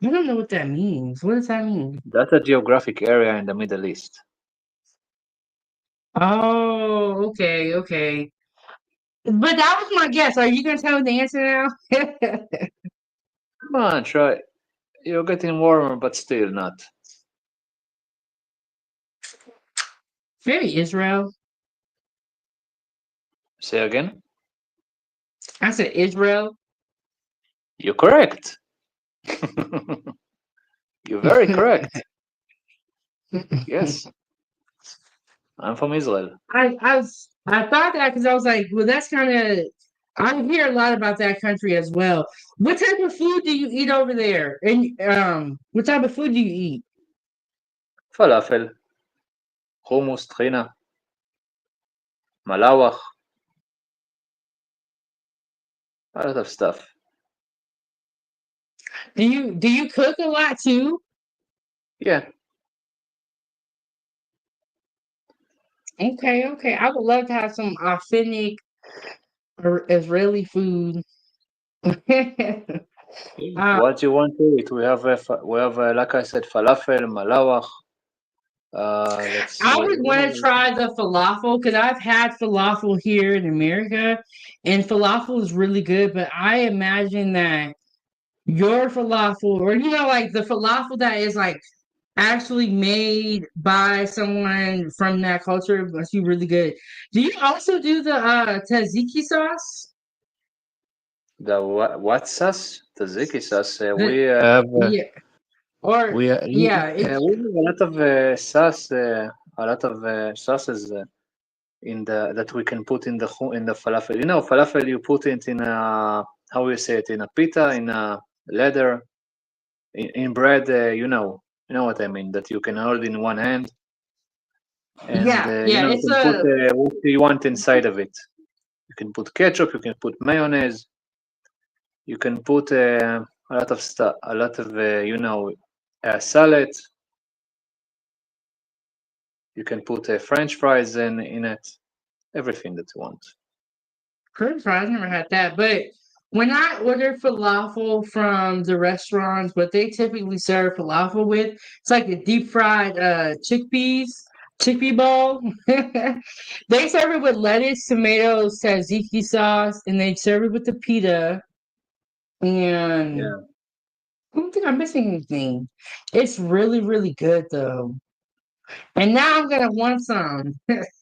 I don't know what that means. What does that mean? That's a geographic area in the Middle East. Oh, okay. But that was my guess. Are you gonna tell me the answer now? Come on, try. You're getting warmer, but still not. Maybe Israel. Say again? I said Israel. You're correct. You're very correct. Yes. I'm from Israel. I thought that because I was like, well, that's kind of. I hear a lot about that country as well. What type of food do you eat over there? And what type of food do you eat? Falafel, hummus, trina, malawach, a lot of stuff. Do you cook a lot too? Yeah. Okay. I would love to have some authentic Israeli food. What you want to eat? We have like I said, falafel, malawach. Let's I see. would want to try the falafel because I've had falafel here in America, and falafel is really good. But I imagine that your falafel, or like the falafel that is like actually made by someone from that culture, must be really good. Do you also do the tzatziki sauce? The what sauce? Tzatziki sauce. The, We have yeah, or we have yeah, a lot of sauce. A lot of sauces. that we can put in the falafel. You know, falafel you put it in a, how you say it, in a pita, in a leather, in bread. You know what I mean. That you can hold in one hand, and Yeah, you yeah, know, you it's can put a what you want inside of it. You can put ketchup. You can put mayonnaise. You can put a lot of stuff, a lot of salad. You can put French fries in it. Everything that you want. French fries. I never had that, but when I order falafel from the restaurants, what they typically serve falafel with, it's like the deep fried chickpea bowl. They serve it with lettuce, tomatoes, tzatziki sauce, and they serve it with the pita. And Yeah. I don't think I'm missing anything. It's really, really good though. And now I'm gonna want some.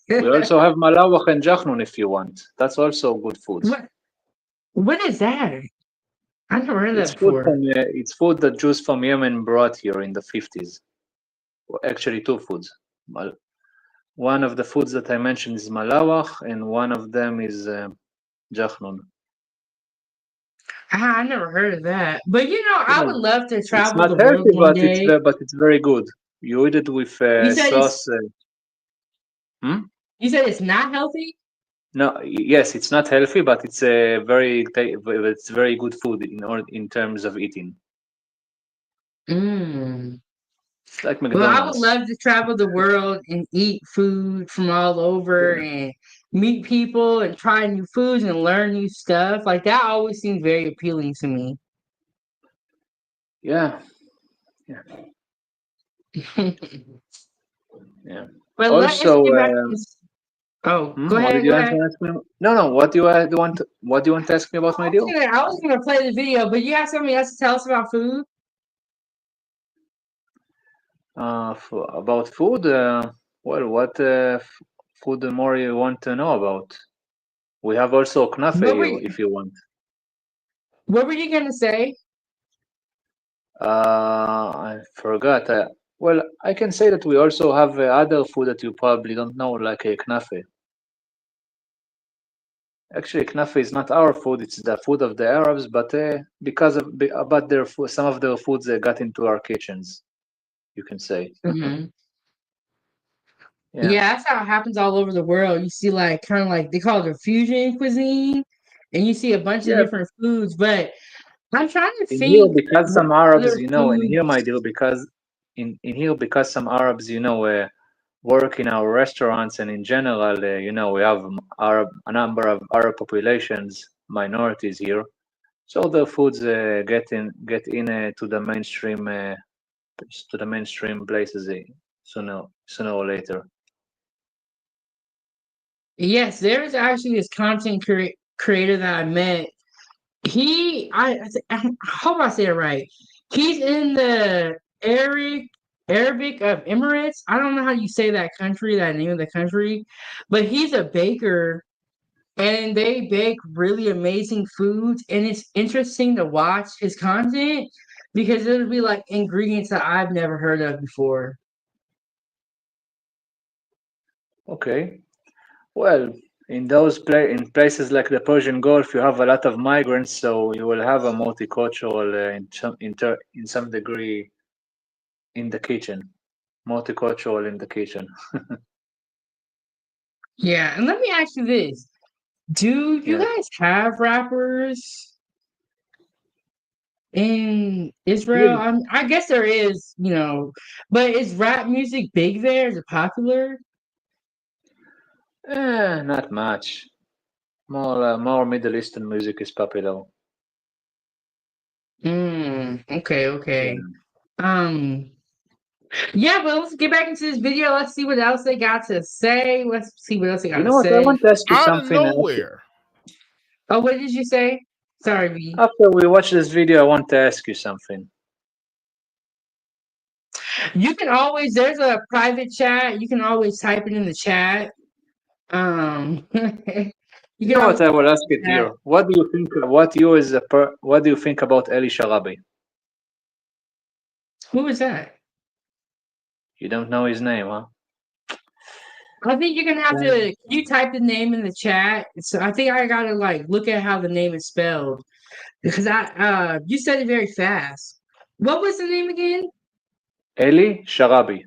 We also have malawach and jachnun if you want. That's also good food. What is that? I never heard of It's that food before. from it's food that Jews from Yemen brought here in the 50s. Well, actually, two foods. One of the foods that I mentioned is malawach, and one of them is jachnun. I never heard of that. But I would love to It's travel not the world healthy, one day. but it's very good. You eat it with You said sauce. you said it's not healthy? No, yes, it's not healthy, but it's it's very good food in terms of eating. Mm. It's like Well, I would McDonald's. love to travel the world and eat food from all over and meet people and try new foods and learn new stuff. Like that always seems very appealing to me. Yeah. Yeah. Yeah. But let's Also, get back to this. Oh, go what did ahead, you go want to ahead. ask me? No. What do you want? What do you want to ask me about my deal? I was gonna play the video, but you have something else to tell us about food? About food. Well, what food more you want to know about? We have also knafe What were here, you, if you want. what were you gonna say? I forgot. Well, I can say that we also have other food that you probably don't know, like knafe. Actually, knafe is not our food; it's the food of the Arabs. But about their food, some of their foods got into our kitchens. You can say. Mhm. Yeah. Yeah, that's how it happens all over the world. You see, like, kind of like they call it a fusion cuisine, and you see a bunch of Yeah. different foods. But I'm trying to In here, think because what some Arabs, other in here, my foods. deal, because in here, because some Arabs, work in our restaurants, and in general, we have a number of Arab populations, minorities here, so the foods get in to the mainstream places sooner or later. Yes, there's actually this creator that I met. I hope I say it right. He's in the Arabic of Emirates. I don't know how you say that name of the country, but he's a baker and they bake really amazing foods. And it's interesting to watch his content because it'll be like ingredients that I've never heard of before. Okay. Well, in places like the Persian Gulf, you have a lot of migrants, so you will have a multicultural in some degree in the kitchen. Multicultural in the kitchen. Yeah, and let me ask you this. Do you Yeah. guys have rappers in Israel? Here, I guess there is, but is rap music big there? Is it popular? not much. More Middle Eastern music is popular. Okay, okay. Yeah. Yeah, but let's get back into this video. Let's see what else they got to say. Let's see what else they got You to know what? I say. want to ask you Out of something. nowhere. Oh, what did you say? Sorry, V. After we watch this video, I want to ask you something. You can always, there's a private chat. You can always type it in the chat. You You can know always what? I will ask it chat. here. What do you think? What do you think about Eli Sharabi? Who is that? You don't know his name, huh? I think you're gonna have to. Can you type the name in the chat? So I think I gotta like look at how the name is spelled because you said it very fast. What was the name again? Eli Sharabi.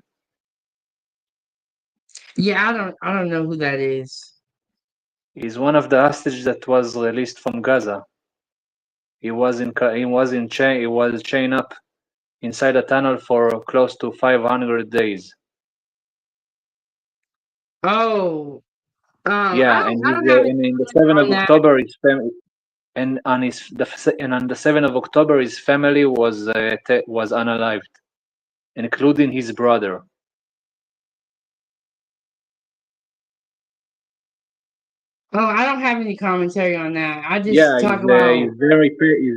Yeah, I don't know who that is. He's one of the hostages that was released from Gaza. He was chained up inside a tunnel for close to 500 days. Oh, Yeah, I and don't have any in the 7th on of that. October, his family, and on the 7th of October, his family was unalived, including his brother. Oh, I don't have any commentary on that. I Yeah, just talk about. he's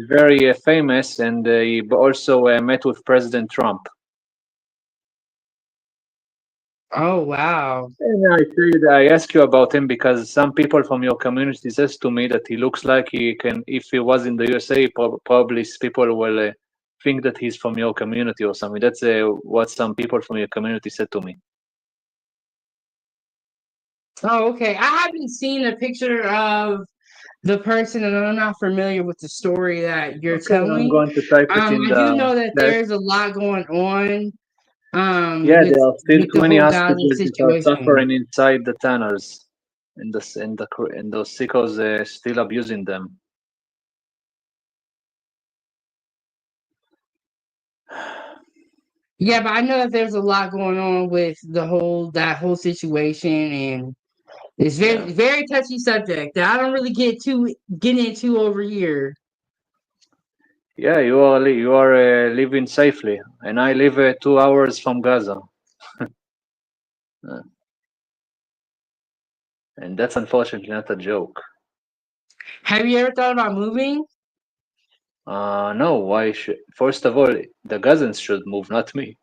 very famous, and he also met with President Trump. Oh wow. And I ask you about him because some people from your community says to me that he looks like he can. If he was in the USA, probably people will think that he's from your community or something. That's what some people from your community said to me. Oh, okay. I haven't seen a picture of the person, and I'm not familiar with the story that you're Okay, I'm telling. going to type it in I do the know that chat. there's a lot going on. Yeah, there are still With the 20 whole Gaza hostages that are situation. suffering inside the tunnels, and those sickos still abusing them. Yeah, but I know that there's a lot going on with that whole situation, and it's very touchy subject that I don't really get into over here. Yeah, you are living safely, and I live 2 hours from Gaza. And that's unfortunately not a joke. Have you ever thought about moving? No, why should? First of all, the Gazans should move, not me.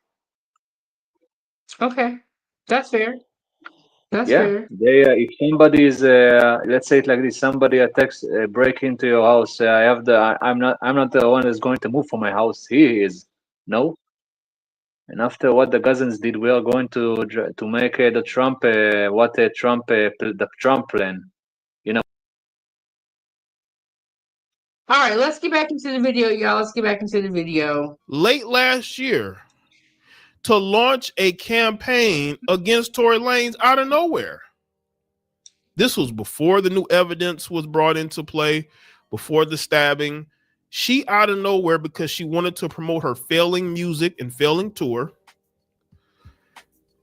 Okay, that's fair. That's Yeah, fair. if somebody is, let's say it like this, somebody attacks, break into your house. I'm not the one that's going to move from my house. He is, no. And after what the Gazans did, we are going to make the Trump, the Trump plan. You know. All right, let's get back into the video, y'all. Let's get back into the video. Late last year, to launch a campaign against Tory Lanez out of nowhere. This was before the new evidence was brought into play, before the stabbing. She out of nowhere, because she wanted to promote her failing music and failing tour,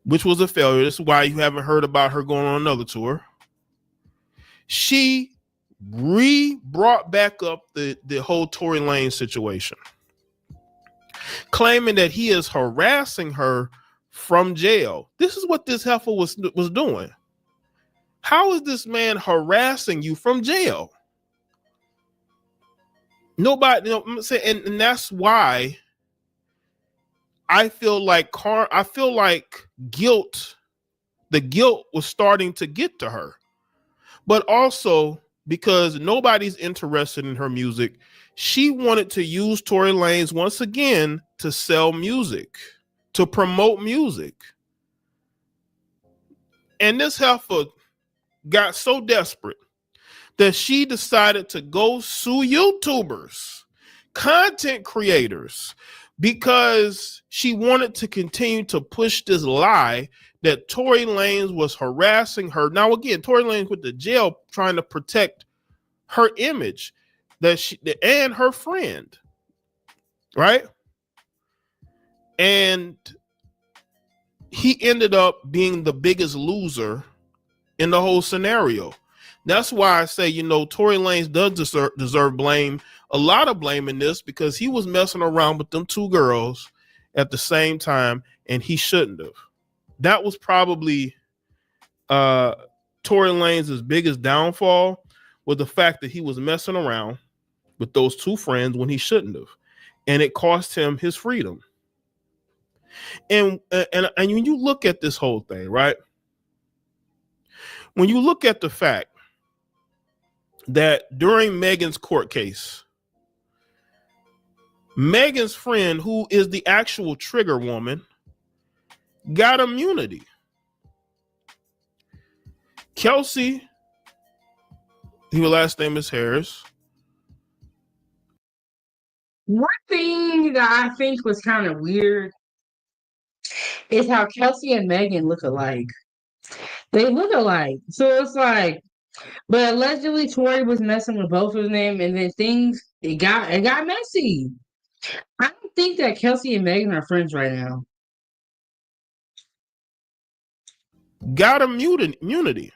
which was a failure. This is why you haven't heard about her going on another tour. She brought back up the whole Tory Lanez situation, claiming that he is harassing her from jail. This is what this heifer was doing. How is this man harassing you from jail? Nobody, I'm saying, and that's why I feel like guilt. The guilt was starting to get to her, but also because nobody's interested in her music, she wanted to use Tory Lanez once again to sell music, to promote music. And this heifer got so desperate that she decided to go sue YouTubers, content creators, because she wanted to continue to push this lie that Tory Lanez was harassing her. Now, again, Tory Lanez went to jail trying to protect her image and her friend, right? And he ended up being the biggest loser in the whole scenario. That's why I say, Tory Lanez does deserve blame, a lot of blame in this, because he was messing around with them two girls at the same time, and he shouldn't have. That was probably Tory Lanez's biggest downfall, was the fact that he was messing around with those two friends when he shouldn't have, and it cost him his freedom. And when you look at this whole thing, right? When you look at the fact that during Megan's court case, Megan's friend, who is the actual trigger woman, got immunity. Kelsey, her last name is Harris. One thing that I think was kind of weird is how Kelsey and Megan look alike. They look alike. So it's like, but allegedly Tory was messing with both of them, and then it got messy. I don't think that Kelsey and Megan are friends right now. Got immunity.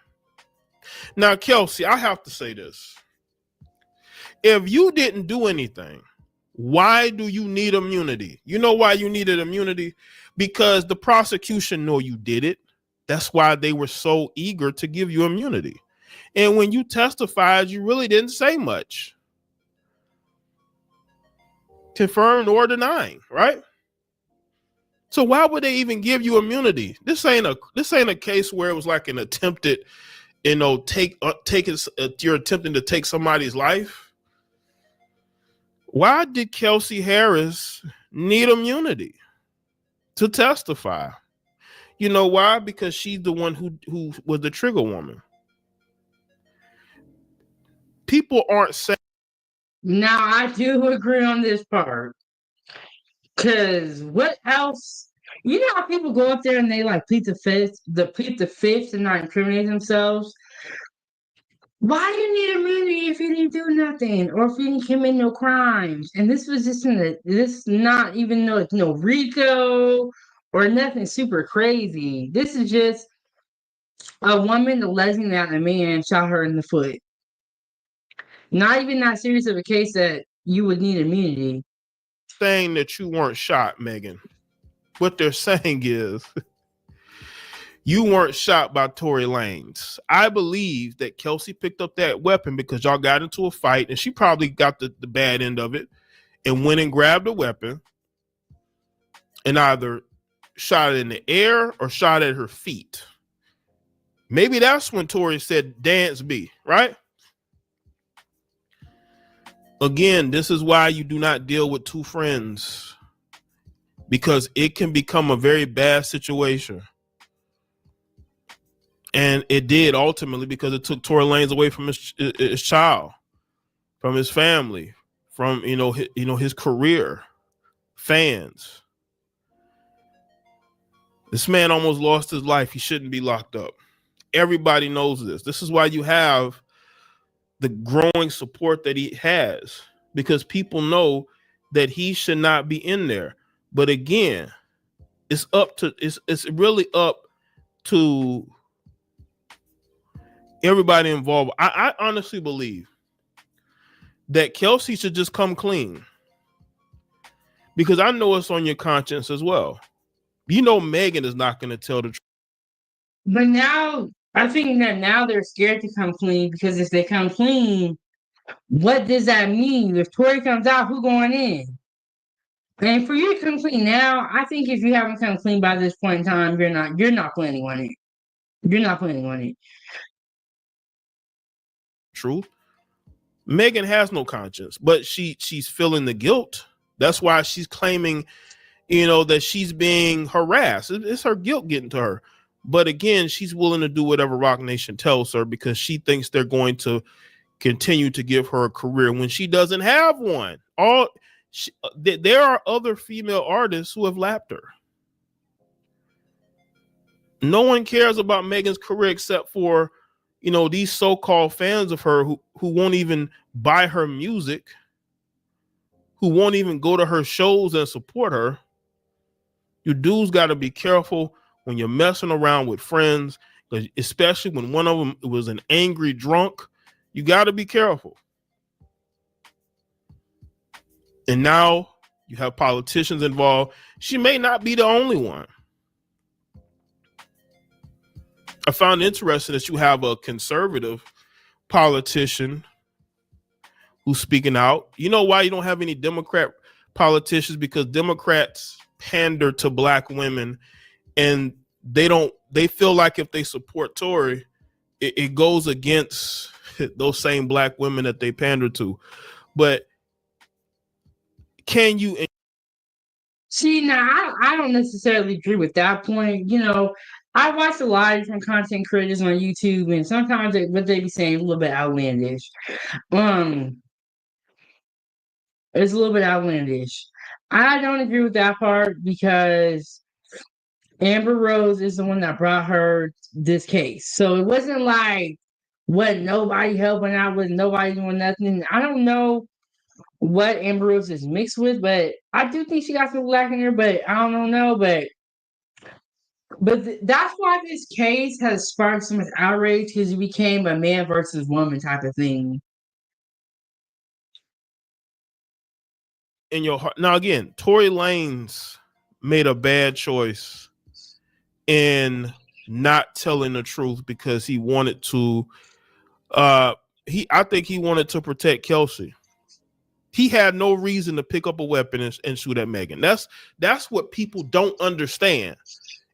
Now, Kelsey, I have to say this. If you didn't do anything, why do you need immunity? You know why you needed immunity? Because the prosecution know you did it. That's why they were so eager to give you immunity. And when you testified, you really didn't say much. Confirmed or denying, right? So why would they even give you immunity? This ain't a case where it was like an attempted, you're attempting to take somebody's life. Why did Kelsey Harris need immunity to testify? You know why? Because she's the one who was the trigger woman. People aren't saying. Now I do agree on this part. Cause what else? You know how people go up there and they like plead the fifth and not incriminate themselves? Why do you need immunity if you didn't do nothing or if you didn't commit no crimes? And this was just not even no RICO or nothing super crazy. This is just a woman alleging that a man shot her in the foot. Not even that serious of a case that you would need immunity. Saying that you weren't shot, Megan. What they're saying is you weren't shot by Tory Lanez. I believe that Kelsey picked up that weapon because y'all got into a fight and she probably got the bad end of it and went and grabbed a weapon and either shot it in the air or shot at her feet. Maybe that's when Tory said, dance B, right? Again, this is why you do not deal with two friends, because it can become a very bad situation. And it did ultimately, because it took Tory Lanez away from his child, from his family, from his career, fans. This man almost lost his life. He shouldn't be locked up. Everybody knows this. This is why you have the growing support that he has, because people know that he should not be in there. But again, it's really up to everybody involved. I honestly believe that Kelsey should just come clean, because I know it's on your conscience as well. You know, Megan is not going to tell the truth. But now I think that now they're scared to come clean, because if they come clean, what does that mean? If Tory comes out, who going in? And for you to come clean now, I think if you haven't come clean by this point in time, you're not planning on it. You're not planning on it. Truth. Megan has no conscience, but she's feeling the guilt. That's why she's claiming, that she's being harassed. It's her guilt getting to her. But again, she's willing to do whatever Rock Nation tells her, because she thinks they're going to continue to give her a career when she doesn't have one. There are other female artists who have lapped her. No one cares about Megan's career except for, these so-called fans of her who won't even buy her music, who won't even go to her shows and support her. You dudes got to be careful when you're messing around with friends, especially when one of them was an angry drunk. You got to be careful. And now you have politicians involved. She may not be the only one. I found it interesting that you have a conservative politician who's speaking out. You know why you don't have any Democrat politicians? Because Democrats pander to black women, and they feel like if they support Tory, it goes against those same black women that they pander to. But can you see? Now I don't necessarily agree with that point. I watch a lot of different content creators on YouTube, and sometimes what they be saying is a little bit outlandish. It's a little bit outlandish. I don't agree with that part because Amber Rose is the one that brought her this case. So it wasn't like nobody helping out with, nobody doing nothing. I don't know what Amber Rose is mixed with, but I do think she got some black in her, but I don't know. But that's why this case has sparked so much outrage, because it became a man versus woman type of thing. In your heart. Now again, Tory Lanez made a bad choice in not telling the truth because he wanted to I think he wanted to protect Kelsey. He had no reason to pick up a weapon and shoot at Megan. That's what people don't understand.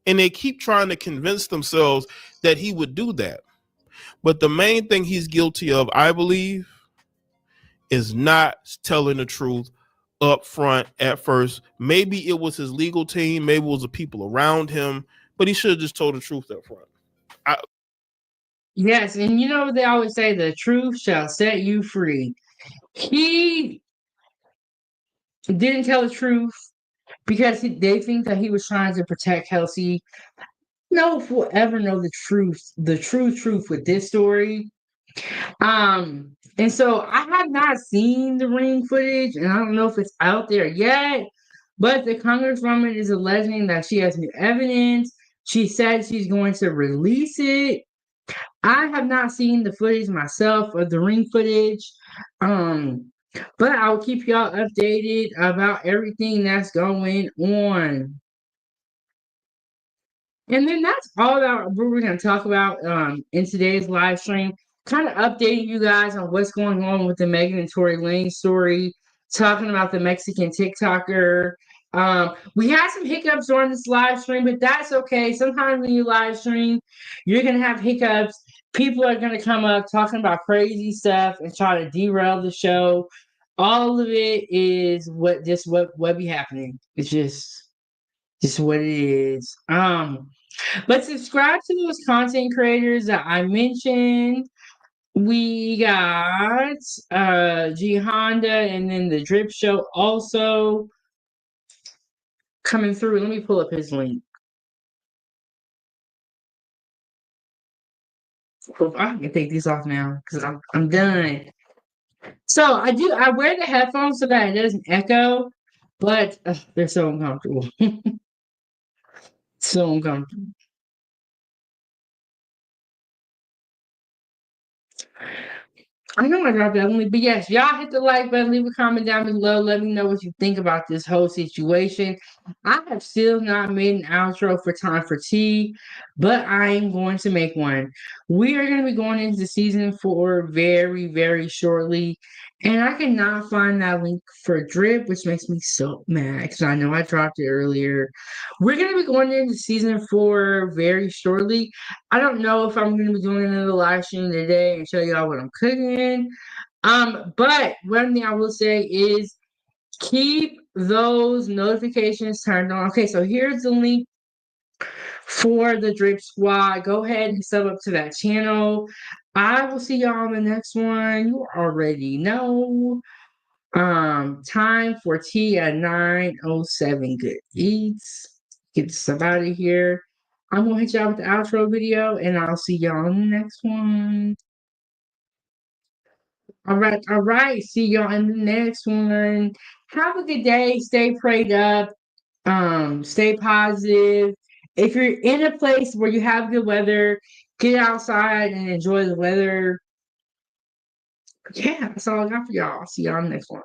And they keep trying to convince themselves that he would do that. But the main thing he's guilty of, I believe, is not telling the truth up front at first. Maybe it was his legal team, maybe it was the people around him, but he should have just told the truth up front. Yes, and you know what they always say, the truth shall set you free. He didn't tell the truth because they think that he was trying to protect Kelsey. No one will ever know the true truth with this story. And so I have not seen the ring footage, and I don't know if it's out there yet, but the Congresswoman is alleging that she has new evidence. She said she's going to release it. I have not seen the footage myself of the ring footage. But I'll keep y'all updated about everything that's going on. And then that's all that we're going to talk about in today's live stream. Kind of updating you guys on what's going on with the Megan and Tory Lanez story, talking about the Mexican TikToker. We had some hiccups during this live stream, but that's okay. Sometimes when you live stream, you're going to have hiccups. People are going to come up talking about crazy stuff and try to derail the show. All of it is what be happening. It's just what it is. But subscribe to those content creators that I mentioned. We got G Honda and then the Drip Show also coming through. Let me pull up his link. I can take these off now because I'm done. So I wear the headphones so that it doesn't echo, but they're so uncomfortable. So uncomfortable. I know I dropped that link, but yes, y'all hit the like button, leave a comment down below. Let me know what you think about this whole situation. I have still not made an outro for Time for Tea, but I am going to make one. We are going to be going into season 4 very, very shortly, and I cannot find that link for Drip, which makes me so mad because I know I dropped it earlier. We're going to be going into season 4 very shortly. I don't know if I'm going to be doing another live stream today and show y'all what I'm cooking. But one thing I will say is keep those notifications turned on. Okay, so here's the link for the Drip Squad. Go ahead and sub up to that channel. I will see y'all on the next one. You already know. Time for tea at 9:07. Good eats. Get this up out of here. I'm gonna hit y'all with the outro video, and I'll see y'all on the next one. All right. See y'all in the next one. Have a good day. Stay prayed up. Stay positive. If you're in a place where you have good weather, get outside and enjoy the weather. Yeah, that's all I got for y'all. I'll see y'all in the next one.